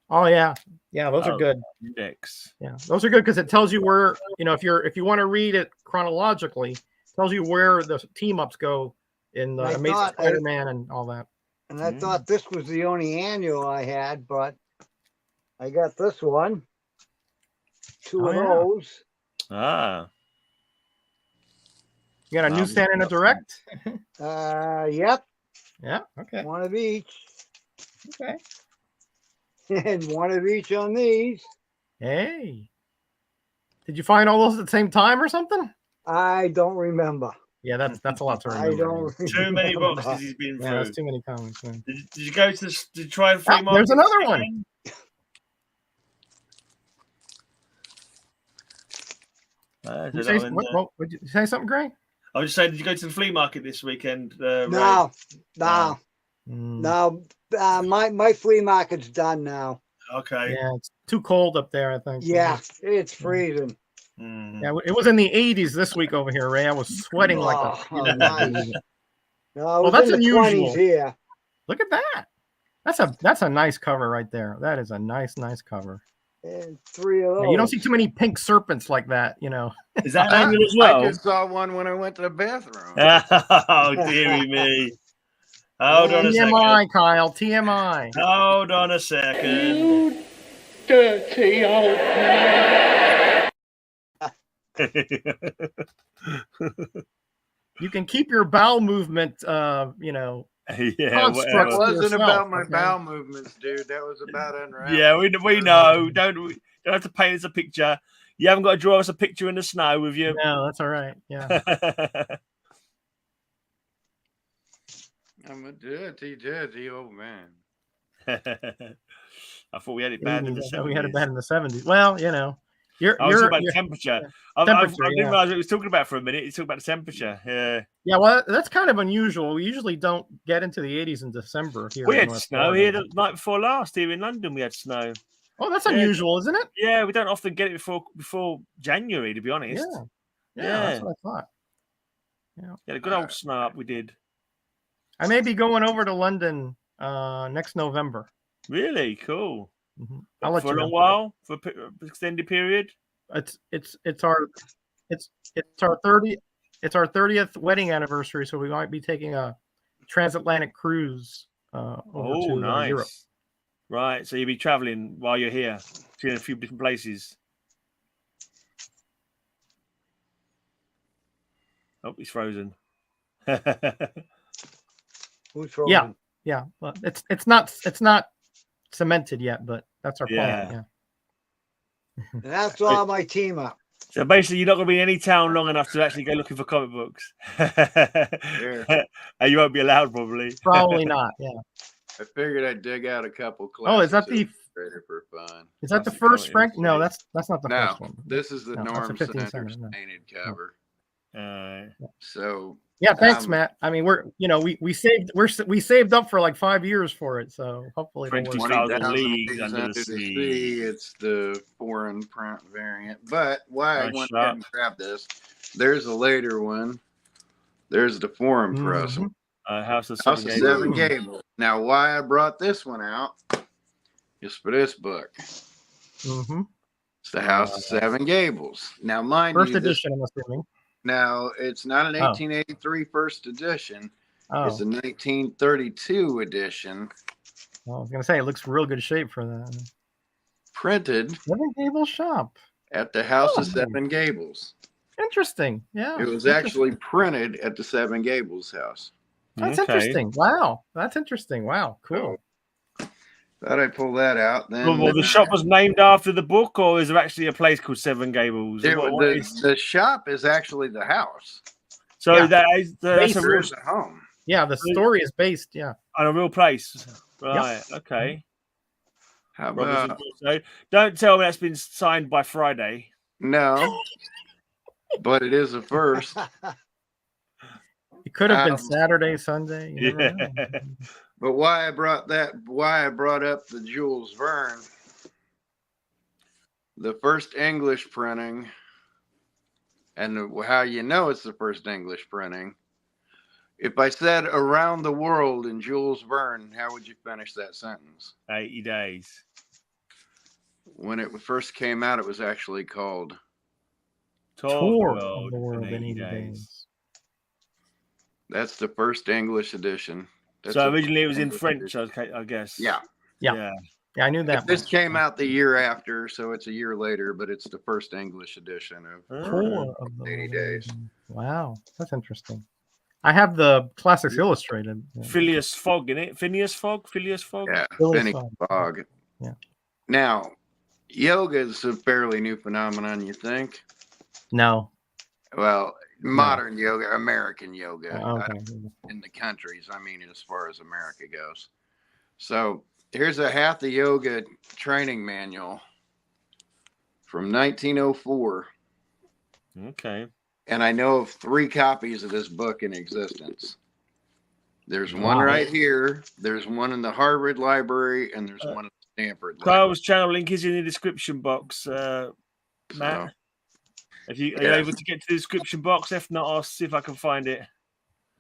Oh yeah, those are good. Index. Yeah, those are good because it tells you where, if you want to read it chronologically, it tells you where the team ups go in the Amazing Spider-Man and all that. And I thought this was the only annual I had, but I got this one. Two of those. Ah. You got a newsstand and a direct? Yep. Yeah, okay. One of each. Okay. And one of each on these. Hey. Did you find all those at the same time or something? I don't remember. Yeah, that's a lot to remember. I don't remember. Too many boxes he's been through. Yeah, that's too many comics, man. Did you go to try and flea market? There's another one. Did you say something, Gray? I was just saying, did you go to the flea market this weekend? No. My flea market's done now. Okay. Yeah, it's too cold up there, I think. Yeah, it's freezing. Yeah, it was in the 80s this week over here, Ray. I was sweating like a. Nice. No, that's in the unusual. 20s here. Look at that. That's a nice cover right there. That is a nice cover. And three of those. Yeah, you don't see too many pink serpents like that, Is that angle as well? I just saw one when I went to the bathroom. Oh, dearie me. Hold on a second. TMI, Kyle. TMI. Hold on a second. You dirty old man. You can keep your bowel movement, Yeah, that wasn't about my bowel movements, dude. That was about unraveling. Yeah, we know. Don't have to paint us a picture. You haven't got to draw us a picture in the snow with you. No, that's all right. Yeah. I'm a dirty old man. I thought we had it bad in the 70s. We had it bad in the 70s. Well, you're talking about temperature. I didn't yeah. realize it was talking about for a minute. It's talking about the temperature. Yeah. Yeah, well, that's kind of unusual. We usually don't get into the 80s in December here. We had snow here the night before last. Here in London, we had snow. Oh, that's unusual, isn't it? Yeah, we don't often get it before January, to be honest. Yeah, that's what I thought. Yeah, a good old snow up we did. I may be going over to London next November. Really cool. Mm-hmm. I'll let for you a long while, for an extended period. It's our 30th wedding anniversary, so we might be taking a transatlantic cruise over to Europe. Right, so you'll be traveling while you're here, seeing a few different places. Oh, he's frozen. Who's frozen? Yeah. Well, it's not cemented yet, but that's our plan. Yeah. And that's all my team up. So basically, you're not going to be in any town long enough to actually go looking for comic books. And you won't be allowed, probably. Probably not. Yeah. I figured I'd dig out a couple classics. Oh, is that the for fun? Is that the first Frank? No, that's not the first one. This is the Norm Sanders painted cover. So yeah, thanks, Matt. I mean, we saved up for like 5 years for it, so hopefully it'll work. 20,000 Leagues Under the Sea. It's the foreign print variant. But why I went ahead and grabbed this? There's a later one. There's the foreign press. House of Seven Gables. Now, why I brought this one out is for this book. It's the House of Seven Gables. Now, mind First you, edition, I'm assuming. now it's not an Oh. 1883 first edition. Oh, It's a 1932 edition, well, I was gonna say it looks real good shape for that. printed Seven Gables Shop. at the House of Oh. Seven Gables. Interesting. Yeah. It was interesting. actually printed at the Seven Gables house. That's Okay. interesting. Wow. That's interesting. Wow. Cool. Thought I'd pull that out. Then Well, the shop was named after the book, or is there actually a place called Seven Gables? the shop is actually the house. So Yeah. that's a real, There's a home. Yeah, the story is based. Yeah. on a real place, right? Okay. How Robinson about Crusoe. Don't tell me that's been signed by Friday. no? But it is a first. It could have been Saturday, Sunday. You never know. But why I brought up the Jules Verne, the first English printing, and how you know it's the first English printing. If I said around the world in Jules Verne, how would you finish that sentence? 80 days. When it first came out, it was actually called Tour of of the world in 80 days. That's the first English edition. That's So the originally it was in English French, edition. okay, I guess. Yeah. Yeah, I knew that. This came out the year after, so it's a year later, but it's the first English edition of Tour of the 80 world. days. Wow, that's interesting. I have the Classics Illustrated. Phileas Fogg in it. Phineas Fogg? Yeah, Phyllis Phineas Fogg. Fogg. Yeah. Now, yoga is a fairly new phenomenon, you think? No. Well, modern yoga, American yoga. Okay. In the countries, I mean, as far as America goes. So here's a Hatha Yoga training manual from 1904. Okay. And I know of 3 copies of this book in existence. There's one Wow. right here. There's one in the Harvard Library, and there's one in the Stanford Library. Kyle's channel link is in the description box, Matt. So, Are you able to get to the description box? If not, I'll see if I can find it.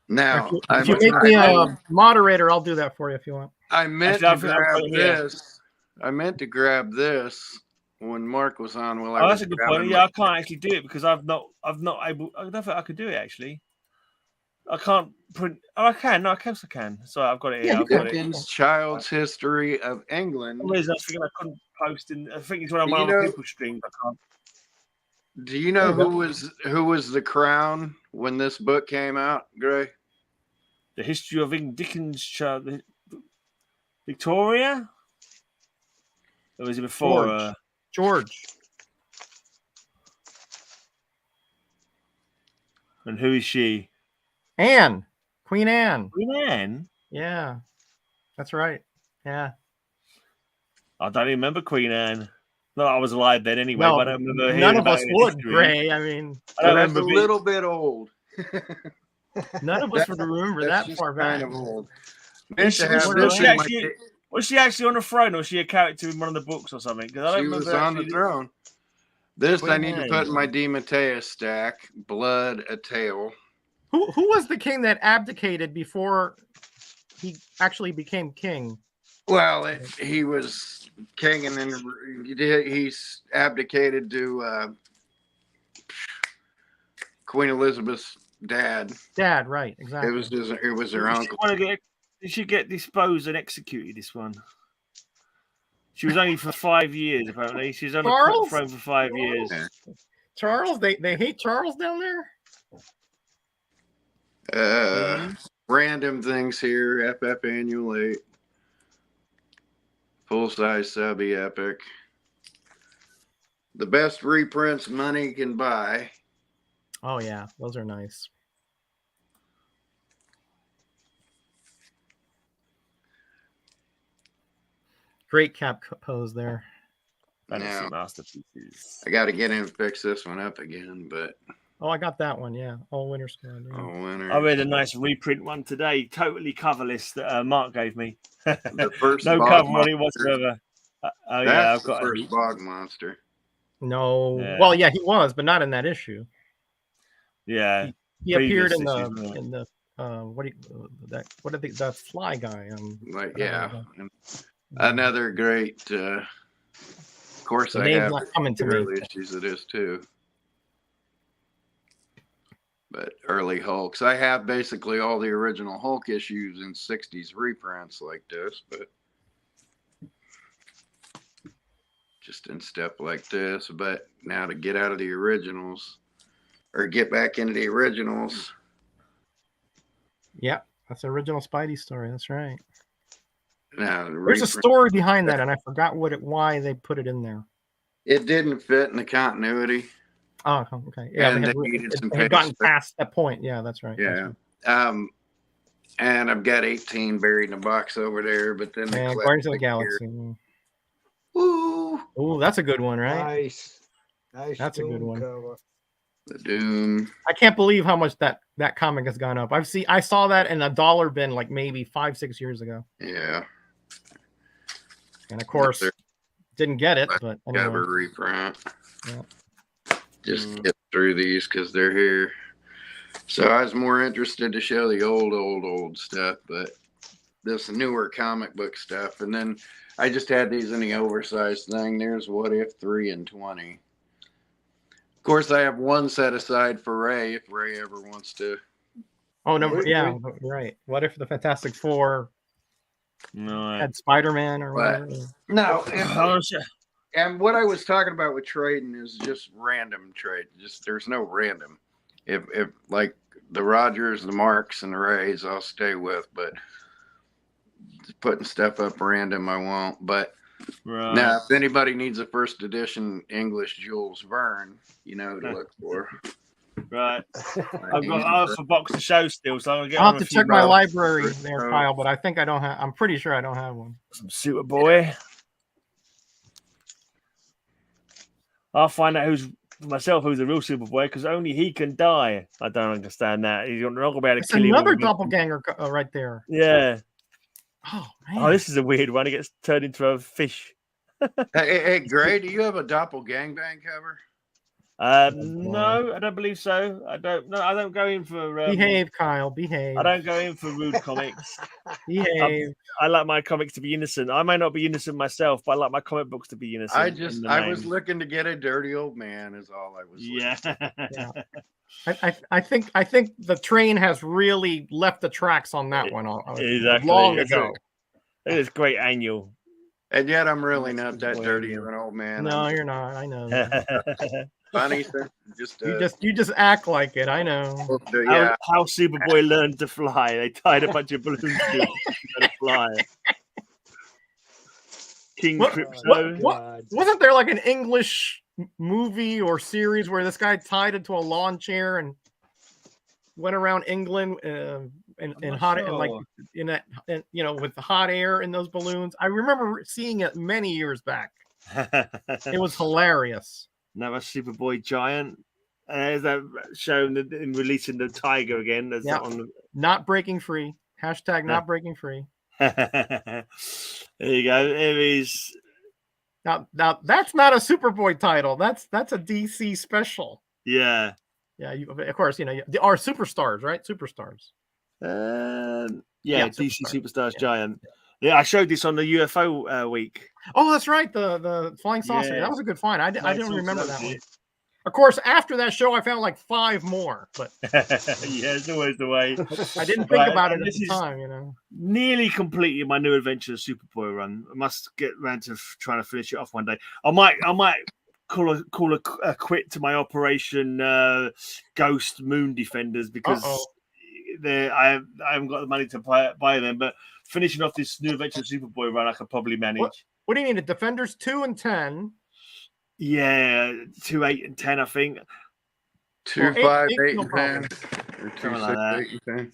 now, If you make me a moderator, I'll do that for you if you want. I meant Actually, to I've grab got it here. this. I meant to grab this when Mark was on. Well, Oh, that's a good point. Yeah, I can't actually do it because I've not able. I don't think I could do it actually. I can't print. Oh, I can. No, I can. Sorry, I've got it here. Yeah, I've got it. Dickens' Child's History of England. For some reason, I was thinking I couldn't post in. I think it's one of my You other know- people's streams. I can't. Do you know There you who was the crown when this book came out, Gray? The history of Dickens' child, Victoria. Or was it before? George. And who is she? Anne. Queen Anne. Queen Anne. Yeah. That's right. Yeah. I don't even remember Queen Anne. Not that I was alive then anyway, No, but I don't remember hearing None of about us it in would, history. Gray. I mean, I don't That's a remember being- little bit old. none of us would remember That's that just far back. kind of old. Was Meant to have she, this in my- was she actually on the throne, or was she a character in one of the books or something? Because I don't She remember was on the actually- throne. This I Queen need to Anne. put in my DeMatteis stack. Blood, a tale. Who was the king that abdicated before he actually became king? Well, he was king, and then he abdicated to Queen Elizabeth's dad. Dad, right? Exactly. It was her uncle. Did she get disposed and executed? This one. She was only for 5 years, apparently. She was on the Charles? throne for 5 years. Yeah. Charles. They hate Charles down there. Random things here. FF Annual 8. Full size subby epic. The best reprints money can buy. Oh yeah, those are nice. Great cap pose there. Fantasy Yeah. masterpieces. I got to get in and fix this one up again, but Oh, I got that one. Yeah, All Winter Squad. Yeah. winner. I read a nice reprint one today, totally coverless that Mark gave me. The first No Bog cover on Monster. it whatsoever. Oh yeah, That's I've the got first it. Bog Monster. No, Yeah. well, yeah, he was, but not in that issue. Yeah, He appeared in Previous the issues, what did the Fly guy? Like, yeah. Another great course, The I name's have not coming to the me. early issues of this too. But early Hulks, I have basically all the original Hulk issues in 60s reprints like this, but just in step like this. But now to get out of the originals or get back into the originals. Yeah, that's the original Spidey story. That's right. Now There's a story behind that, and I forgot why they put it in there. It didn't fit in the continuity. Oh, okay. Yeah, And they had gotten past that point. Yeah, that's right. Yeah. That's right. And I've got 18 buried in a box over there, but then the Guardians of the Galaxy. Woo! Oh, that's a good one, right? Nice. That's a good one. Cover. The Doom. I can't believe how much that comic has gone up. I saw that in a dollar bin like maybe 5-6 years ago. Yeah. And of course, didn't get it, but anyway. Cover reprint. Yeah. Just get through these because they're here. So I was more interested to show the old stuff, but this newer comic book stuff. And then I just had these in the oversized thing. There's What If 3 and 20. Of course, I have one set aside for Ray if Ray ever wants to. Oh, no, yeah, right. What if the Fantastic Four had Spider-Man or whatever? No. And what I was talking about with trading is just random trade. Just there's no random. If like the Rogers, the Marks, and the Rays, I'll stay with. But putting stuff up random, I won't. But now, if anybody needs a first edition English Jules Verne, you know who to look for. Right. I've got a box to show still, so I'll get. I'll have to check my library there, Kyle. But I think I don't have. I'm pretty sure I don't have one. Some Superboy. I'll find out who's the real Superboy because only he can die. I don't understand that. You're not going to be able to kill him. Another doppelganger right there. Yeah. Oh man. Oh, this is a weird one. He gets turned into a fish. Hey, Gray, do you have a doppelgangbang cover? No, I don't believe so. I don't go in for behave, Kyle. Behave. I don't go in for rude comics. Behave. I like my comics to be innocent. I may not be innocent myself, but I like my comic books to be innocent. I was looking to get a dirty old man is all I was yeah. I think the train has really left the tracks on that one exactly long ago. It is great annual. And yet I'm really not that dirty of an old man. No, you're not. I know. Funny, sir. You just act like it. I know. Yeah. How Superboy learned to fly. They tied a bunch of balloons to him to fly. King Crypto. What? Wasn't there like an English movie or series where this guy tied it to a lawn chair and went around England in hot and like in that with the hot air in those balloons? I remember seeing it many years back. It was hilarious. Another Superboy giant. Is that shown in releasing the tiger again? Not breaking free. Hashtag not breaking free. There you go. There is. Now that's not a Superboy title. That's a DC special. Yeah. Yeah. Of course, our superstars, right? Superstars. Yeah, DC Superstars Giant. Yeah, I showed this on the UFO week. Oh, that's right. The flying saucer. Yeah. That was a good find. I didn't remember that one. It. Of course, after that show, I found like 5 more. But yeah, it's always the way. I didn't think about it at the time. Nearly completed my New Adventures Superboy run. I must get around to trying to finish it off one day. I might call a quit to my Operation Ghost Moon Defenders because I haven't got the money to buy them. But finishing off this New Adventures Superboy run, I could probably manage. What do you need? Defenders 2 and 10. Yeah, 2, 8, and 10, I think. 2, 5, 8, and 10. Or 2, 6, 8, and 10.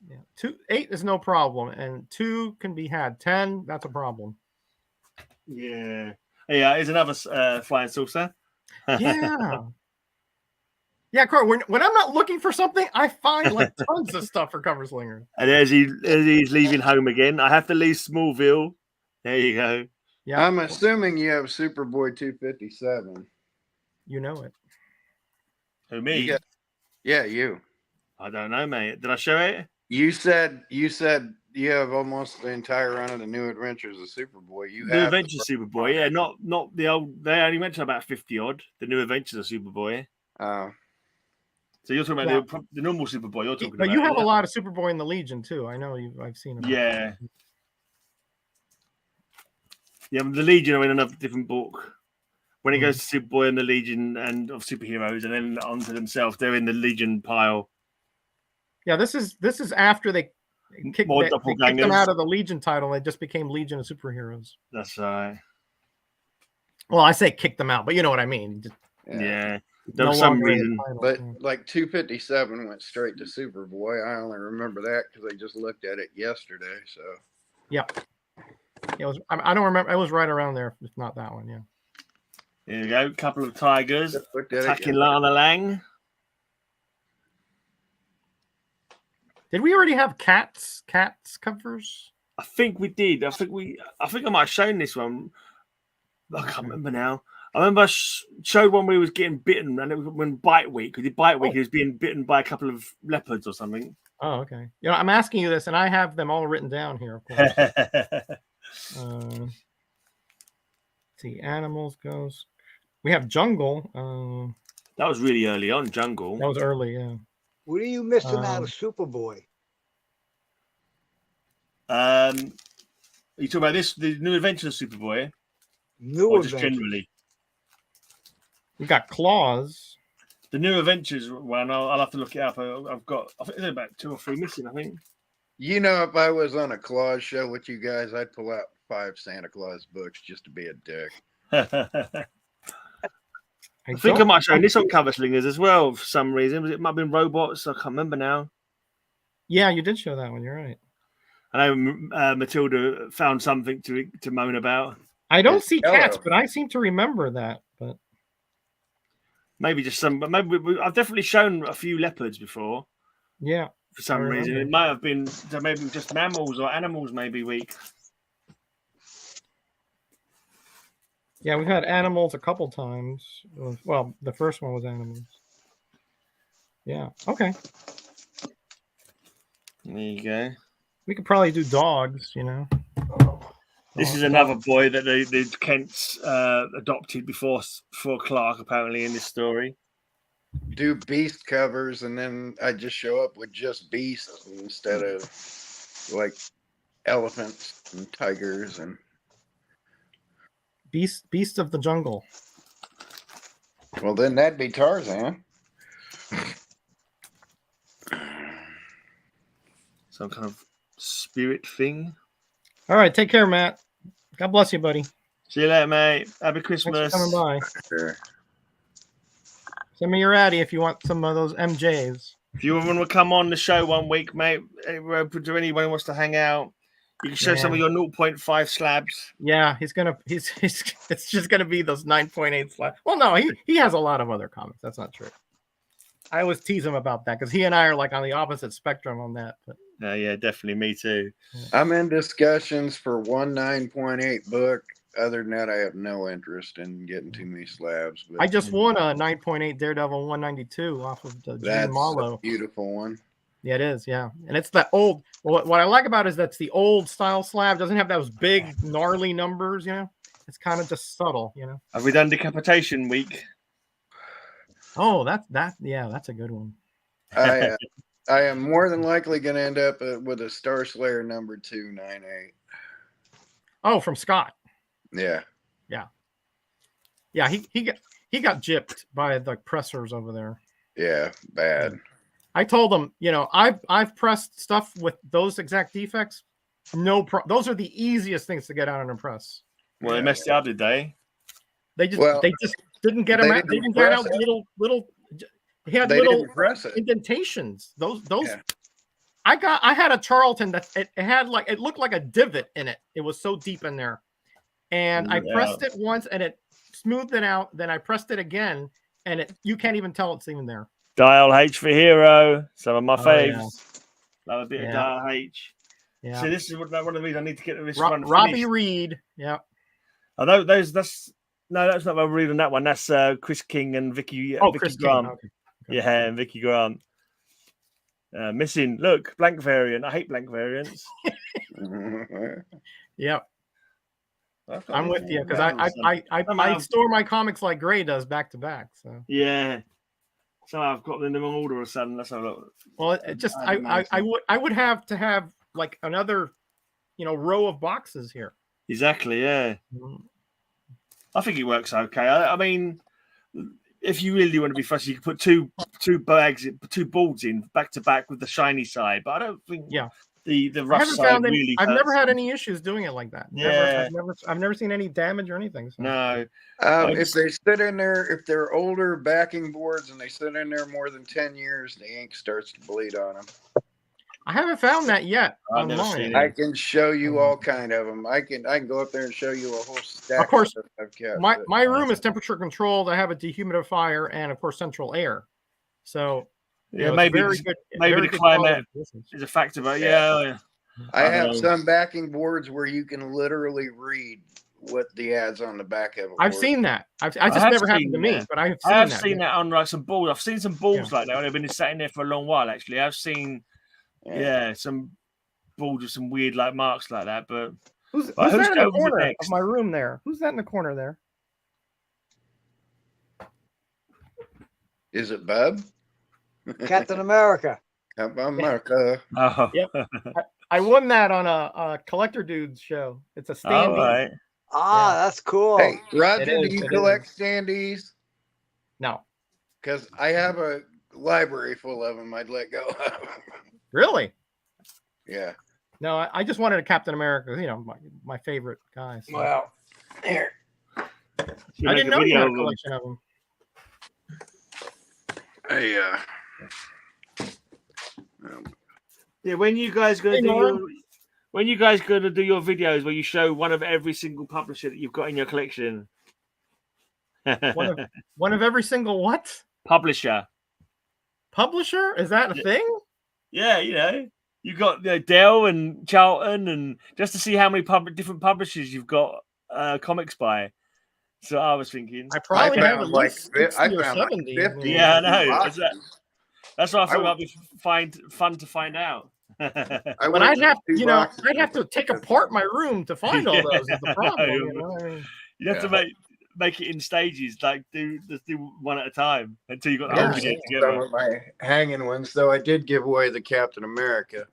Yeah, 8 is no problem, and 2 can be had. 10, that's a problem. Yeah. Here's another flying saucer. Yeah. Yeah, Carl, when I'm not looking for something, I find like tons of stuff for Cover Slingers. And as he's leaving home again, I have to leave Smallville. There you go. Yeah, I'm assuming you have Superboy 257. You know it. Who, me? Yeah, you. I don't know, mate. Did I show it? You said you have almost the entire run of the New Adventures of Superboy. You New have Adventures of Superboy, yeah, not the old. They only mentioned about 50 odd. The New Adventures of Superboy. So you're talking about the normal Superboy. You're talking But about. you have a lot of Superboy in the Legion too. I know I've seen it. Yeah. Yeah, the Legion are in another different book. When it goes to Superboy and the Legion and of superheroes, and then onto themselves, they're in the Legion pile. Yeah, this is after they kicked them out of the Legion title. They just became Legion of Superheroes. That's right. Well, I say kick them out, but you know what I mean. Yeah. There was some reason. But like 257 went straight to Superboy. I only remember that because I just looked at it yesterday. So. Yep. It was. I don't remember. It was right around there. If not that one. Yeah. Here we go. A couple of tigers attacking Lana Lang. Did we already have cats covers? I think we did. I think I might have shown this one. I can't remember now. I remember I showed one where he was getting bitten, and it was when Bite Week. We did Bite Week. He was being bitten by a couple of leopards or something. Oh, okay. You know, I'm asking you this, and I have them all written down here. Of course. Let's see, animals, ghosts. We have Jungle. That was really early on. Jungle. That was early, yeah. What are you missing out of Superboy? Are you talking about the New Adventures of Superboy? New Adventures. Just generally. We got Claws. The New Adventures one, I'll have to look it up. I've got, I think there's about 2 or 3 missing, I think. You know, if I was on a Claus show with you guys, I'd pull out 5 Santa Claus books just to be a dick. I think I might have shown this on Cover Slingers as well for some reason. It might have been robots. I can't remember now. Yeah, you did show that one. You're right. I know Matilda found something to moan about. I don't see cats, but I seem to remember that. But maybe just some. But maybe I've definitely shown a few leopards before. Yeah, for some reason it might have been maybe just mammals or animals. Maybe weak. Yeah, we've had animals a couple times. Well, the first one was animals. Yeah. Okay. There you go. We could probably do dogs, you know. This is another boy that the Kents adopted before Clark, apparently, in this story. Do beast covers, and then I just show up with just beasts instead of like elephants and tigers and beast of the jungle. Well, then that'd be Tarzan. Some kind of spirit thing. All right, take care, Matt. God bless you, buddy. See you later, mate. Happy Christmas. Thanks for coming by. Sure. Send me your Addy if you want some of those MJs. If you want to come on the show one week, mate, to anyone who wants to hang out, you can show some of your 0.5 slabs. Yeah, he's it's just gonna be those 9.8 slabs. Well, no, he has a lot of other comics. That's not true. I always tease him about that because he and I are like on the opposite spectrum on that. But yeah, definitely me too. I'm in discussions for one 9.8 book. Other than that, I have no interest in getting too many slabs. But I just won a 9.8 Daredevil 192 off of the Gene Marlowe. A beautiful one. Yeah, it is. Yeah, and it's the old. What I like about it is that's the old style slab. Doesn't have those big gnarly numbers. You know, it's kind of just subtle. You know. Have we done Decapitation Week? Oh, that's a good one. I am more than likely going to end up with a Star Slayer number 298. Oh, from Scott. Yeah. He got gypped by the pressers over there. Yeah, bad. I told him, you know, I've pressed stuff with those exact defects. Those are the easiest things to get out on a press. Well, they messed it up, did they? They just didn't get them out. They didn't get out little. He had little indentations. Those. Yeah. I had a Charlton that it looked like a divot in it. It was so deep in there, and I pressed it once and it smoothed it out. Then I pressed it again, and you can't even tell it's even there. Dial H for Hero. Some of my faves. Love a bit of Dial H. Yeah. So this is one of the reasons I need to get this one finished. Robbie Reed. Yeah. Although that's not Robbie Reed on that one. That's Chris King and Vicky. Vicky Chris Grant. King. Okay. Yeah, and Vicky Grant. Missing. Look, blank variant. I hate blank variants. Yeah, I've got I'm with you because I store my comics like Gray does back to back. So yeah. So I've got them in the wrong order or something. Let's have a look. well, it just I would have to have like another row of boxes here. Exactly. Yeah. I think it works okay. I mean, if you really want to be fussy, you can put two boards in back to back with the shiny side. But I don't think the rough side really. I've never had any issues doing it like that. Yeah. I've never seen any damage or anything. So. No. If they sit in there, if they're older backing boards and they sit in there more than 10 years, the ink starts to bleed on them. I haven't found that yet. I've never seen it. I can show you all kind of them. I can go up there and show you a whole stack. Of course, of I've kept. my room is temperature controlled. I have a dehumidifier and of course central air. So maybe the climate is a factor. But yeah. I have some backing boards where you can literally read what the ads on the back of it. I've seen that. I just never happened to me, but I have seen that on like some boards. I've seen some boards like that. They've been sitting there for a long while. Actually, I've seen some boards with some weird like marks like that. But who's that in the corner of my room there? Who's that in the corner there? Is it Bub? Captain America. Captain America. Oh. Yep. I won that on a Collector Dudes show. It's a standee. Right. That's cool. Hey, Roger, do you collect standees? No. Because I have a library full of them I'd let go of. Really? Yeah. No, I just wanted a Captain America, my favorite guy. So. Well, here. I didn't know you had a collection of them. When you guys gonna do your videos where you show one of every single publisher that you've got in your collection? one of every single what? Publisher. Publisher? Is that a thing? Yeah, you got Dell and Charlton, and just to see how many different publishers you've got comics by. So I was thinking, I probably have at least 60 or 70. 50. Yeah, I know. That's what I thought might be fun to find out. But I'd have to take apart my room to find all those. Is the problem? You have to make it in stages, like do one at a time until you got the whole video together. Some of my hanging ones, though, I did give away the Captain America.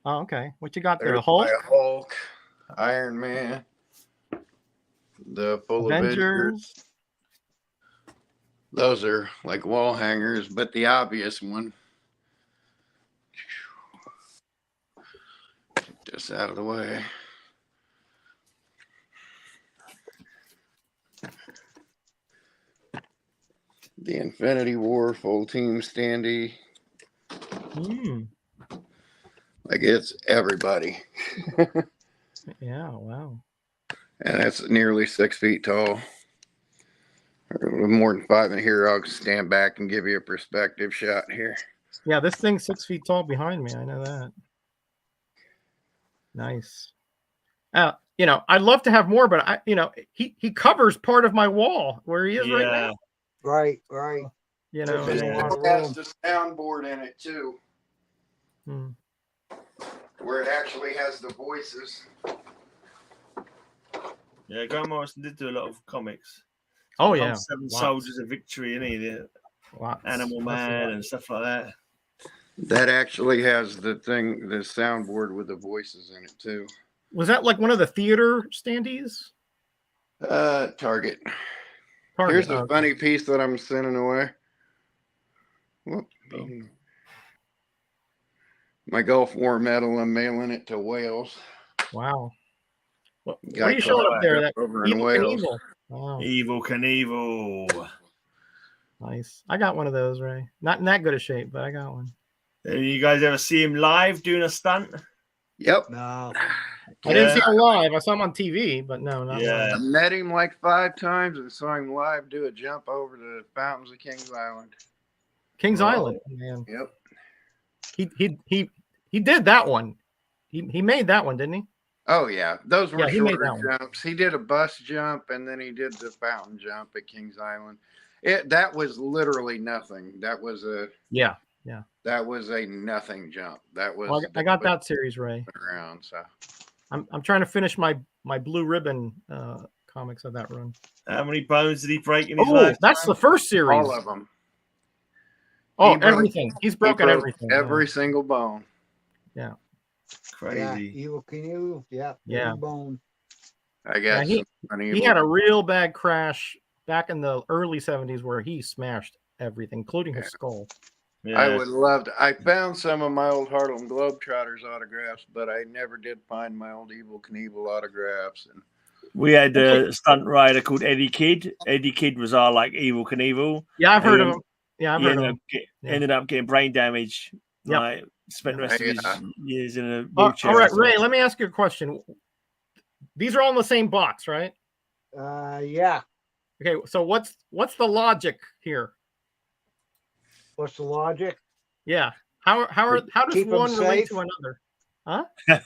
Oh, okay. What you got there? The Hulk, Iron Man, the full Avengers. Those are like wall hangers, but the obvious one. Get this out of the way. The Infinity War full team standee. Like it's everybody. Yeah, wow. And that's nearly 6 feet tall. Or more than 5 in here. I'll stand back and give you a perspective shot here. Yeah, this thing's 6 feet tall behind me. I know that. Nice. I'd love to have more, but he covers part of my wall where he is right now. Right. It has the soundboard in it too. Where it actually has the voices. Yeah, Grant Morrison did do a lot of comics. Oh yeah, 7 Soldiers of Victory, and the Animal Man and stuff like that. That actually has the soundboard with the voices in it too. Was that like one of the theater standees? Target. Here's a funny piece that I'm sending away. My Gulf War medal, I'm mailing it to Wales. Wow. What are you showing up there? That over in Wales. Wow. Evil Knievel. Nice. I got one of those, Ray. Not in that good a shape, but I got one. You guys ever see him live doing a stunt? Yep. No. I didn't see him live. I saw him on TV, but no, not live. I met him like 5 times and saw him live do a jump over the fountains of Kings Island. Kings Island, man. Yep. He did that one. He made that one, didn't he? Oh yeah, those were shorter jumps. He did a bus jump and then he did the fountain jump at Kings Island. That was literally nothing. That was That was a nothing jump. That was. Well, I got that series, Ray. Around, so I'm trying to finish my Blue Ribbon comics of that run. How many bones did he break in his Oh, life? that's the first series. all of them. Oh, He broke- everything. He's broken He broke everything. Every single bone. Yeah. Crazy. Yeah, Evil Canoe. Yeah. Yeah. Every bone. I guess He had a real bad crash back in the early 70s where he smashed everything, including his skull. Yeah. I would love to. I found some of my old Harlem Globetrotters autographs, but I never did find my old Evil Knievel autographs. And We had a stunt rider called Eddie Kidd. Eddie Kidd was our like Evil Knievel. Yeah, I've heard of him. Yeah, I've heard of him. Ended up getting brain damage. Yep. Like, spent the rest of his years in a All wheelchair. right, Ray, let me ask you a question. These are all in the same box, right? Yeah. Okay, so what's the logic here? What's the logic? Yeah. How does Keep 'em one relate safe. to another? Huh?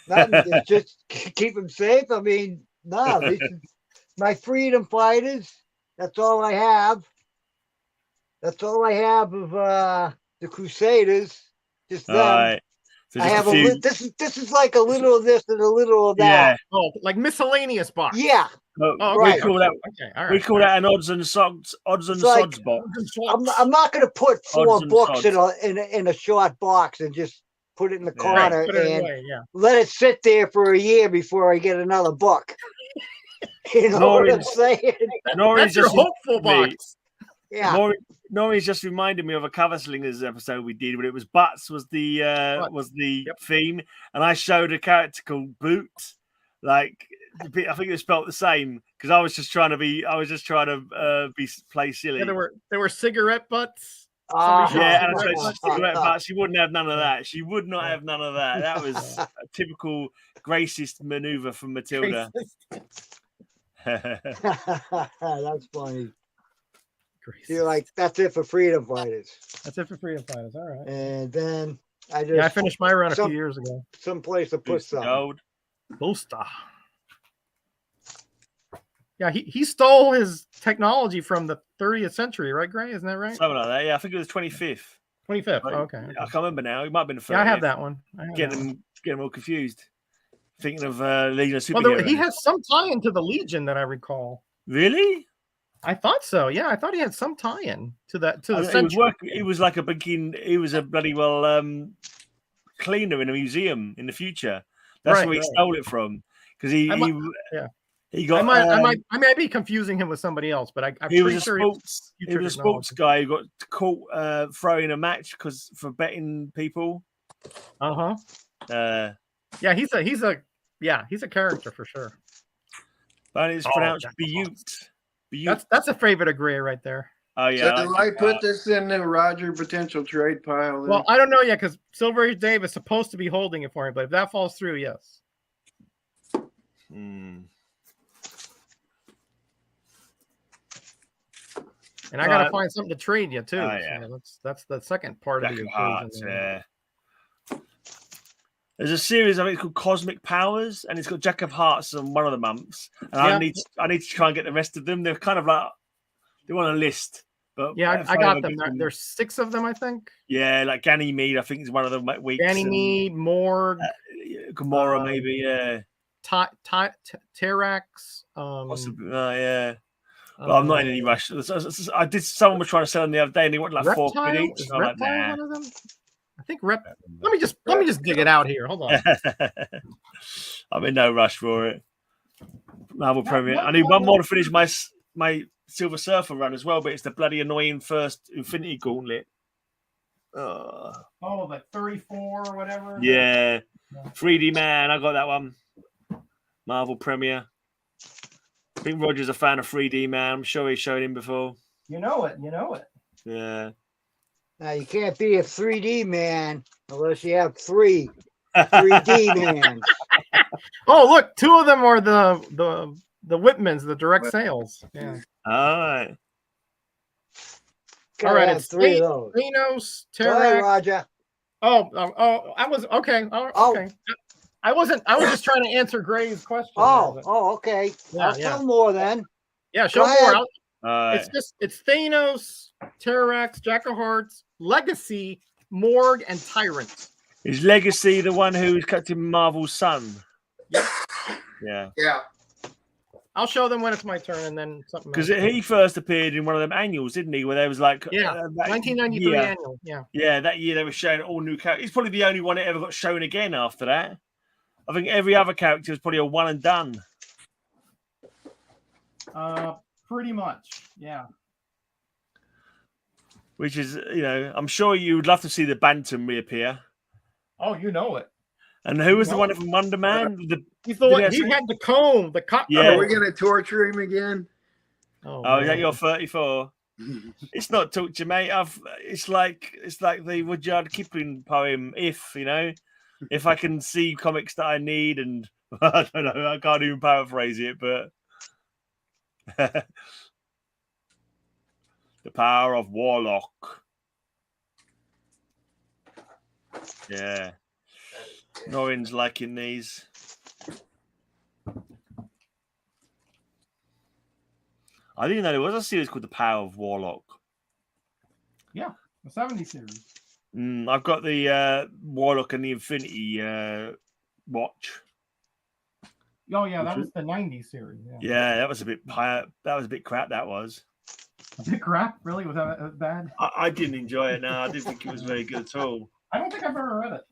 Nothing. It's just keep them safe. I mean, no, this is my freedom fighters. That's all I have. That's all I have of the Crusaders. Just them. All right. So I just have a few. this is like a little of this and a little of Yeah. that. Oh, like miscellaneous box. Yeah. Oh, Oh, right. We call that. Okay, all right. We call that an odds and sods like- box. I'm not going to put 4 Odds and books sods. in a short box and just put it in the Yeah. Right, corner put it and away, yeah. let it sit there for a year before I get another book. You know Nor what I'm is- saying? Norris That's your just hopeful me. box. Yeah. Norris just reminded me of a Cover Slingers episode we did, but it was Butts was the Yep. theme, and I showed a character called Boot. Like I think it was spelled the same because I was just trying to play silly. Yeah, there were cigarette butts. Ah, Yeah, and I Cigarette said butts. cigarette butts. She wouldn't have none of that. She would not have none of that. That was a typical Gracist maneuver from Matilda. That's funny. Gracious. You're like, that's it for freedom fighters. That's it for freedom fighters. All right. And then I just Yeah, I finished my run a few some- years ago. someplace to put something. Gold. Booster. Yeah, he stole his technology from the 30th century, right, Gray? Isn't that right? Something like that. Yeah, I think it was 25th. 25th. Like, Oh, okay. I can't remember now. It might have been the 30th. Yeah, I have that one. I have that one. Getting all confused. Thinking of Legion of Well, Superheroes. he has some tie-in to the Legion that I recall. Really? I thought so. Yeah, I thought he had some tie-in to the He was century. He was like he was a bloody cleaner in a museum in the future. That's Right, where he right. stole it from. Because I got I might be confusing him with somebody else, but I'm he pretty was a sure sports he future was a sports technology. guy who got caught throwing a match for betting people. Uh-huh. Yeah, He's a character for sure. but it's Oh, pronounced Jack Butte. That's a favorite of Gray right there. Oh yeah. So do I put this in the Roger potential trade pile? Then? Well, I don't know yet because Silver Age Dave is supposed to be holding it for me, but if that falls through, yes. Hmm. And I got to find something to trade you too. Oh, yeah. So that's the second part Jack of the of equation. Hearts, there. yeah. There's a series I think called Cosmic Powers, and it's got Jack of Hearts on one of the months. And Yeah. I need to try and get the rest of them. They're kind of like they're on a list, but Yeah, I got them. There's 6 of them, I think. Yeah, like Ganymede, I think is one of the weeks. Ganymede, Morg, Gamora, maybe, yeah, Terax. possibly, yeah. But I'm not in any rush. I did. Someone was trying to sell them the other day, and they wanted like Reptile? £4 each. Is I'm like, Reptile nah. one of them? I think Let me just dig it out here. Hold on. I'm in no rush for it. Marvel Premier. I need one more to finish my Silver Surfer run as well, but it's the bloody annoying first Infinity Gauntlet. Oh, like 34 or whatever. Yeah. 3D Man. I got that one. Marvel Premier. I think Roger's a fan of 3D Man. I'm sure he's shown him before. You know it. Yeah. Now you can't be a 3D man unless you have 3 3D man. Oh, look, 2 of them are the Whitmans, the direct sales. Yeah. All right. Gotta All right, have it's 3 of those. Thanos, Go ahead, Terax. Roger. I was okay. Okay. I was just trying to answer Gray's question. Okay. Yeah, I'll tell more then. Yeah, show Go ahead. more. It's Thanos, Terax, Jack of Hearts, Legacy, Morgue, and Tyrant. Is Legacy the one who's Captain Marvel's son? Yep. Yeah. Yeah. I'll show them when it's my turn, and then something. Because he first appeared in one of them annuals, didn't he? Where there was like, yeah, 1993 annual. Yeah, that year they were showing all new characters. He's probably the only one that ever got shown again after that. I think every other character was probably a one and done. Pretty much, yeah. Which is, I'm sure you would love to see the Bantam reappear. Oh, you know it. And who was the one from Wonder Man? He's the one. He had the comb. Yeah. Are we going to torture him again? Oh, is that your 34? It's not torture, mate. It's like the Rudyard Kipling poem. If I can see comics that I need, and I don't know, I can't even paraphrase it, but the power of Warlock. Yeah. Norrin's liking these. I didn't know there was a series called The Power of Warlock. Yeah, the 70 series. I've got the Warlock and the Infinity watch. Oh yeah, that was the 90s series. Yeah, that was a bit crap. That was a bit crap. Really, was that bad? I didn't enjoy it. No, I didn't think it was very good at all. I don't think I've ever read it.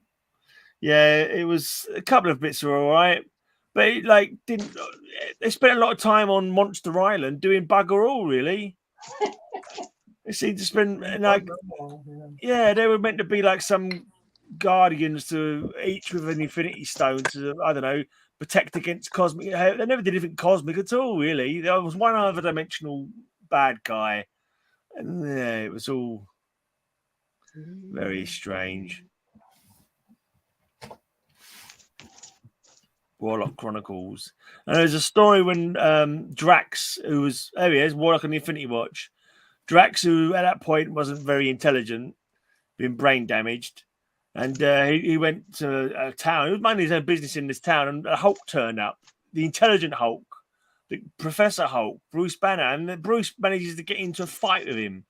Yeah, it was a couple of bits were all right, but it didn't. They spent a lot of time on Monster Island doing bugger all. Really, they seemed to spend yeah, they were meant to be like some guardians to each with an Infinity Stone to protect against cosmic. They never did anything cosmic at all. Really, there was one other dimensional bad guy, and yeah, it was all very strange. Warlock Chronicles. And there's a story when Drax, who was, there he is, Warlock on the Infinity Watch. Drax, who at that point wasn't very intelligent, been brain damaged, and he went to a town. He was minding his own business in this town, and a Hulk turned up, the intelligent Hulk, the Professor Hulk, Bruce Banner, and Bruce manages to get into a fight with him.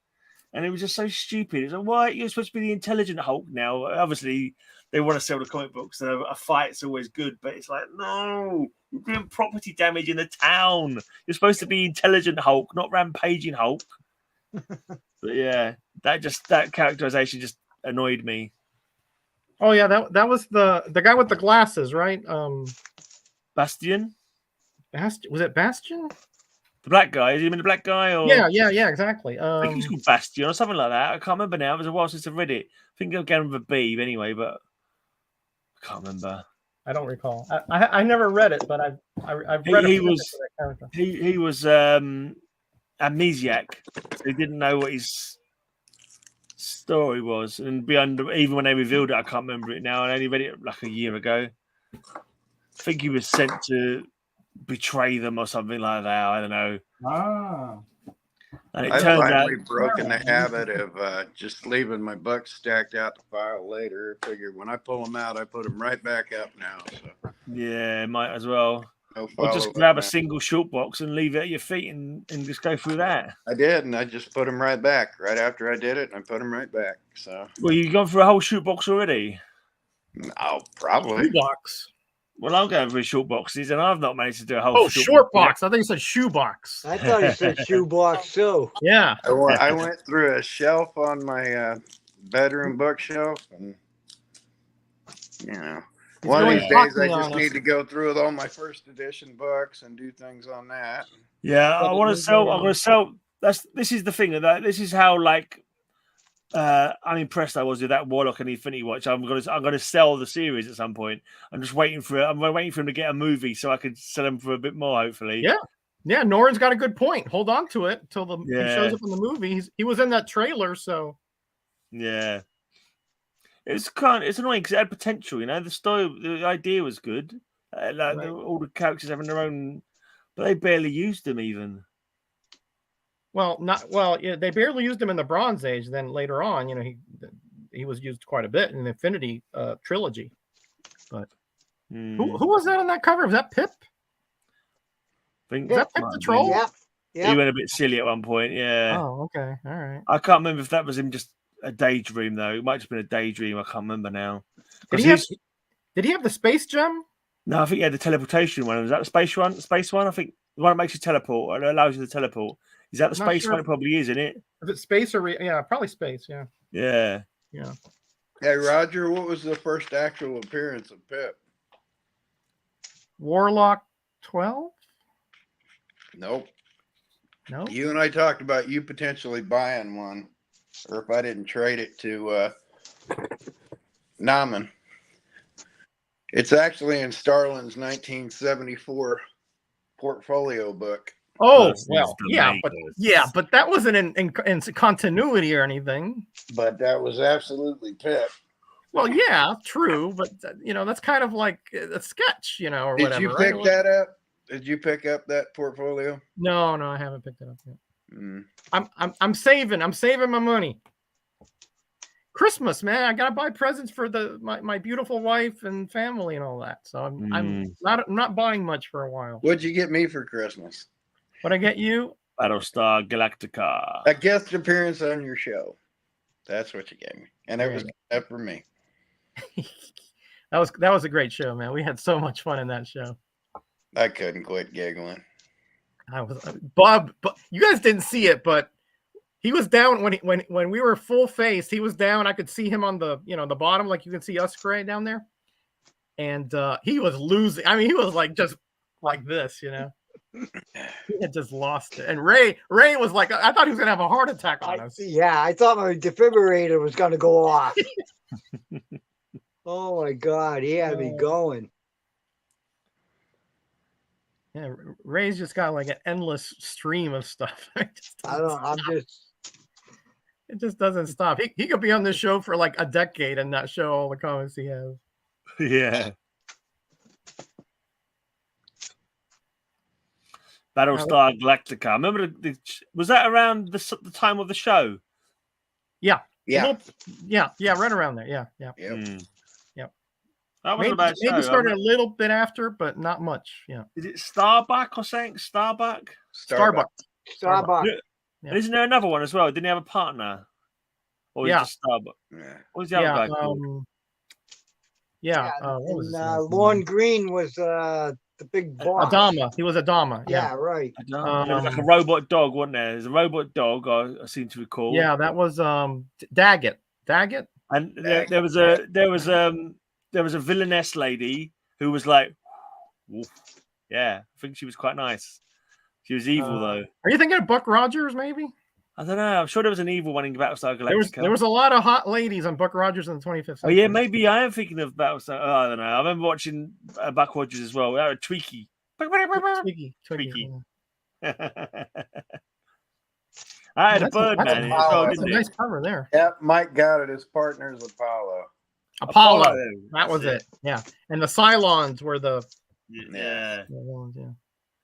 And it was just so stupid. It's like, why? You're supposed to be the intelligent Hulk now. Obviously, they want to sell the comic books, so a fight's always good. But it's like, no, you're doing property damage in the town. You're supposed to be intelligent Hulk, not rampaging Hulk. But yeah, that characterization just annoyed me. Oh yeah, that was the guy with the glasses, right? Bastion? Was it Bastion? The black guy? Is he the black guy? Or Yeah, exactly. I think he's called Bastion or something like that. I can't remember now. It was a while since I read it. I think I'll get him with a B anyway, but I can't remember. I don't recall. I never read it, but I've read he it. He was amnesiac. So he didn't know what his story was, and even when they revealed it, I can't remember it now. I only read it like a year ago. I think he was sent to betray them or something like that. I don't know. And it turns out I've broken the habit of just leaving my books stacked out to file later. I figure when I pull them out, I put them right back up now. So yeah, might as well. No or just grab a single short box and leave it at your feet and just go through that. I did, and I just put them right back right after I did it, and I put them right back. So well, you've gone through a whole shoot box already? No, probably. Shoe box. Well, I'm going through short boxes, and I've not managed to do a whole short box. I think you said shoe box. I thought you said shoe box too. Yeah. I went through a shelf on my bedroom bookshelf, and one of these days I just need to go through with all my first edition books and do things on that. Yeah, I want to sell. I'm going to sell. This is the thing that this is how unimpressed I was with that Warlock and the Infinity Watch. I'm going to sell the series at some point. I'm just waiting for it. I'm waiting for him to get a movie so I can sell him for a bit more. Hopefully. Yeah. Norrin's got a good point. Hold on to it until he shows up in the movie. He was in that trailer, so yeah. It's annoying because it had potential. The story, the idea was good. All the characters having their own, but they barely used them even. Yeah, they barely used him in the Bronze Age. Then later on, he was used quite a bit in the Infinity trilogy. But who was that on that cover? Was that Pip? Is that Pip the Troll? Yeah. He went a bit silly at one point. Yeah. Oh, okay. All right. I can't remember if that was him just a daydream though. It might have just been a daydream. I can't remember now. Did he have the space gem? No, I think he had the teleportation one. Was that the space one? Space one? I think the one that makes you teleport, or allows you to teleport. Is that the I'm not space sure. one? It probably is, isn't it? Is it space or yeah, probably space. Yeah. Yeah. Yeah. Hey, Roger, what was the first actual appearance of Pip? Warlock 12? Nope. No. You and I talked about you potentially buying one, or if I didn't trade it to Naman. It's actually in Starlin's 1974 portfolio book. Oh Versus well, the yeah, Makers. but that wasn't in continuity or anything. But that was absolutely Pip. Well, yeah, true, but that's kind of like a sketch, or Did whatever. you right? pick that up? Did you pick up that portfolio? No, I haven't picked it up yet. Mm. I'm saving my money. Christmas, man, I gotta buy presents for my beautiful wife and family and all that. So I'm not buying much for a while. What'd you get me for Christmas? What I get you? Battlestar Galactica. A guest appearance on your show. That's what you gave me, and it was up for me. That was a great show, man. We had so much fun in that show. I couldn't quit giggling. I was Bob. You guys didn't see it, but he was down when we were full face. He was down. I could see him on the the bottom, like you can see us Gray down there, and he was losing. I mean, he was like just like this, He had just lost it. And Ray was like, I thought he was gonna have a heart attack on us. Yeah, I thought my defibrillator was gonna go off. Oh my God, he had me going. Yeah, Ray's just got like an endless stream of stuff. It just doesn't stop. He could be on this show for like a decade and not show all the comments he has. Yeah. Battlestar Galactica. Remember was that around the time of the show? Yeah. Yeah. Right around there. Yeah. Yep. Yep. That was about maybe started a little bit after, but not much. Yeah. Is it Starbuck or something? Starbuck? Starbuck. Starbuck. Yeah. And isn't there another one as well? Didn't he have a partner? Or is it just Starbuck? Yeah. What was the other guy called? What was his name? Lorne Green was the big boss. Adama. He was Adama. Yeah, right. There was like a robot dog, wasn't there? There's a robot dog, I seem to recall. Yeah, that was Daggett. And there was a villainess lady who was like, woof. Yeah, I think she was quite nice. She was evil though. Are you thinking of Buck Rogers? Maybe. I don't know. I'm sure there was an evil one in Battlestar Galactica. There was a lot of hot ladies on Buck Rogers in the 25th century. Oh yeah, maybe I am thinking of Battlestar. I don't know. I remember watching Buck Rogers as well. Tweaky. Tweaky. I had a Birdman as well, That's a didn't nice it? cover there. Yep. Mike got it. His partner's Apollo. Apollo. That was it. Yeah. And the Cylons were the Yeah. ones, yeah.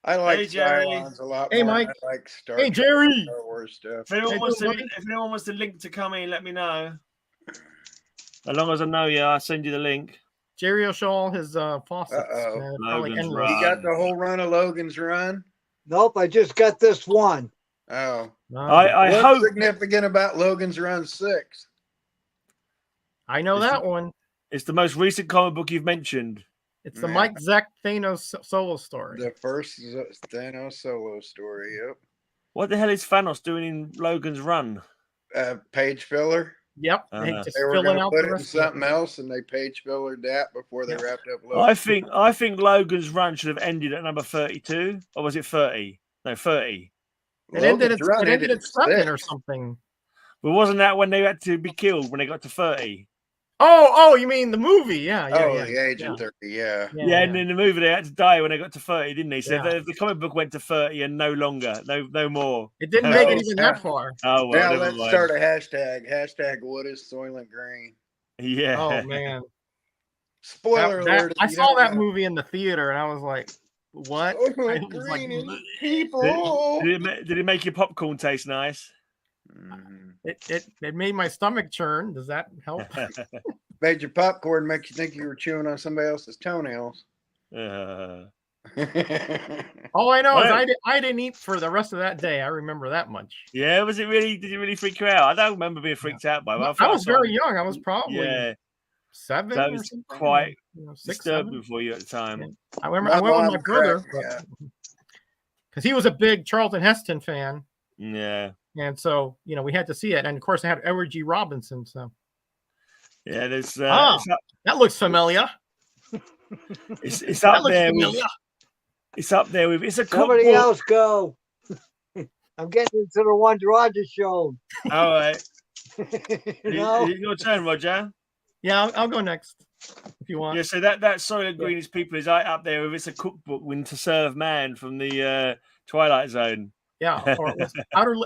I like Jerry. Cylons a lot Hey, more. Mike. I like Star Hey, Jerry. Star Wars stuff. If anyone wants the link to come in, let me know. As long as I know you, I'll send you the link. Jerry will show all his faucets. Logan's You Run. got the whole run of Logan's Run? Nope, I just got this one. Oh. I What's hope significant about Logan's Run 6? I know that one. it's the most recent comic book you've mentioned. It's the Mike Zeck Thanos solo story. The first Thanos solo story, yep. What the hell is Thanos doing in Logan's Run? Page filler. Yep. Uh-huh. Just They were filling going to out put the it in rest of something else, and they page fillered that before they wrapped up Logan. I think Logan's Run should have ended at number 32, or was it 30? No, 30. It ended at Logan's Run 7 or 6. something. But wasn't that when they had to be killed when they got to 30? Oh, you mean the movie? Yeah. The Agent 30, yeah. Yeah, and in the movie they had to die when they got to 30, didn't they? So Yeah. the comic book went to 30 and no longer, no more. It didn't make it even that far. Oh, well, Now never let's mind. start a hashtag. Hashtag what is Soylent Green? Yeah. Oh man. Spoiler alert. I if you saw don't that know. movie in the theater and I was like, what? Soylent I was like, Green is people. Did it make your popcorn taste nice? Mhm. It made my stomach churn. Does that help? Made your popcorn make you think you were chewing on somebody else's toenails. Uh, All I know is Right. I didn't eat for the rest of that day. I remember that much. Yeah, was it really? Did it really freak you out? I don't remember being freaked out by it. Well, thought I was saw very it. young. I was probably Yeah, 7 that or was something. quite or, 6, disturbing 7. for you at the time. Yeah. I remember I went with my brother Yeah. because he was a big Charlton Heston fan, Yeah, and so we had to see it. And of course, I had Edward G. Robinson. So yeah. There's that looks familiar. it's That up looks there. familiar. It's up there with. It's a Somebody cookbook. else go. I'm getting into the ones Roger showed. All right, No, your turn, Roger. Yeah, I'll go next if you want. Yeah, so that Soylent Green's people is up there with it's a cookbook when to serve man from the Twilight Zone. Yeah, or it was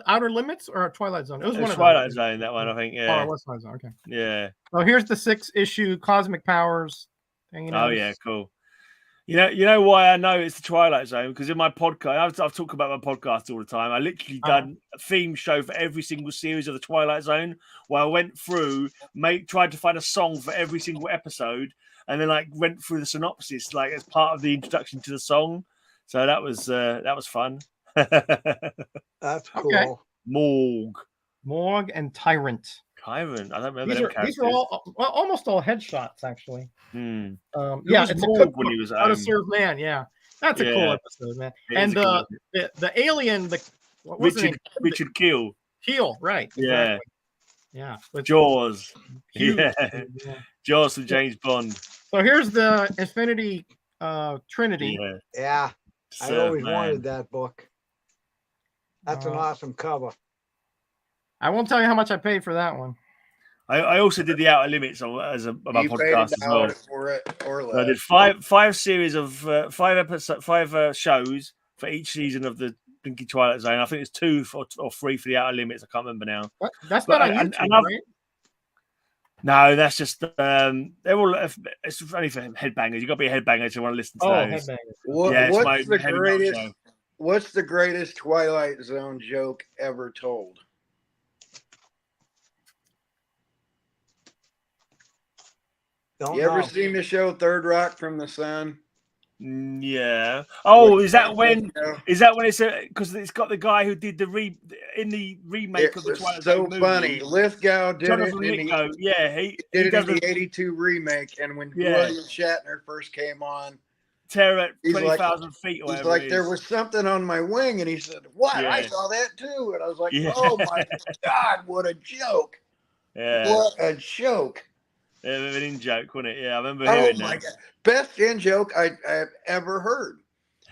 Outer Limits or Twilight Zone. It was It one was of Twilight those. Zone, that one, I think. Oh, Yeah, it was Twilight Zone. Okay. yeah. So here's the 6-issue Cosmic Powers. Hanging Oh out. yeah, cool. You know why I know it's the Twilight Zone? Because in my podcast, I've talked about my podcast all the time. I literally done a theme show for every single series of the Twilight Zone, where I went through, tried to find a song for every single episode, and then went through the synopsis as part of the introduction to the song. So that was fun. that's cool. Okay. Morg and Tyrant. Kyron. I don't remember These are all almost all headshots actually. Hmm. Yeah, was it's Morg a cookbook, when he was How to Serve Man. Yeah, that's a cool Yeah. episode, man. It And is a cool the alien, what was it? Richard Keel. Keel, right? Yeah. Exactly. Yeah. With Jaws. Hughes. Yeah. Jaws and James Bond. So here's the Infinity Trinity. Yeah. Yeah, I Serve always man. wanted that book. That's an awesome cover. I won't tell you how much I paid for that one. I also did the Outer Limits on my You paid podcast as well. $1 for it or less. So I did five series of 5 episodes, 5 shows for each season of the Blinky Twilight Zone. I think it's 2 or 3 for the Outer Limits. I can't remember now. That's But not on and- YouTube, and I've- right? No, that's just they're all. It's only for headbangers. You got to be a headbanger to want to listen to those. Headbangers. Yeah, it's my What's the heavy metal greatest? show. What's the greatest Twilight Zone joke ever told? Don't You ever know. seen the show Third Rock from the Sun? Yeah. Oh, What- is that when? you know? Is that when it's because it's got the guy who did the remake It of the was Twilight so Zone movie. funny. Lithgow did Jonathan it in the, Lithgow. Yeah, he did it does in a the '82 remake, and when Yeah. William Shatner first came on, terror at He's like- 20,000 feet or he's whatever. like, it "There is. was something on my wing," and he said, "What? I Yeah. saw that too." And I was like, Yeah. "Oh my god, what a joke! Yeah. What a joke!" Yeah, it was an in joke, wasn't it? Yeah, I remember Oh hearing my god, best in joke I've ever heard.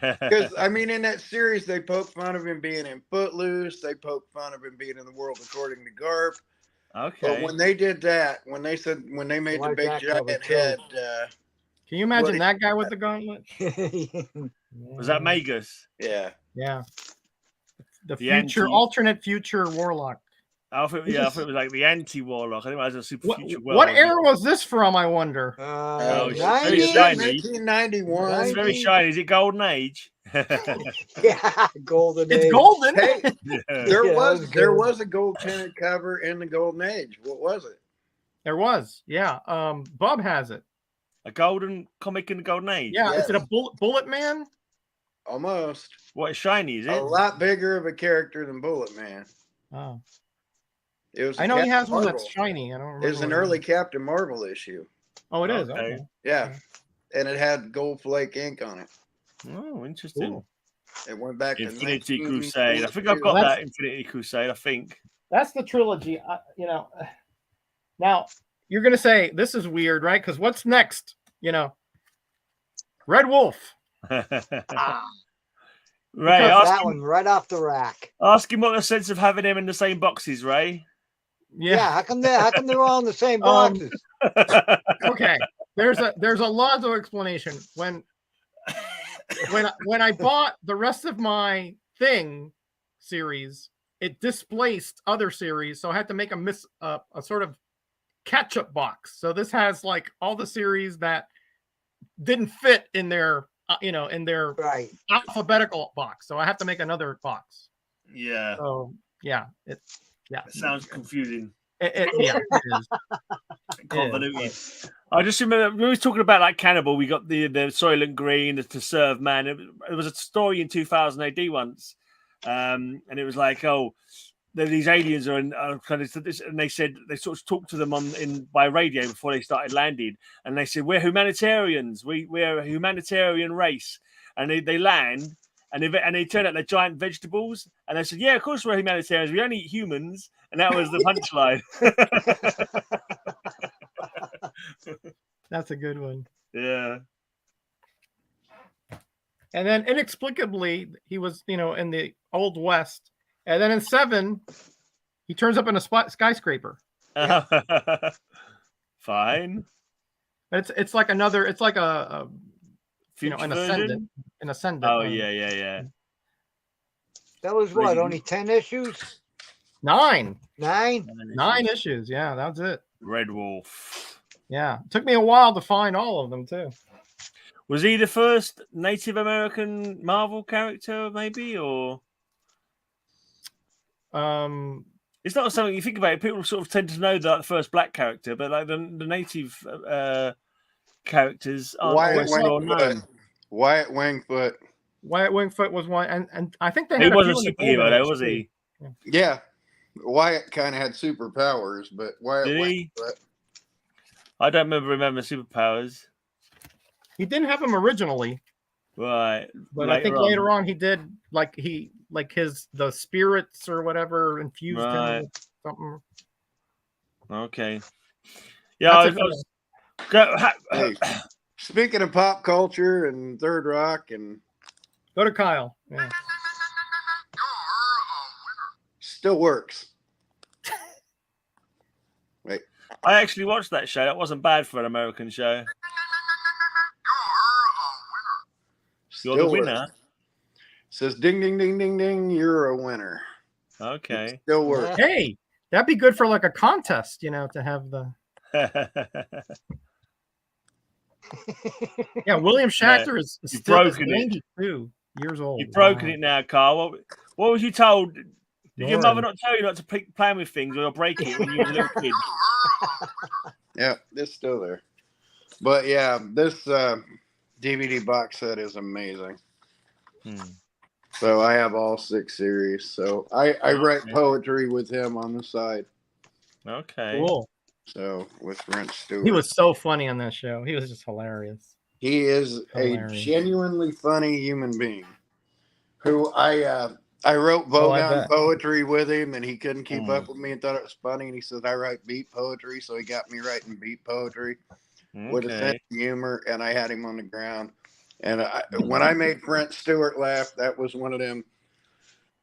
that. Because I mean, in that series, they poke fun of him being in Footloose. They poke fun of him being in The World According to Garp. Okay. But when they did that, when they made the like big that cover, giant too. head, Can you imagine What- that guy with the gauntlet? Was that Magus? yeah, Yeah. The The future, alternate future warlock. I thought it was like the anti-warlock. I think it was a super What, future what world. era was this from, I wonder? Oh, it's very 90? shiny. 1991. It's very shiny. Is it Golden Age? Yeah, golden It's age. golden. Hey, Yeah. there Yeah, was that was there good. was a gold tinted cover in the Golden Age. What was it? There was. Yeah. Bub has it. A golden comic in the Golden Age. Yeah. Yes. Is it a bullet man? Almost What is shiny? Is it? a lot bigger of a character than Bullet Man. Oh. It was. I know he Captain has one Marvel. that's shiny. I don't remember. It was an what early Captain Marvel issue. Oh, it is. Okay. Okay. Yeah, and it had gold flake ink on it. Oh, interesting. Cool. It went back Infinity to Crusade. I think I've got Well, that Infinity Crusade. I think. That's the trilogy. Now you're going to say this is weird, right? Because what's next? Red Wolf. Ray, Took ask that him, one right off the rack. ask him what the sense of having them in the same boxes, Ray. Yeah, how come they're all in the same Um, boxes? Okay. There's a Lonzo explanation. When I bought the rest of my Thing series, it displaced other series, so I had to make a sort of catch-up box. So this has like all the series that didn't fit in their in their Right. alphabetical box. So I have to make another box. Yeah, So yeah, it sounds confusing. it is. Convoluted. I just remember when we were talking about like Cannibal, we got the Soylent Green, the To Serve Man. It was a story in 2000 AD once, and it was like, oh, these aliens are in kind of this, and they said they sort of talked to them by radio before they started landing, and they said we're humanitarians, we're a humanitarian race, and they land. And they turn out they're giant vegetables, and they said, "Yeah, of course we're humanitarians. We only eat humans," and that was the punchline. That's a good one. Yeah. And then inexplicably, he was, in the Old West, and then in 7, he turns up in a skyscraper. Fine. It's like another. It's like a Future an version? ascendant. Oh yeah. That was what? Only 10 issues? 9. 9? 9 issues. Yeah, that's it. Red Wolf. Yeah, it took me a while to find all of them too. Was he the first Native American Marvel character, maybe, or? It's not something you think about it. People sort of tend to know the first black character, but like the native characters aren't always well known. Wyatt Wingfoot. Wyatt Wingfoot was one, and I think they He had wasn't a a few superhero, though, was he? Yeah. Wyatt kind of had superpowers, but Wyatt Did he? Wingfoot. I don't remember superpowers. He didn't have them originally, Right. but I think later on he did. The spirits or whatever infused him with something. Okay. Yeah. Hey, speaking of pop culture and Third Rock, and go to Kyle. Yeah. Still works. Wait. I actually watched that show. That wasn't bad for an American show. You're the winner. Says ding ding ding ding ding. You're a winner. Okay. It still works. Hey, that'd be good for like a contest, to have the. Yeah, William Shatner is still 92 years old. You've broken it now, Carl. What was you told? Did your mother not tell you not to play with things or break it when you were a little kid? Yeah, it's still there. But yeah, this DVD box set is amazing. So I have all 6 series. So I write poetry with him on the side. Okay. Cool. So with Brent Stewart. He was so funny on that show. He was just hilarious. He is a genuinely funny human being who I wrote Vogon poetry with him, and he couldn't keep up with me and thought it was funny. And he said, I write beat poetry. So he got me writing beat poetry with a sense of humor, and I had him on the ground. And when I made Brent Stewart laugh, that was one of them,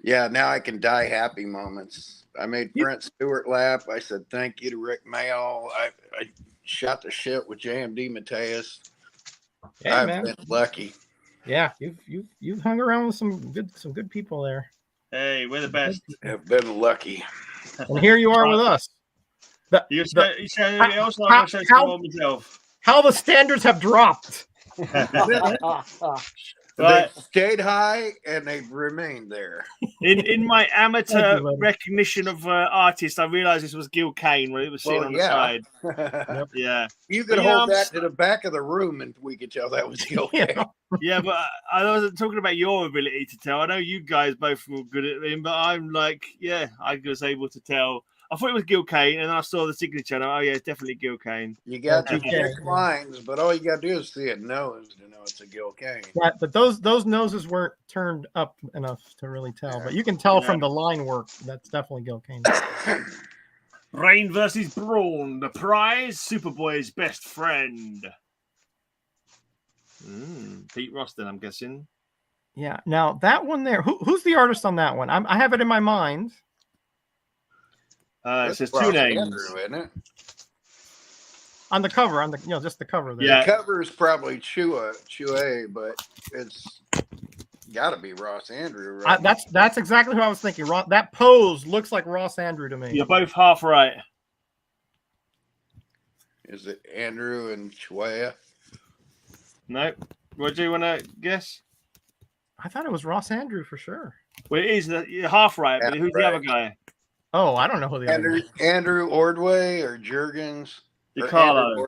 now I can die happy moments. I made Brent Stewart laugh. I said, thank you to Rick Mayall. I shot the shit with JMD Mateus. Hey, I've man. been lucky. Yeah, you've hung around with some good people there. Hey, we're the best. I've been lucky. And here you are with us. How the standards have dropped. They've stayed high and they've remained there. In my amateur recognition of artists, I realized this was Gil Kane when it was sitting on the side. Yeah. You could hold that to the back of the room and we could tell that was Gil Kane. Yeah, but I wasn't talking about your ability to tell. I know you guys both were good at him, but I'm like, I was able to tell. I thought it was Gil Kane, and then I saw the signature. And it's definitely Gil Kane. You got to check lines, but all you got to do is see a nose to know it's a Gil Kane. Right, but those noses weren't turned up enough to really tell. But you can tell from the line work that's definitely Gil Kane. Brain versus Brawn, the prize, Superboy's best friend. Pete Roston, I'm guessing. Yeah. Now that one there, who's the artist on that one? I have it in my mind. It says 2 names. Andrew, isn't it? On the cover, just the cover there. Yeah. The cover is probably Chue, but it's got to be Ross Andrew, right? That's exactly what I was thinking. That pose looks like Ross Andrew to me. You're both half right. Is it Andrew and Chue? No. What do you want to guess? I thought it was Ross Andrew for sure. Well, it is. You're half right, but who's the other guy? Oh, I don't know who the other Andrew Ordway or Jurgens. DiCarlo.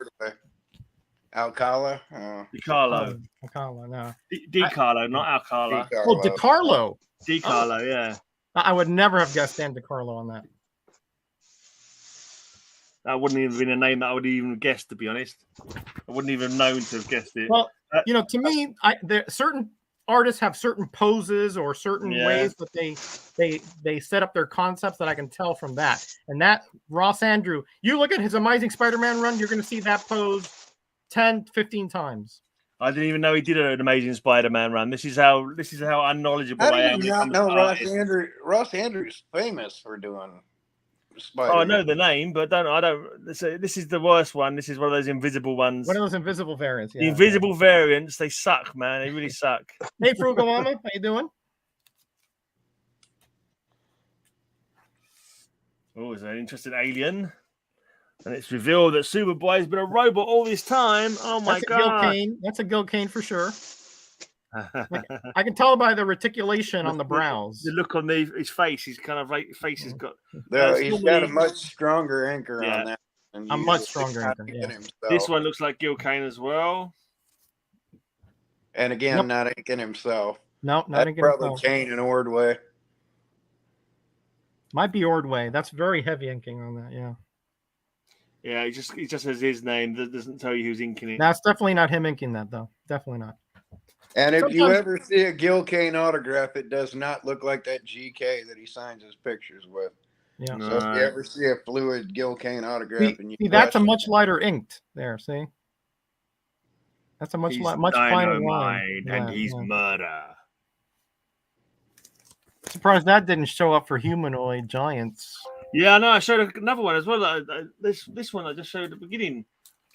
Alcala. DiCarlo. Alcala, no. DiCarlo, not Alcala. Oh, DiCarlo. DiCarlo, yeah. I would never have guessed Dan DiCarlo on that. That wouldn't even been a name that I would even guess, to be honest. I wouldn't even have known to have guessed it. Well, to me, certain artists have certain poses or certain ways that they set up their concepts that I can tell from that. And that Ross Andrew, you look at his Amazing Spider-Man run, you're going to see that pose 10, 15 times. I didn't even know he did an Amazing Spider-Man run. This is how unknowledgeable I am. Ross Andrew's famous for doing Spider-Man. Oh, I know the name, but I don't. This is the worst one. This is one of those invisible ones. One of those invisible variants. Yeah, the invisible variants, they suck, man. They really suck. Hey, Frugalama, how you doing? Oh, is an interesting alien. And it's revealed that Superboy has been a robot all this time. Oh my god. That's a Gil Kane for sure. I can tell by the reticulation on the brows. The look on his face, his kind of face has got. He's got a much stronger anchor on that. A much stronger anchor. Yeah. This one looks like Gil Kane as well. And again, not inking himself. No, not That's inking probably himself. Kane and Ordway. Might be Ordway. That's very heavy inking on that. Yeah. Yeah, he just has his name. That doesn't tell you who's inking it. That's definitely not him inking that, though. Definitely not. And if you ever see a Gil Kane autograph, it does not look like that GK that he signs his pictures with. Yeah. So if you ever see a fluid Gil Kane autograph, that's a much lighter inked there. See, that's a much finer line. And he's murder. Surprised that didn't show up for humanoid giants. Yeah, I know. I showed another one as well. This one I just showed at the beginning.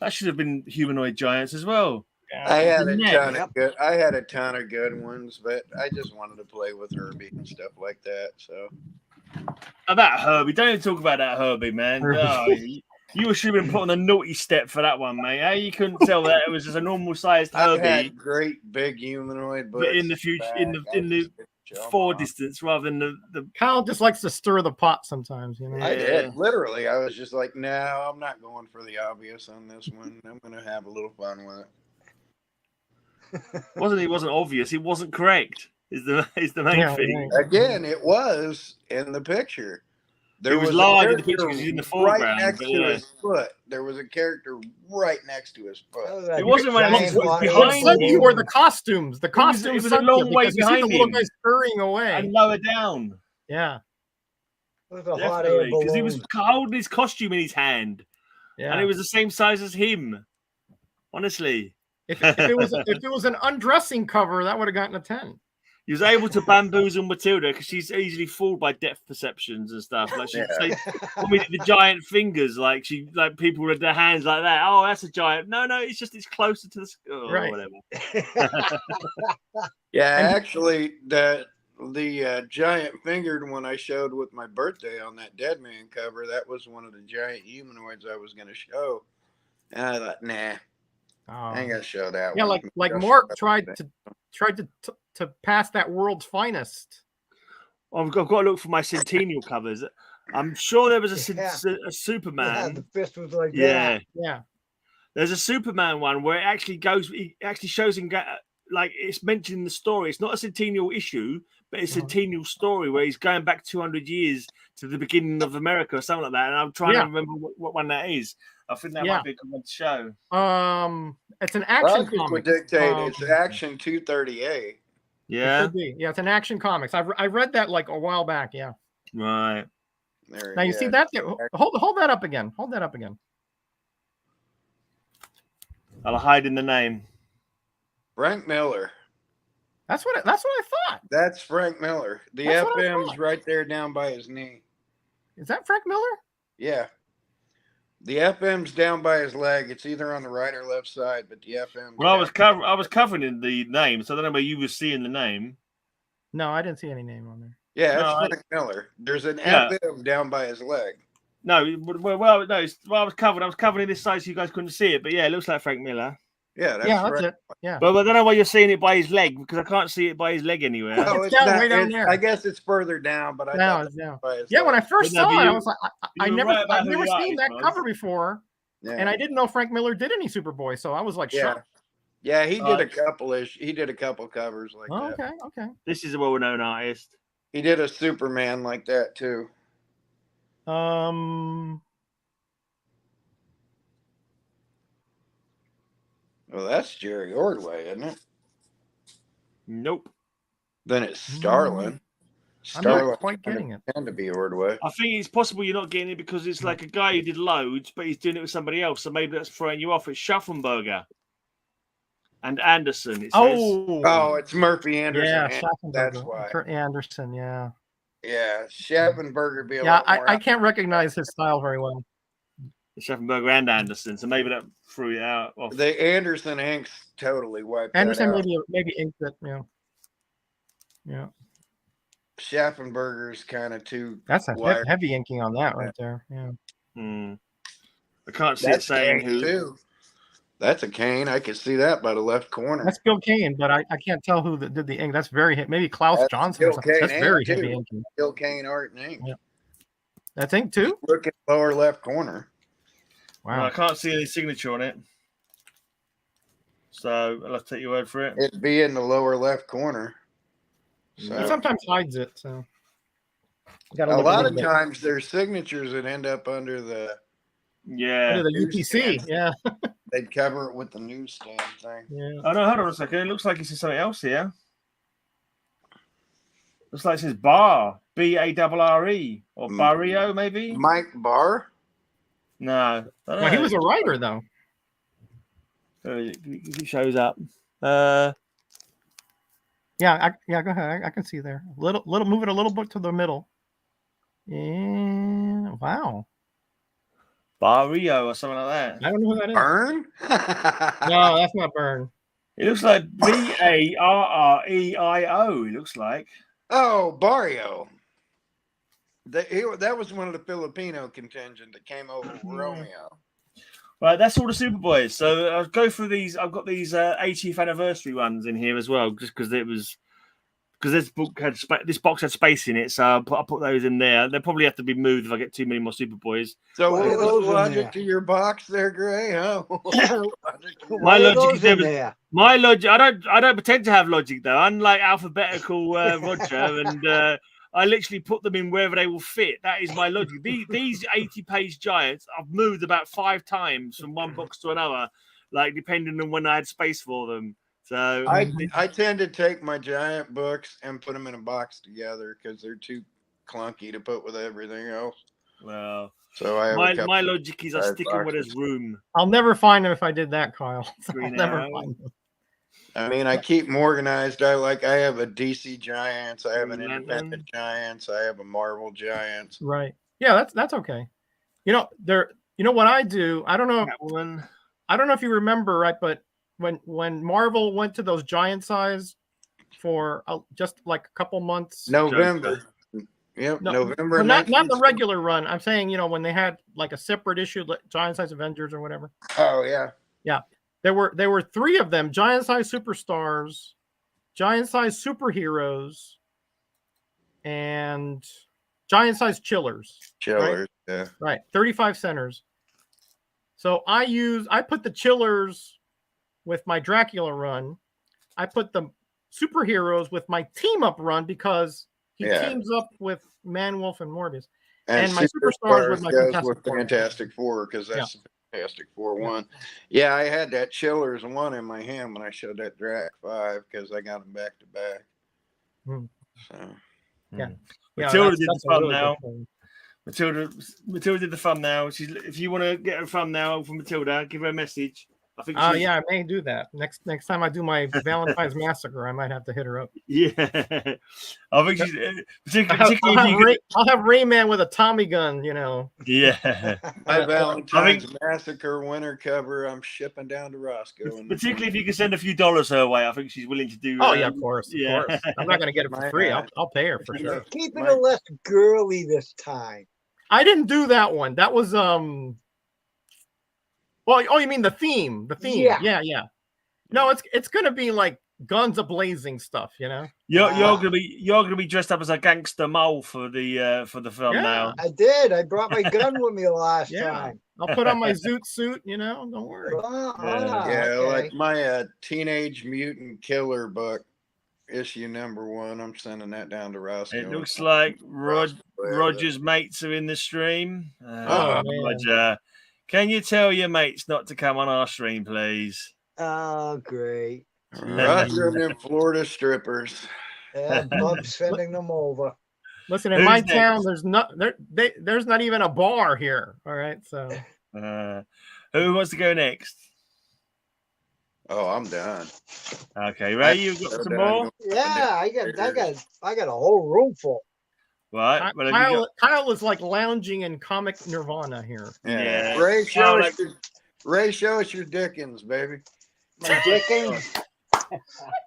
That should have been humanoid giants as well. I had a ton of good ones, but I just wanted to play with Herbie and stuff like that. So that Herbie, don't even talk about that Herbie, man. No, you should have been put on the naughty step for that one, mate. How you couldn't tell that it was just a normal sized Herbie? I had great big humanoid, but in the future, in the forward distance rather than the. Kyle just likes to stir the pot sometimes, you know. I did literally. I was just like, no, I'm not going for the obvious on this one. I'm going to have a little fun with it. It wasn't obvious. It wasn't correct. Is the main thing. Right. Again, it was in the picture. There was live in the picture because he's in the foreground. Right next to his foot. There was a character right next to his foot. It wasn't when he was behind you. Or the costumes. The costumes it was a long way behind him. The little guy scurrying away and lower down. Yeah, definitely because he was holding his costume in his hand. Yeah, and it was the same size as him. Honestly. If it was an undressing cover, that would have gotten a 10. He was able to bamboozle Matilda because she's easily fooled by depth perceptions and stuff. Like she'd say, the giant fingers, like people with their hands like that. Oh, that's a giant. No, it's closer to the right. Whatever. Yeah, actually, the giant fingered one I showed with my birthday on that Dead Man cover. That was one of the giant humanoids I was going to show, and I thought, nah. I ain't gonna show that. Yeah, one. like Mark tried to pass that world's finest. I've got to look for my Centennial covers. I'm sure there was a Superman. Yeah, the fist was like that. Yeah. There's a Superman one where it actually shows him like it's mentioned in the story. It's not a Centennial issue, but it's a Centennial story where he's going back 200 years to the beginning of America or something like that. And I'm trying to remember what one that is. I think that might be a good one to show. It's an action comic. It's Action 238. Yeah. It's an Action Comics. I read that like a while back. Yeah. Right. Now you see that? Hold that up again. Hold that up again. I'll hide in the name. Frank Miller. That's what I thought. That's Frank Miller. The FM's right there down by his knee. Is that Frank Miller? Yeah. The FM's down by his leg. It's either on the right or left side, but the FM. Well, I was covering in the name, so I don't know where you were seeing the name. No, I didn't see any name on there. Yeah, that's Frank Miller. There's an FM down by his leg. No, well, no. I was covering this side so you guys couldn't see it, but yeah, it looks like Frank Miller. Yeah, that's it. Yeah, but I don't know why you're seeing it by his leg because I can't see it by his leg anywhere. No, it's down, way down there. I guess it's further down, but it's down. Yeah, when I first saw it, I was like, I never seen that cover before. Yeah. And I didn't know Frank Miller did any Superboy, so I was like shocked. Yeah, he did a couple covers like Oh, that. okay. This is a well-known artist. He did a Superman like that too. Um, Well, that's Jerry Ordway, isn't it? Nope. Then it's Starlin. I'm not quite getting it. Tend to be Ordway. I think it's possible you're not getting it because it's like a guy who did loads, but he's doing it with somebody else. So maybe that's throwing you off. It's Schaffenberger and Anderson. It says. Oh, it's Murphy Anderson. Yeah, That's Schaffenberger. why. Kurt Anderson, yeah. Yeah, Schaffenberger be a Yeah, lot more. I can't recognize his style very well. Schaffenberger and Anderson. So maybe that threw it out. Off. The Anderson inks totally wiped Anderson that out. maybe inked it, yeah. Schaffenberger's kind of too. That's a wired. heavy inking on that right there. Yeah. I can't see That's it saying Kane, who. too. That's a Kane. I can see that by the left corner. That's Bill Kane, but I can't tell who did the ink. That's very maybe Klaus That's Johnson. Bill Kane That's very too. heavy inking. Bill Kane art and ink. Yeah. That's ink too? Look at lower left corner. Wow. Well, I can't see any signature on it. So I'll have to take your word for it. It'd be in the lower left corner. So It sometimes hides it, so a lot of times there's signatures that end up under the under the UPC, yeah. They'd cover it with the newsstand thing. Yeah. Oh no, hold on a second. It looks like it says something else here. Looks like it says Bar, B-A-R-R-E, or Barrio, maybe. Mike Barr? No, Well, he was a writer though. He shows up. Yeah, go ahead. I can see there. Little move it a little bit to the middle. And wow. Barrio or something like that. I don't know who that is. Burn? No, that's not Burn. It looks like B-A-R-R-E-I-O. It looks like. Oh, Barrio. That was one of the Filipino contingent that came over with Romeo. Right, that's all the Superboys. So I'll go through these. I've got these 80th anniversary ones in here as well, just because this box had space in it. So I'll put those in there. They'll probably have to be moved if I get too many more Superboys. So What are what those was in logic there? to your box there, Gray? Huh? My logic is there. my logic. I don't pretend to have logic though. Unlike alphabetical Roger, and I literally put them in wherever they will fit. That is my logic. These 80-page giants I've moved about 5 times from one box to another, like depending on when I had space for them. So I tend to take my giant books and put them in a box together because they're too clunky to put with everything else. Well, so I have my logic is I stick in where there's room. I'll never find them if I did that, Kyle. I'll Green never Arrow. find them. I mean, I keep them organized. I have a DC Giants. I have an Green Lantern. Independent Giants. I have a Marvel Giants. Right. Yeah, that's okay. You know what I do? I don't know if you remember, right, but when Marvel went to those giant size for just like a couple months. November. Yep, No, November. not the regular run. I'm saying, when they had like a separate issue, like Giant Size Avengers or whatever. Oh yeah. Yeah. There were 3 of them: Giant Size Superstars, Giant Size Superheroes, and Giant Size Chillers. Chillers, right? yeah. Right. 35 centers. So I put the Chillers with my Dracula run. I put the Superheroes with my team up run because he teams up with Man-Wolf and Morbius. And my Superstars with my Fantastic Four because that's the Fantastic Four one. Yeah, I had that Chillers one in my hand when I showed that Drac 5 because I got them back to back. So Matilda did the thumbnail. Matilda did the thumbnail. If you want to get a thumbnail from Matilda, give her a message. I think. I may do that next time I do my Valentine's Massacre. I might have to hit her up. Yeah, I think she's particularly. I'll have Rayman with a Tommy gun. Yeah. My Valentine's Massacre winter cover. I'm shipping down to Roscoe. Particularly if you can send a few dollars her way, I think she's willing to do. Oh yeah, of course. I'm not going to get it for free. I'll pay her for sure. Keep it a less girly this time. I didn't do that one. That was Well, you mean the theme? The theme? Yeah. No, it's gonna be like guns a-blazing stuff, You're gonna be dressed up as a gangster mole for the film now. I did. I brought my gun with me last time. I'll put on my zoot suit. Don't worry. Yeah, okay. like my Teenage Mutant Killer book, issue #1. I'm sending that down to Roscoe. It looks like Roger's mates are in the stream. Man. Roger, can you tell your mates not to come on our stream, please? Oh, great. Roger and them Florida strippers. Yeah, Bub's sending them over. Listen, in Who's my next? town, there's not even a bar here. All right, so Who wants to go next? Oh, I'm done. Okay, Ray, you've got some more. Yeah, I got a whole room full. Right. Well, have you got... Kyle is like lounging in comic nirvana here. Yeah. Yeah. Ray, show Kyle, us your Dickens, baby. My Dickens.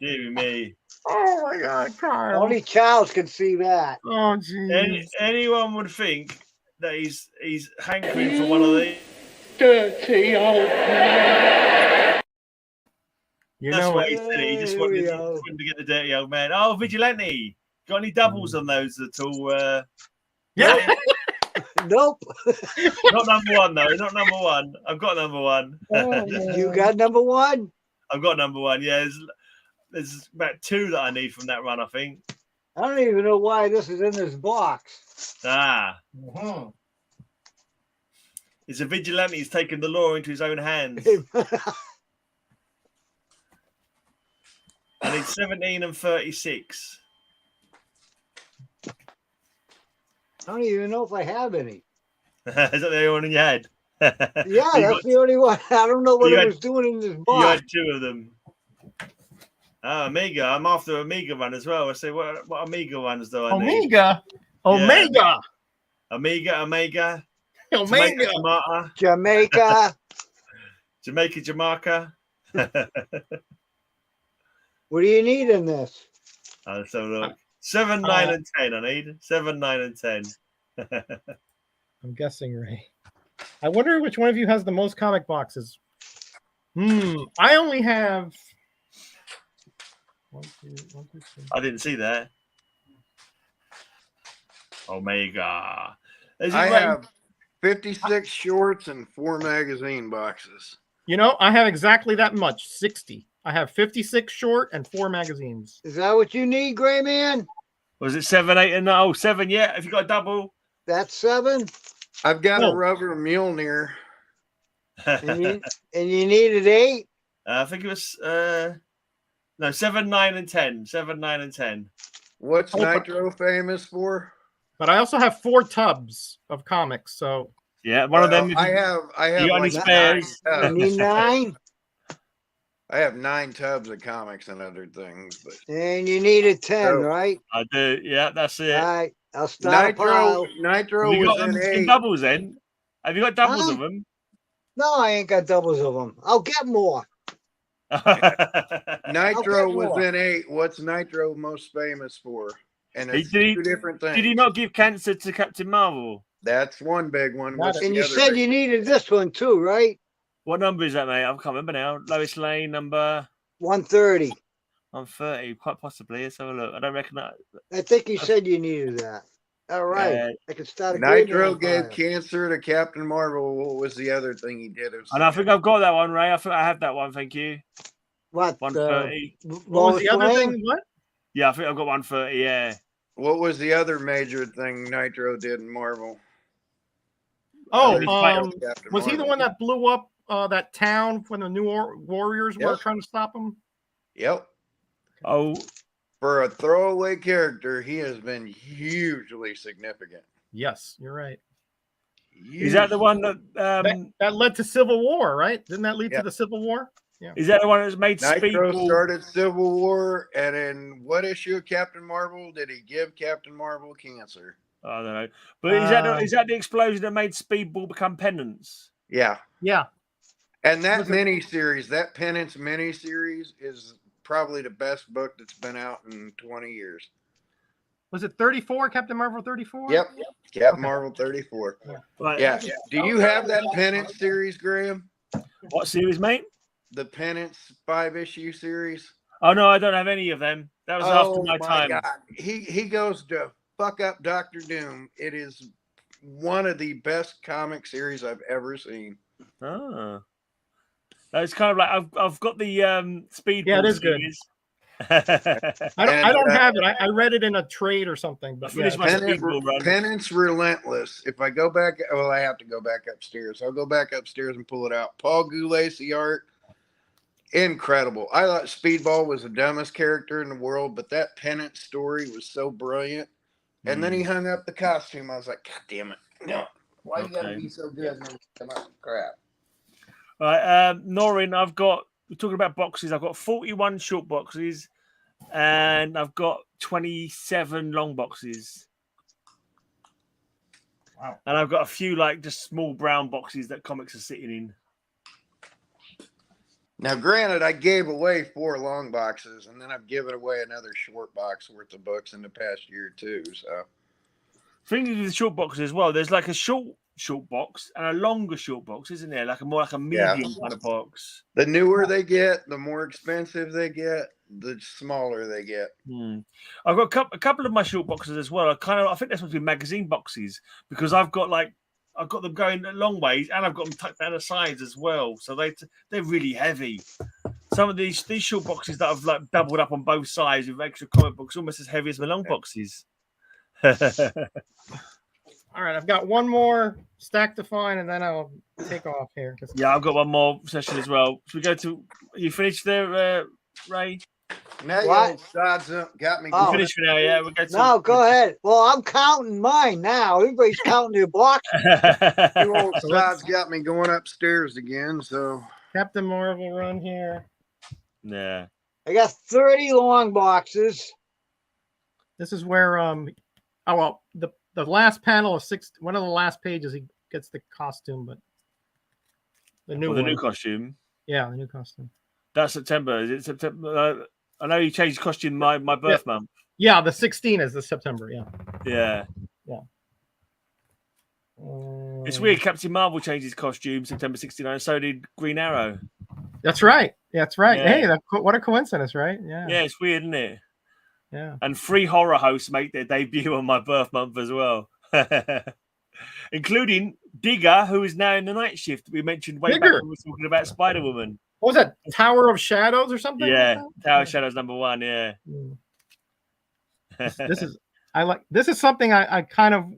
Dear me. Oh my God, Kyle! Only Charles can see that. Oh geez. Anyone would think that he's hankering for one of these. Dirty old man. That's what he said. He just wanted to get the dirty old man. Oh, Vigilante. Got any doubles on those at all? Yeah. Nope. Not #1 though. Not #1. I've got #1. You got #1? I've got #1. Yeah, there's about 2 that I need from that run, I think. I don't even know why this is in this box. It's a vigilante. He's taken the law into his own hands. I need 17 and 36. I don't even know if I have any. Is that the only one in your head? Yeah, that's the only one. I don't know what it was doing in this box. You had 2 of them. Oh, Amiga. I'm after Amiga run as well. I say, what Amiga ones do I need? Omega. Omega. Jamaica. Jamaica. What do you need in this? So look. 7, 9, and 10. I need 7, 9, and 10. I'm guessing Ray. I wonder which one of you has the most comic boxes. I only have 1, 2, 3. I didn't see that. Omega. I have 56 shorts and 4 magazine boxes. I have exactly that much. 60. I have 56 short and 4 magazines. Is that what you need, Gray Man? Was it 7, 8, and 7? Yeah. Have you got a double? That's 7. I've got a rubber Mjolnir. And you needed 8? I think it was no 7, 9, and 10. 7, 9, and 10. What's Nitro famous for? But I also have 4 tubs of comics. So yeah, one of them. I have. You got any spares? You need 9. I have 9 tubs of comics and other things. But... And you needed 10, right? I do. Yeah, that's it. All right. I'll start Nitro you was got in 8. doubles then? Have you got doubles of them? No, I ain't got doubles of them. I'll get more. Nitro was in 8. What's Nitro most famous for? And it's 2 different things. Did he not give cancer to Captain Marvel? That's one big one. And you said you needed this one too, right? What number is that, mate? I can't remember now. Lois Lane number 130. 130, quite possibly. Let's have a look. I don't reckon that. I think you said you needed that. All right. I can start a Nitro gave cancer to Captain Marvel. What was the other thing he did? And I think I've got that one, Ray. I think I have that one. Thank you. What? 130. What was the other thing? What? Yeah, I think I've got 130. Yeah. What was the other major thing Nitro did in Marvel? Oh, was he the one that blew up that town when the New Warriors were trying to stop him? Yep. Oh, for a throwaway character, he has been hugely significant. Yes, you're right. Is that the one that that led to Civil War, right? Didn't that lead to the Civil War? Yeah. Is that the one that's made Nitro Speedball? Started Civil War, and in what issue of Captain Marvel did he give Captain Marvel cancer? I don't know. But is that the explosion that made Speedball become Penance? Yeah. Yeah. And that miniseries, that Penance miniseries, is probably the best book that's been out in 20 years. Was it 34, Captain Marvel 34? Yep. Captain Marvel 34. Right. Yeah. Do you have that Penance series, Graham? What series, mate? The Penance 5-issue series. Oh, no, I don't have any of them. That was after my time. God. He goes to fuck up Dr. Doom. It is one of the best comic series I've ever seen. Oh, it's kind of like I've got the Speedball Yeah, it is good. series. I don't have it. I read it in a trade or something. But I finished my Speedball run. Penance Relentless. If I go back, well, I have to go back upstairs. I'll go back upstairs and pull it out. Paul Goulet's the art. Incredible. I thought Speedball was the dumbest character in the world, but that Penance story was so brilliant. And then he hung up the costume. I was like, God damn it. No. Why you gotta be so good? Come on, crap. All right, Norrin, we're talking about boxes. I've got 41 short boxes and I've got 27 long boxes. Wow. And I've got a few like just small brown boxes that comics are sitting in. Now, granted, I gave away 4 long boxes, and then I've given away another short box worth of books in the past year too. So, Thing with the short boxes as well, there's like a short box and a longer short box, isn't there? Like a medium kind of box. the newer they get, the more expensive they get, the smaller they get. I've got a couple of my short boxes as well. I think they're supposed to be magazine boxes because I've got them going a long ways and I've got them tucked down the sides as well. So they're really heavy. Some of these short boxes that I've like doubled up on both sides with extra comic books, almost as heavy as my long boxes. All right, I've got one more stack to find, and then I'll take off here. Yeah, I've got one more session as well. Should we go to? You finished there, Ray? Now you What? old sods up, got me. Oh. You finished for now, yeah. We'll go to. No, go ahead. Well, I'm counting mine now. Everybody's counting their box. You old sods got me going upstairs again. So Captain Marvel run here. Yeah. I got 30 long boxes. This is where the last panel of one of the last pages he gets the costume, but the new new costume. Yeah, the new costume. That's September. Is it September? I know you changed costume my birth month. Yeah, the 16th is the September. Yeah. Yeah. Yeah. It's weird. Captain Marvel changed his costume September 69. So did Green Arrow. That's right. That's right. Yeah. Hey, what a coincidence, right? Yeah. Yeah, it's weird, isn't it? Yeah. And 3 horror hosts make their debut on my birth month as well. Including Digger, who is now in the night shift. We mentioned way back when we were talking about Spider-Woman. What was that? Tower of Shadows or something? Yeah, Tower of Shadows #1, yeah. This is something I kind of,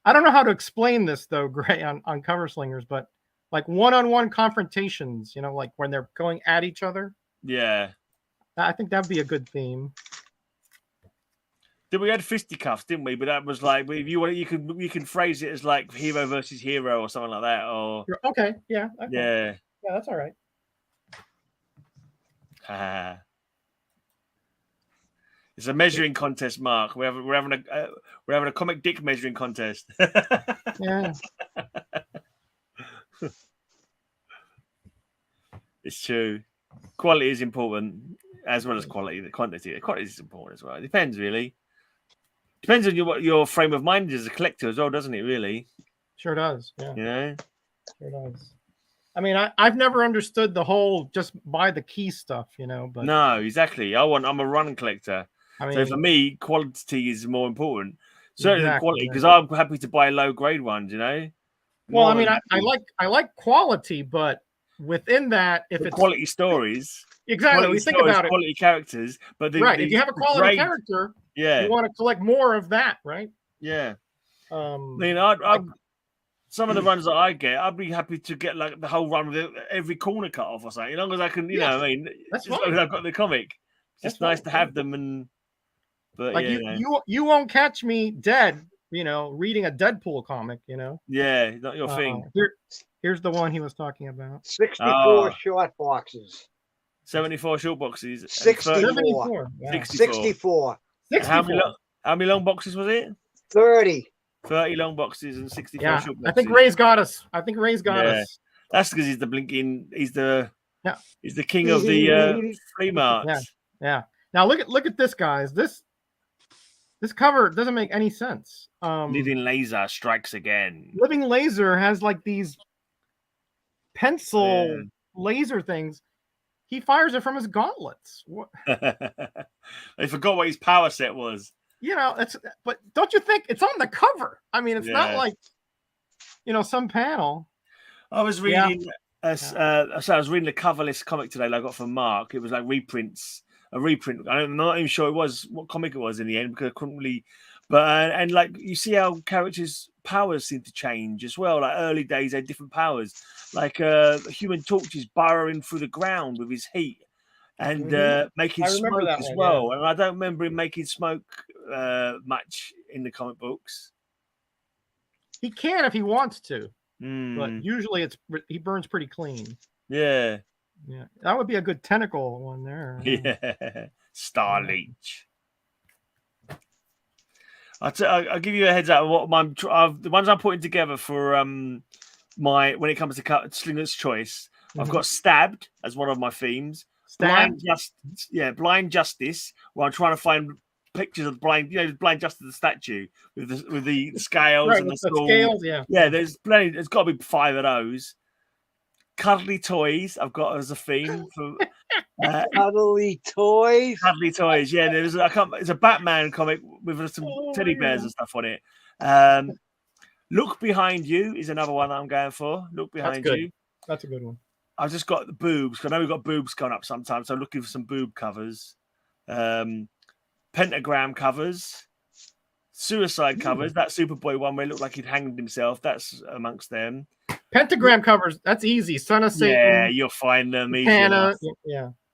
I don't know how to explain this though, Gray, on Cover Slingers, but like one-on-one confrontations, like when they're going at each other. Yeah. I think that'd be a good theme. We had fisticuffs, didn't we? But that was like, if you want, you can phrase it as like hero versus hero or something like that. Or okay, yeah, yeah, that's all right. It's a measuring contest, Mark. We're having a comic dick measuring contest. Yeah, it's true. Quality is important as well as quality. The quantity is important as well. It depends, really. Depends on what your frame of mind is as a collector as well, doesn't it? Really, sure does. Yeah, sure does. I mean, I've never understood the whole just buy the key stuff, but no, exactly. I'm a run collector, so for me, quality is more important. Certainly quality, because I'm happy to buy low grade ones. Well, I mean, I like quality, but within that, if it's quality stories, exactly, we think about quality characters, but if you have a quality character, you want to collect more of that, right? Yeah. I mean, some of the runs that I get, I'd be happy to get like the whole run with every corner cut off or something, as long as I can, you know what I mean? That's as long as I've got the comic. It's just nice to have them, but like you won't catch me dead, reading a Deadpool comic, Yeah, not your thing. Here's the one he was talking about. 64 short boxes. 74 short boxes. 64. 64. How many long boxes was it? 30. 30 long boxes and 64 short boxes. I think Ray's got us. Us. That's because he's the blinking. He's the king of the flea marts. Yeah. Now look at this, guys. This cover doesn't make any sense. Living Laser strikes again. Living Laser has like these pencil laser things. He fires it from his gauntlets. What? They forgot what his power set was. but don't you think it's on the cover? I mean, it's not like, some panel. I was reading, so I was reading the coverless comic today that I got from Mark. It was like a reprint. I'm not even sure what comic it was in the end because I couldn't really. But and like you see how characters' powers seem to change as well. Like early days, they had different powers. Like Human Torch is burrowing through the ground with his heat and making smoke as well. And I don't remember him making smoke much in the comic books. He can if he wants to, but usually he burns pretty clean. Yeah, that would be a good tentacle one there. Yeah, Star Leech. I'll give you a heads up. What the ones I'm putting together for when it comes to Slinger's Choice, I've got Stabbed as one of my themes. Blind Justice, where I'm trying to find pictures of Blind Justice, the statue with the scales and the scales. Yeah. There's plenty. There's got to be 5 of those. Cuddly Toys, I've got as a theme for. Cuddly Toys. Cuddly Toys, yeah. It's a Batman comic with some teddy bears and stuff on it. Look Behind You is another one that I'm going for. Look Behind You. That's a good one. I've just got the boobs. I know we've got boobs coming up sometimes, so I'm looking for some boob covers. Pentagram covers. Suicide covers. That Superboy one where it looked like he'd hanged himself. That's amongst them. Pentagram covers. That's easy. Son of Satan. Yeah, you'll find them easy.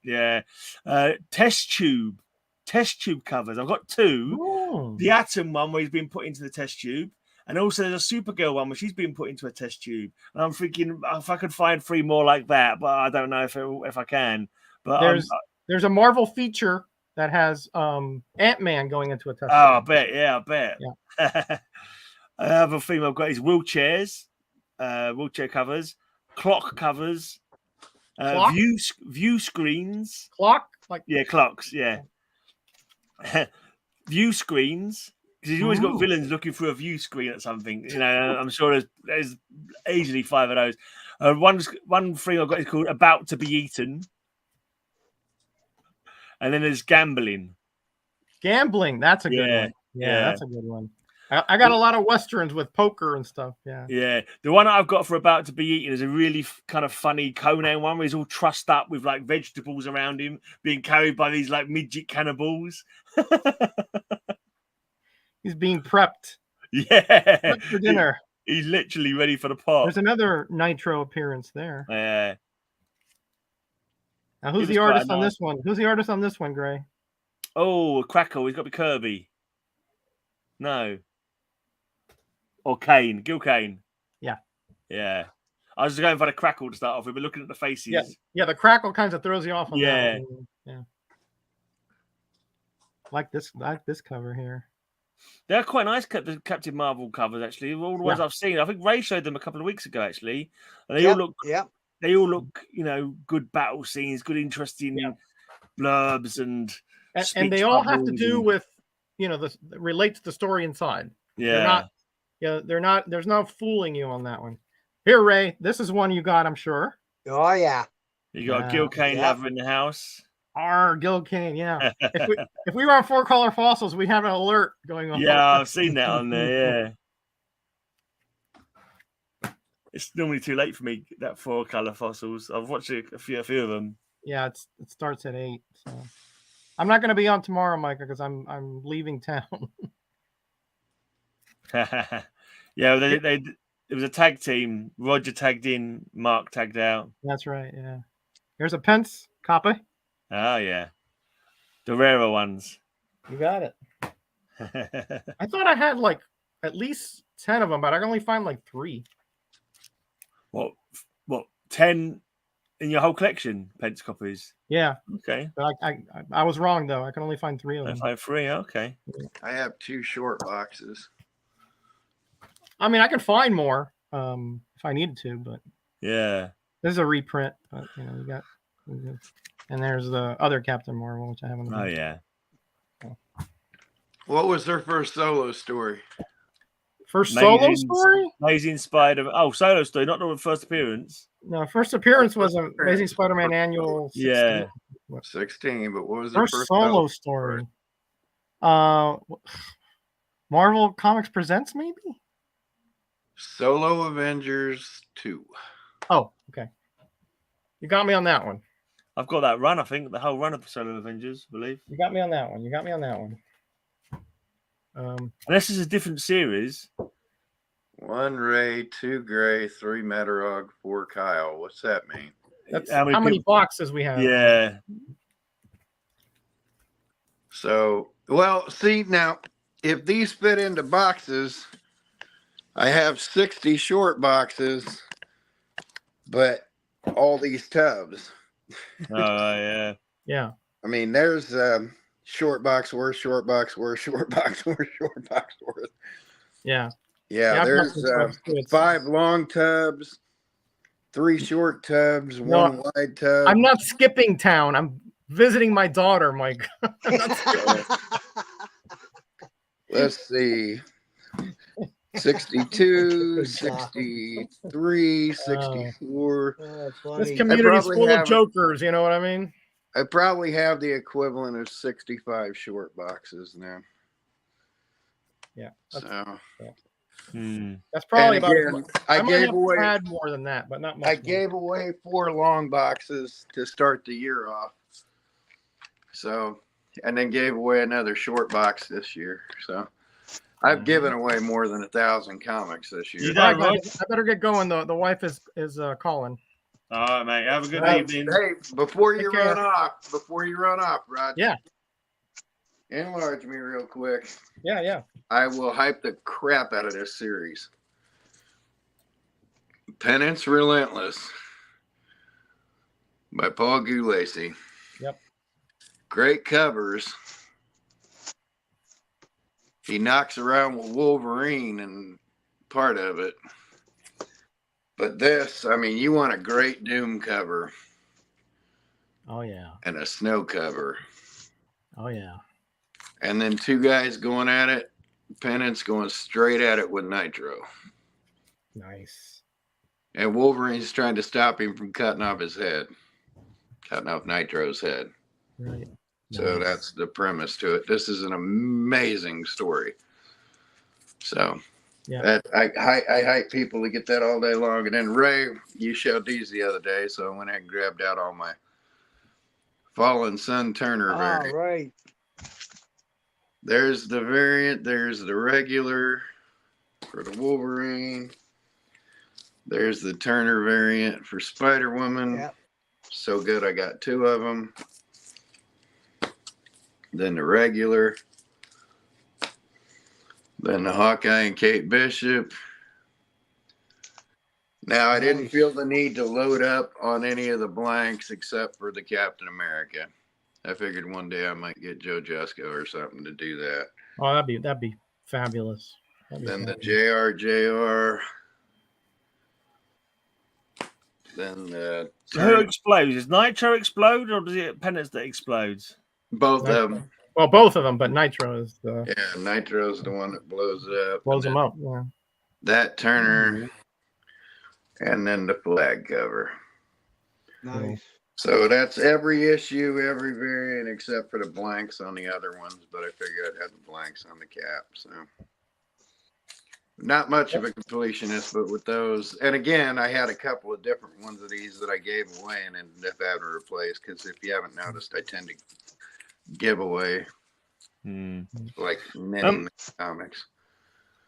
Yeah. Test tube covers. I've got 2. Oh. The Atom one where he's been put into the test tube, and also there's a Supergirl one where she's been put into a test tube. And I'm thinking if I could find 3 more like that, but I don't know if I can. But there's a Marvel feature that has Ant-Man going into a test tube. I bet. Yeah. Another theme I've got is wheelchairs, wheelchair covers, clock covers. Clock? View screens. Clock? Clocks, yeah. View screens. Because he's always got villains looking through a view screen at something. I'm sure there's easily 5 of those. One thing I've got is called About to Be Eaten. And then there's Gambling. Gambling, that's a good one. Yeah, that's a good one. I got a lot of westerns with poker and stuff. Yeah. The one I've got for About to Be Eaten is a really kind of funny Conan one where he's all trussed up with like vegetables around him, being carried by these like midget cannibals. He's being prepped. Yeah. Prepped for dinner. He's literally ready for the pot. There's another Nitro appearance there. Yeah. Now, who's the artist on this one? Who's the artist on this one, Gray? Oh, Crackle. He's got to be Kirby. No. Or Kane. Gil Kane. Yeah. I was going for the Crackle to start off with, but looking at the faces. Yeah, the Crackle kind of throws you off on that one. Yeah. Like this cover here. They're quite nice, the Captain Marvel covers, actually. All the ones I've seen. I think Ray showed them a couple of weeks ago, actually. And they all look they all look, good battle scenes, good interesting blurbs and they all have to do with, relate to the story inside. Yeah. They're not, there's no fooling you on that one. Here, Ray, this is one you got, I'm sure. Oh, yeah. You got a Gil Kane lover in the house. Gil Kane, yeah. if we were on 4-color fossils, we'd have an alert going on. Yeah, I've seen that on there, It's normally too late for me, that 4-color fossils. I've watched a few of them. Yeah, it starts at 8. So I'm not going to be on tomorrow, Micah, because I'm leaving town. It was a tag team. Roger tagged in, Mark tagged out. That's right, yeah. Here's a Pence copy. Oh, yeah. The rarer ones. You got it. I thought I had at least 10 of them, but I can only find 3. What 10 in your whole collection, Pence copies? Yeah. Okay. But I was wrong, though. I can only find 3 of them. I find 3, okay. I have 2 short boxes. I mean, I can find more if I needed to, but yeah, this is a reprint. But we got, and there's the other Captain Marvel, which I haven't. Oh yeah. What was their first solo story? Solo story? Amazing Spider-Man. Oh, solo story, not the first appearance. No, first appearance was Amazing Spider-Man Annual 16. Yeah. 16, but what was their first solo story? Marvel Comics Presents, maybe? Solo Avengers 2. Oh, okay. You got me on that one. I've got that run. I think the whole run of Solo Avengers, I believe. You got me on that one. Unless it's a different series. 1 Ray, 2 Gray, 3 Metarog, 4 Kyle. What's that mean? That's how many boxes we have. Yeah. So, well, see, now, if these fit into boxes, I have 60 short boxes, but all these tubs. Oh, yeah. Yeah. I mean, there's short box worth, short box worth, short box worth, short box worth. Yeah. Yeah, there's 5 long tubs, 3 short tubs, 1 wide tub. I'm not skipping town. I'm visiting my daughter, Mike. Let's see. 62, 63, 64. This community is full of jokers, you know what I mean? I probably have the equivalent of 65 short boxes now. Yeah. So that's probably about. Again, I gave away had more than that, but not much. I gave away 4 long boxes to start the year off. So, and then gave away another short box this year. So, I've given away more than 1,000 comics this year. I better get going. The wife is calling. All right, mate. Have a good evening. Hey, before you run off, Rod. Yeah. Enlarge me real quick. Yeah. I will hype the crap out of this series. Penance Relentless by Paul Gulacy. Yep. Great covers. He knocks around with Wolverine and part of it. But this, I mean, you want a great Doom cover. Oh, yeah. And a snow cover. Oh, yeah. And then 2 guys going at it. Penance going straight at it with Nitro. Nice. And Wolverine's trying to stop him from cutting off his head. Cutting off Nitro's head. Right. So that's the premise to it. This is an amazing story. So yeah, I hype people to get that all day long. And then Ray, you showed these the other day, so I went ahead and grabbed out all my Fallen Sun Turner variant. Right. There's the variant. There's the regular for the Wolverine. There's the Turner variant for Spider-Woman. Yep. So good, I got 2 of them. Then the regular. Then the Hawkeye and Kate Bishop. Now, I didn't feel the need to load up on any of the blanks except for the Captain America. I figured one day I might get Joe Jusko or something to do that. Oh, that'd be fabulous. Then the JR. Then the... So who explodes? Does Nitro explode or does it Penance that explodes? Both of them. Well, both of them, but Nitro is the... Yeah, Nitro's the one that blows up. Blows them up, yeah. That Turner, and then the flag cover. Nice. So that's every issue, every variant, except for the blanks on the other ones, but I figured I'd have the blanks on the cap, so... Not much of a completionist, but with those, and again, I had a couple of different ones of these that I gave away and ended up having to replace, because if you haven't noticed, I tend to give away like many comics.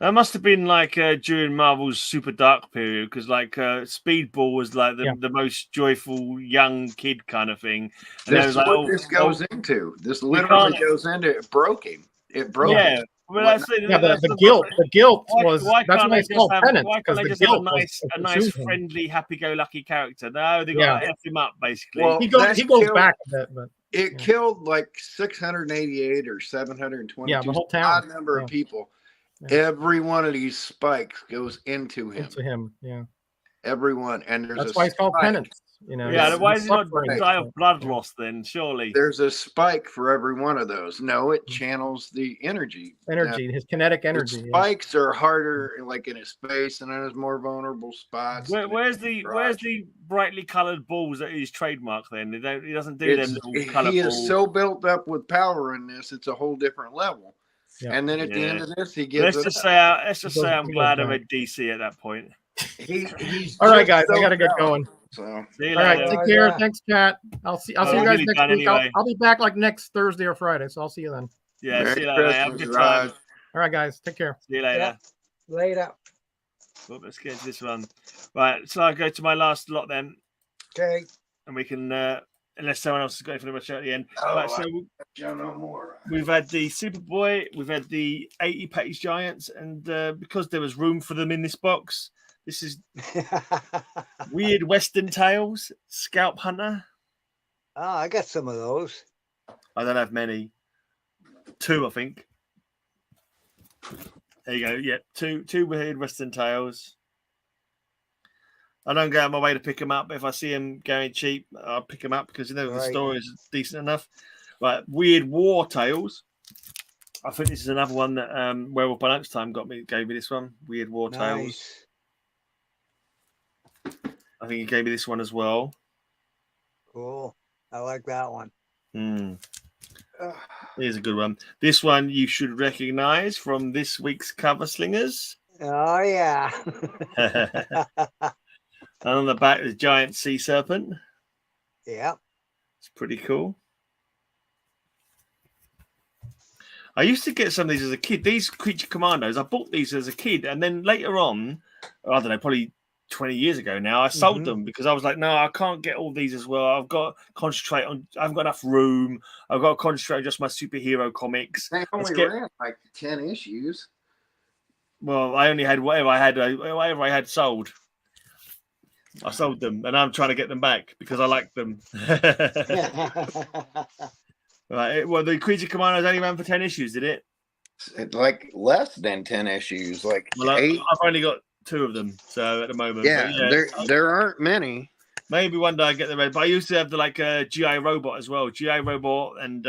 That must have been like during Marvel's super dark period, because like Speedball was like the most joyful young kid kind of thing. And This is like, what this goes into. This literally goes into it. Broke him. It broke him. Well, the guilt was that's why it's called Penance, because the guilt a nice friendly, happy-go-lucky character. No, they got to F him up basically. Well, he goes back a bit, but it killed like 688 or 722. Yeah, the whole town. Odd number of people. Yeah. Every one of these spikes goes into him. Yeah. everyone, and there's That's a why it's called spike. penance. You know. Yeah, he's why is it not suffering. die of blood loss then? Surely. There's a spike for every one of those. No, it channels the energy. Energy, his kinetic The energy. Yeah. spikes are harder, like in his face, and there's more vulnerable spots. Where's the brightly coloured balls that he's trademarked? Then he doesn't do them little colour He balls. is so built up with power in this; it's a whole different level. Yeah. And then at the end of this, he gives. Let's just say I'm glad I read DC at that point. He's all right, just guys, so I gotta get balanced. going. So See you All right, later. take care. Thanks, chat. I'll see you guys really next done week. anyway. I'll be back like next Thursday or Friday, so I'll see you then. Yeah, Merry see you later. Mate. Have a Christmas, good time. Raj. All right, guys, take care. See you later. Yeah. Later. Well, let's get into this one. Right, so I go to my last lot then, Okay. and we can, unless someone else has got anything much at the end. Oh, Right, so no more. we've had the Superboy, we've had the 80-page Giants, and because there was room for them in this box, this is Weird Western Tales, Scalp Hunter. Oh, I got some of those. I don't have many. 2, I think. There you go. Yeah, two Weird Western Tales. I don't go out of my way to pick them up, but if I see them going cheap, I'll pick them up because the story is decent enough. Right, Weird War Tales. I think this is another one that Werewolf by Lunchtime gave me this one. Weird War Tales. I think he gave me this one as well. Cool. I like that one. Here's a good one. This one you should recognize from this week's Cover Slingers. Oh, yeah. And on the back, the giant sea serpent. Yeah. It's pretty cool. I used to get some of these as a kid. These Creature Commandos, I bought these as a kid. And then later on, I don't know, probably 20 years ago now, I sold them because I was like, no, I can't get all these as well. I've got to concentrate on, I haven't got enough room. I've got to concentrate on just my superhero comics. They only ran like 10 issues. Well, I only had whatever I had sold. I sold them, and I'm trying to get them back because I like them. Right. Well, the Creature Commandos only ran for 10 issues, did it? Like less than 10 issues, like well, 8. I've only got 2 of them, so at the moment. Yeah, there aren't many. Maybe one day I get them ready. But I used to have the GI Robot as well. GI Robot and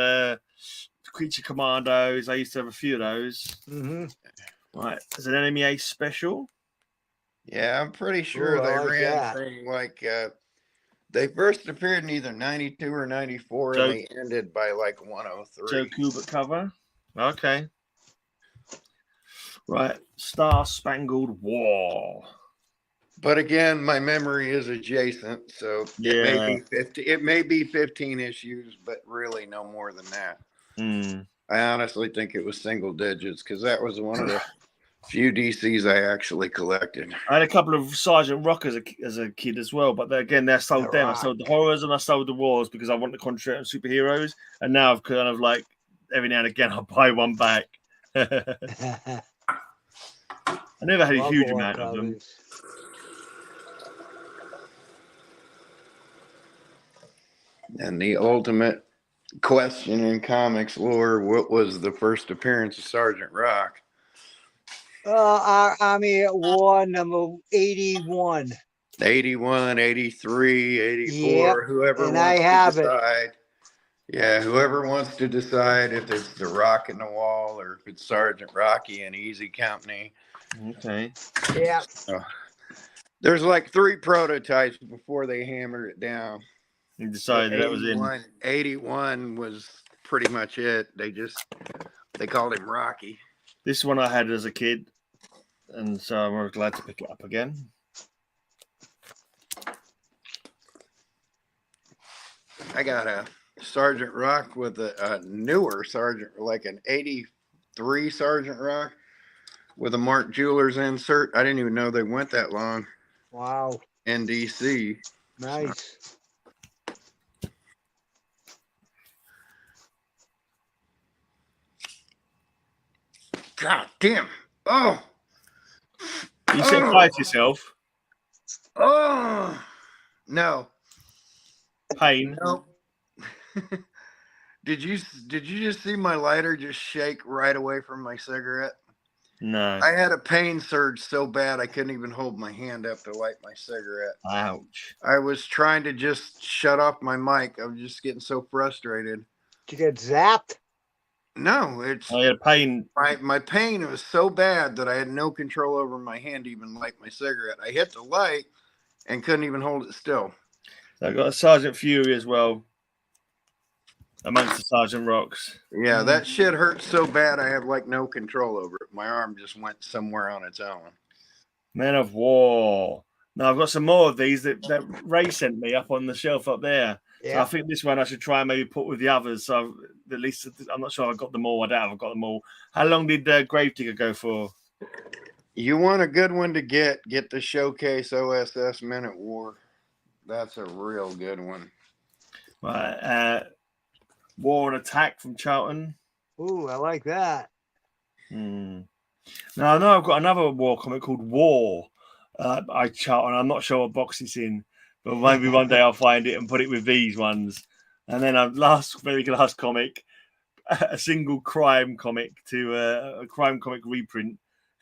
Creature Commandos. I used to have a few of those. Right. There's an Enemy Ace special. Yeah, I'm pretty sure they ran from like they first appeared in either 92 or 94 and they ended by like 103. Joe Kubert cover. Okay. Right. Star Spangled War. But again, my memory is adjacent, so it may be 15 issues, but really no more than that. I honestly think it was single digits because that was one of the few DCs I actually collected. I had a couple of Sergeant Rock as a kid as well, but I sold them. I sold the horrors and I sold the wars because I wanted to concentrate on superheroes. And now I've kind of like every now and again I'll buy one back. I never had a huge amount of them. And the ultimate question in comics lore: what was the first appearance of Sergeant Rock? Our Army at War number 81. 81, 83, 84, yep. Whoever and wants I have to decide. Yeah, whoever wants to decide if it's the Rock in the Wall or if it's Sergeant Rocky and Easy Company. Okay. Yeah. There's like 3 prototypes before they hammered it down. You decided that was in. 81 was pretty much it. They called him Rocky. This one I had as a kid, and so I'm glad to pick it up again. I got a Sergeant Rock with a newer Sergeant, like an 83 Sergeant Rock with a Mark Jewelers insert. I didn't even know they went that long. Wow. NDC. Nice. God damn. Oh. You said quiet yourself. Oh. No. Pain. Nope. Did you just see my lighter just shake right away from my cigarette? No. I had a pain surge so bad I couldn't even hold my hand up to light my cigarette. Ouch. I was trying to just shut off my mic. I was just getting so frustrated. Did you get zapped? No, it's I had pain. my pain was so bad that I had no control over my hand to even light my cigarette. I hit the light and couldn't even hold it still. I got a Sergeant Fury as well. Amongst the Sergeant Rocks. Yeah, that shit hurt so bad I have like no control over it. My arm just went somewhere on its own. Men of War. Now I've got some more of these that Ray sent me up on the shelf up there. Yeah. So I think this one I should try and maybe put with the others. So at least I'm not sure I got them all. I doubt I've got them all. How long did Gravedigger go for? You want a good one to get the Showcase OSS Men at War. That's a real good one. Right. War and Attack from Charlton. Ooh, I like that. Now I know I've got another war comic called War. I Charlton. I'm not sure what box it's in, but maybe one day I'll find it and put it with these ones. And then a very last comic, a single crime comic to a crime comic reprint.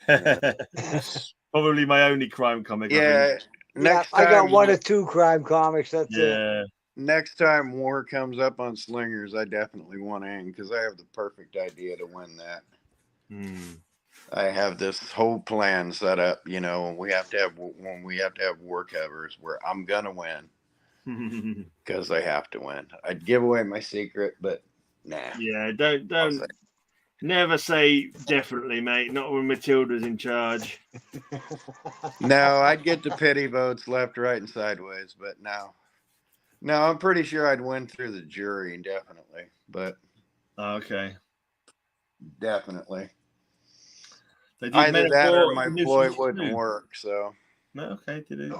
Probably my only crime comic. Yeah. I got one or two crime comics. That's it. Next time War comes up on Slingers, I definitely want in because I have the perfect idea to win that. I have this whole plan set up. You know, we have to have war covers where I'm gonna win because I have to win. I'd give away my secret, but nah. Yeah, don't. Never say definitely, mate. Not when Matilda's in charge. No, I'd get the pity votes left, right, and sideways, but no. No, I'm pretty sure I'd win through the jury, definitely. But okay, definitely. Either that or my ploy wouldn't work. So no, okay, did it?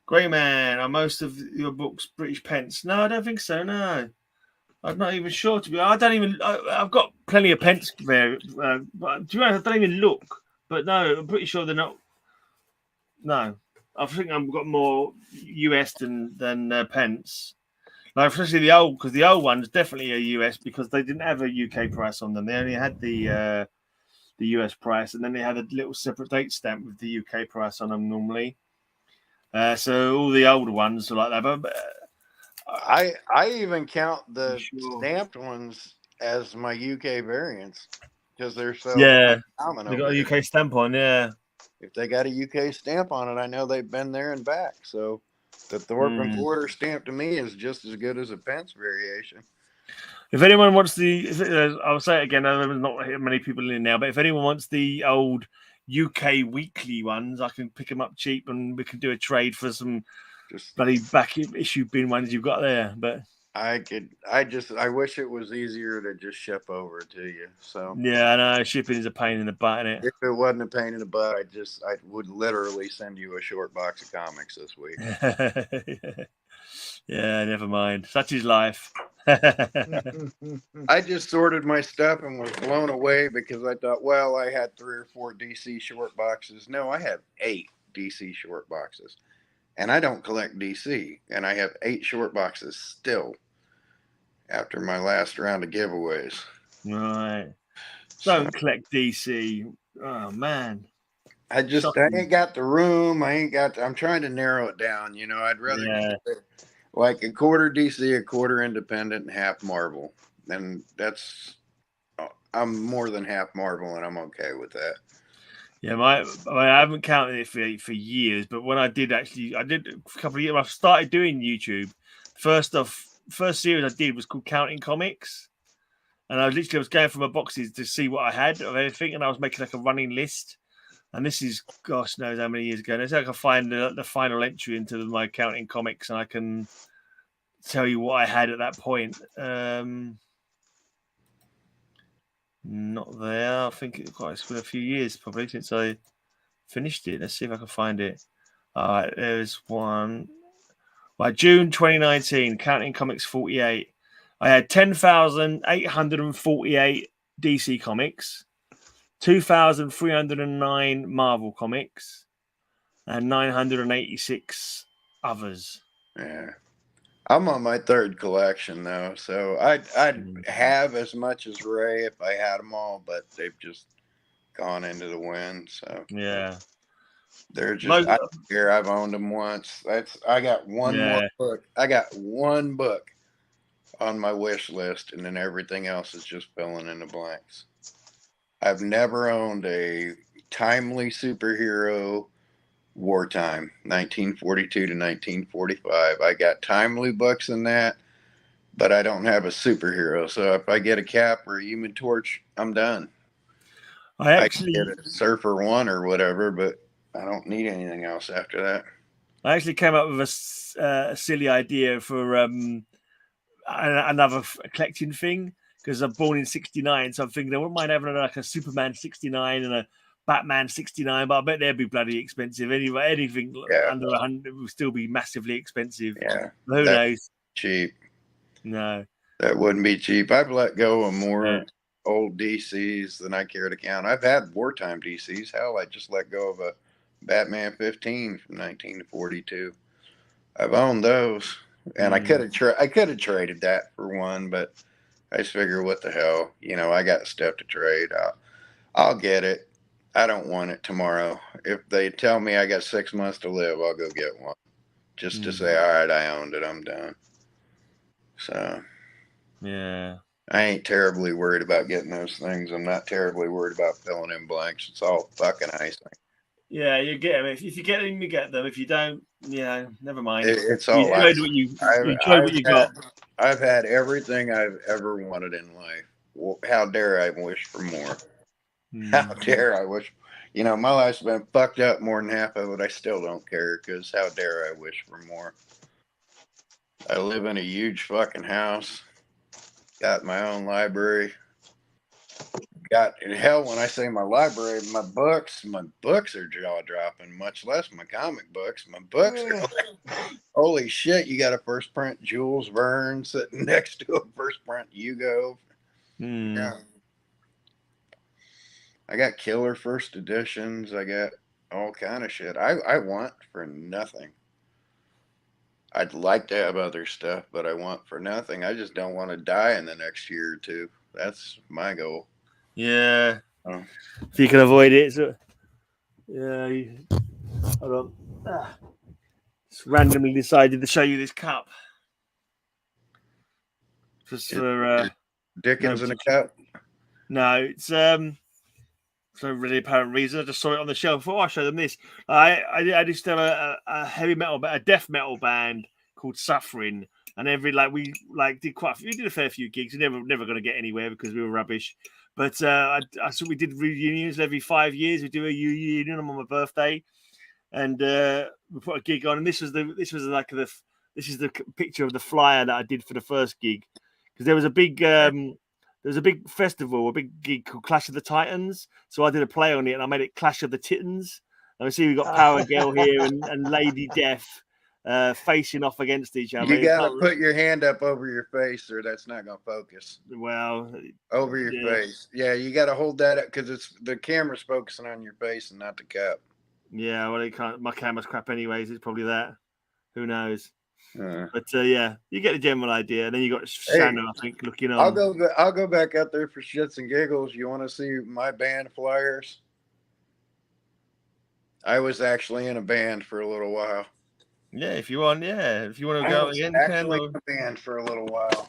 Grey Man, are most of your books British pence? No, I don't think so. No, I'm not even sure. To be, I've got plenty of pence there. But do you know? I don't even look. But no, I'm pretty sure they're not. No. I think I've got more US than pence. Like especially the old, because the old one's definitely a US because they didn't have a UK price on them. They only had the US price, and then they had a little separate date stamp with the UK price on them normally. So all the older ones are like that. But I even count the stamped ones as my UK variants because they're so common. They got a UK stamp on, yeah. If they got a UK stamp on it, I know they've been there and back. So the Thorpe and Porter stamp to me is just as good as a pence variation. If anyone wants I'll say it again, there's not many people in now, but if anyone wants the old UK weekly ones, I can pick them up cheap and we can do a trade for some bloody back issue bin ones you've got there. But I wish it was easier to just ship over to you. So yeah, I know shipping is a pain in the butt, isn't it? If it wasn't a pain in the butt, I would literally send you a short box of comics this week. Yeah, never mind. Such is life. I just sorted my stuff and was blown away because I thought, well, I had 3 or 4 DC short boxes. No, I have 8 DC short boxes. And I don't collect DC. And I have 8 short boxes still after my last round of giveaways. Right. Don't collect DC. Oh, man. I ain't got the room. I'm trying to narrow it down. You know, I'd rather get like a quarter DC, a quarter independent, and half Marvel. And I'm more than half Marvel, and I'm okay with that. Yeah, I haven't counted it for years, but when I did a couple of years. I started doing YouTube. First series I did was called Counting Comics, and I was going through my boxes to see what I had of everything, and I was making like a running list. And this is gosh knows how many years ago. And it's like I can find the final entry into my Counting Comics, and I can tell you what I had at that point. Not there. I think it's been a few years probably since I finished it. Let's see if I can find it. All right, there's one. By June 2019, Counting Comics 48. I had 10,848 DC comics, 2,309 Marvel comics, and 986 others. Yeah. I'm on my third collection though, so I'd have as much as Ray if I had them all, but they've just gone into the wind. So Yeah. they're just I don't care. I've owned them once. I got one more book. I got one book on my wish list, and then everything else is just filling in the blanks. I've never owned a timely superhero wartime, 1942 to 1945. I got timely books in that, but I don't have a superhero. So if I get a Cap or a Human Torch, I'm done. I can get a Surfer 1 or whatever, but I don't need anything else after that. I actually came up with a silly idea for another collecting thing, because I'm born in '69, so I'm thinking I wouldn't mind having like a Superman '69 and a Batman '69, but I bet they'd be bloody expensive anyway. Anything under 100 would still be massively expensive. Yeah, who knows? Cheap? No, that wouldn't be cheap. I've let go of more old DCs than I care to count. I've had wartime DCs. Hell, I just let go of a Batman 15 from 1942. I've owned those, and I could have traded that for one, but I just figure, what the hell, I got stuff to trade. I'll get it. I don't want it tomorrow. If they tell me I got 6 months to live, I'll go get one, just to say, all right, I owned it. I'm done. So, yeah. I ain't terribly worried about getting those things. I'm not terribly worried about filling in blanks. It's all fucking icing. Yeah, you get them. If you get them, you get them. If you don't, never mind. It's all icing. You enjoy what you got. I've had everything I've ever wanted in life. How dare I wish for more? How dare I wish? My life's been fucked up more than half of it. I still don't care, because how dare I wish for more? I live in a huge fucking house. Got my own library. Got hell, when I say my library, my books are jaw dropping, much less my comic books. My books are like, holy shit, you got a first print Jules Verne sitting next to a first print Hugo. Yeah. I got killer first editions. I got all kind of shit. I want for nothing. I'd like to have other stuff, but I want for nothing. I just don't want to die in the next year or two. That's my goal. Yeah. If you can avoid it. So, hold on. Just randomly decided to show you this cup. Just for Dickens in a cup? No, it's for really apparent reason. I just saw it on the shelf. Before I show them this. I used to have a heavy metal, a death metal band called Suffering, and we did a fair few gigs. We never going to get anywhere because we were rubbish. But I saw we did reunions every 5 years. We do a reunion on my birthday, and we put a gig on. And this is the picture of the flyer that I did for the first gig, because there was a big festival, a big gig called Clash of the Titans. So I did a play on it, and I made it Clash of the Titans. And we see we got Power Girl here and Lady Death facing off against each other. You got to put your hand up over your face, or that's not going to focus. Well, over your face. Yeah, you got to hold that up, because the camera's focusing on your face and not the cup. Yeah, well, it can't. My camera's crap anyways. It's probably that. Who knows? But you get the general idea. And then you got Shannon, I think, looking on. I'll go back out there for shits and giggles. You want to see my band flyers? I was actually in a band for a little while. Yeah, if you want. Yeah, if you want to go again, actually in a band for a little while.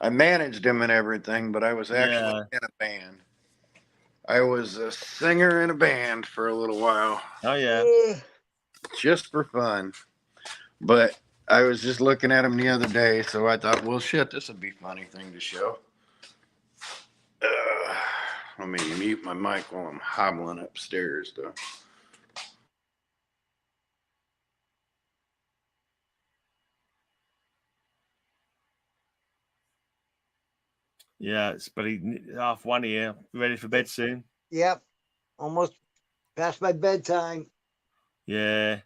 I managed them and everything, but I was actually in a band. I was a singer in a band for a little while. Oh yeah, just for fun. But I was just looking at them the other day, so I thought, well, shit, this would be a funny thing to show. Let me mute my mic while I'm hobbling upstairs, though. Yeah, it's pretty 1:30 here. Ready for bed soon? Yep, almost past my bedtime. Yeah.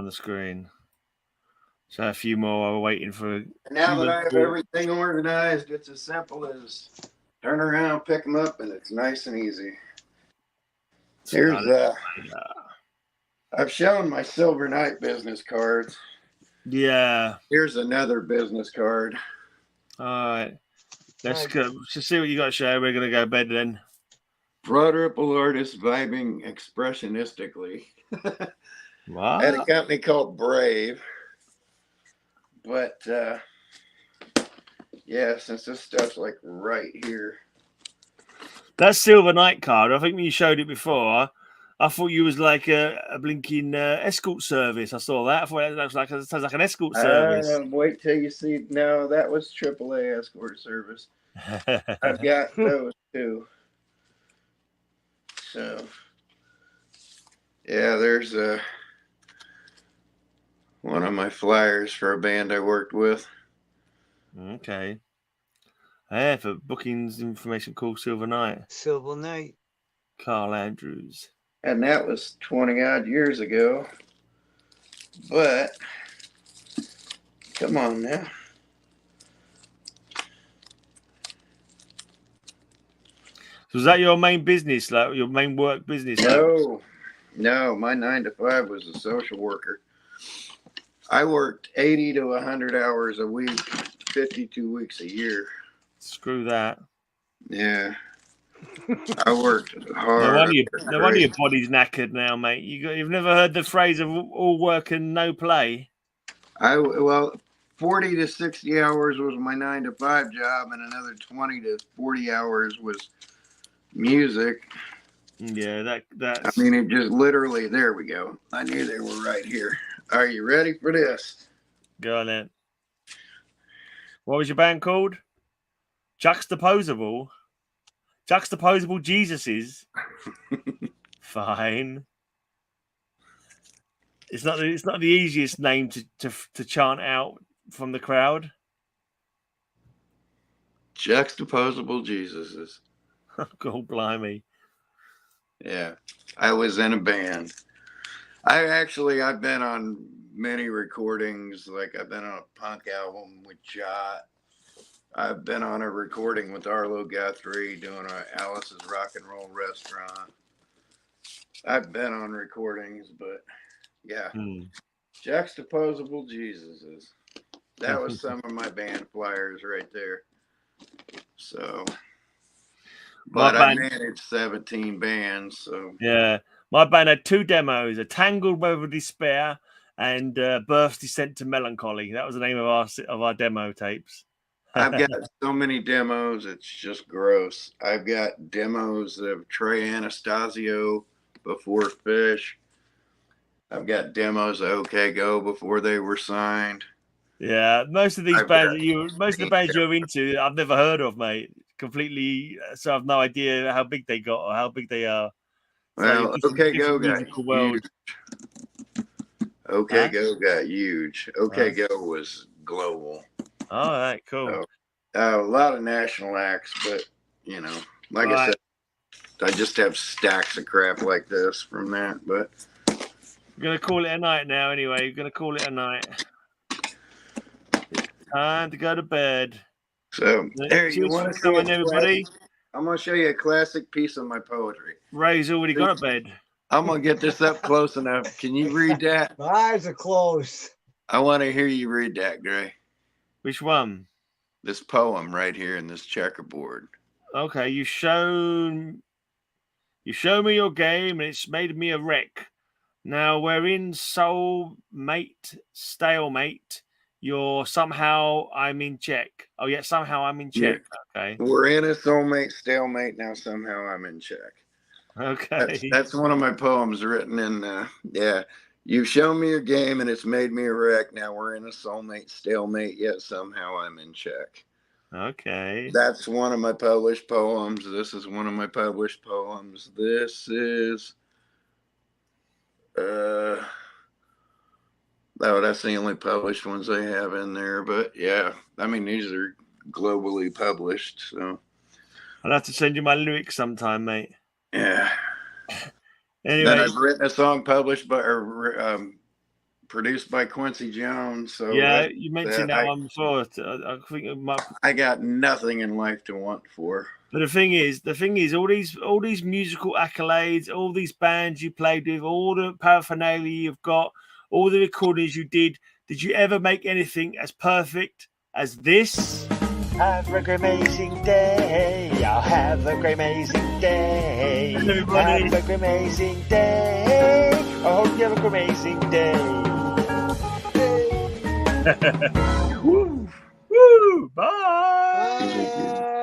on the screen. So a few more are waiting for. Now that I have everything organized, it's as simple as turn around, pick them up, and it's nice and easy. Here's I've shown my Silver Knight business cards. Yeah. Here's another business card. All right. Let's go. Let's see what you got to show. We're gonna go to bed then. Quadruple artist vibing expressionistically. What? I had a company called Brave, but yeah, since this stuff's like right here. That Silver Knight card, I think when you showed it before, I thought you was like a blinking escort service. I saw that. I thought that sounds like an escort service. Wait till you see. No, that was AAA escort service. I've got those too. So, yeah, there's one of my flyers for a band I worked with. Okay. Yeah, for bookings information, call Silver Knight. Silver Knight. Carl Andrews. And that was 20 odd years ago. But, come on now. So was that your main business, like your main work business? No, my 9 to 5 was a social worker. I worked 80 to 100 hours a week, 52 weeks a year. Screw that. Yeah. I worked hard. No wonder your body's knackered now, mate. You've never heard the phrase of all work and no play? Well, 40 to 60 hours was my 9 to 5 job, and another 20 to 40 hours was music. Yeah, that's... I mean, it just literally, there we go. I knew they were right here. Are you ready for this? Go on then. What was your band called? Juxtaposable Jesuses. Fine. It's not the easiest name to chant out from the crowd. Juxtaposable Jesuses. God blimey. Yeah. I was in a band. I've been on many recordings. Like I've been on a punk album with Jot. I've been on a recording with Arlo Guthrie doing Alice's Rock and Roll Restaurant. I've been on recordings, but yeah. Juxtaposable Jesuses. That was some of my band flyers right there. So, but I managed 17 bands. So yeah, my band had 2 demos: A Tangled Web of Despair and Birth's Descent to Melancholy. That was the name of our demo tapes. I've got so many demos, it's just gross. I've got demos of Trey Anastasio before Fish. I've got demos of OK Go before they were signed. Yeah, most of these bands the bands you're into, I've never heard of, mate. Completely, so I've no idea how big they got or how big they are. Well, OK Go got huge. OK Go got huge. OK Go was global. All right, cool. So, a lot of national acts, but you know, like I said, I just have stacks of crap like this from that. But we're gonna call it a night now. Anyway, we're gonna call it a night. It's time to go to bed. So there you want to see everybody. I'm gonna show you a classic piece of my poetry. Ray's already gone to bed. I'm gonna get this up close enough. Can you read that? My eyes are closed. I want to hear you read that, Gray. Which one? This poem right here in this checkerboard. Okay, you show me your game and it's made me a wreck. Now we're in soulmate, stalemate. You're somehow I'm in check. Oh yeah, somehow I'm in check. Yeah. Okay. We're in a soulmate, stalemate. Now somehow I'm in check. Okay. That's one of my poems written in yeah. You've shown me your game and it's made me a wreck. Now we're in a soulmate, stalemate, yet somehow I'm in check. Okay. That's one of my published poems. This is one of my published poems. This is that's the only published ones I have in there. But yeah, I mean these are globally published. So I'll have to send you my lyrics sometime, mate. Yeah. Anyway, then I've written a song published by produced by Quincy Jones. So yeah, you mentioned that I, one before. I think it might. I got nothing in life to want for. But the thing is, all these musical accolades, all these bands you played with, all the paraphernalia you've got, all the recordings you did. Did you ever make anything as perfect as this? Have a great amazing day. I'll have a great amazing day. Everybody. Have a great amazing day. I hope you have a great amazing day. Woo! Woo! Bye! Bye.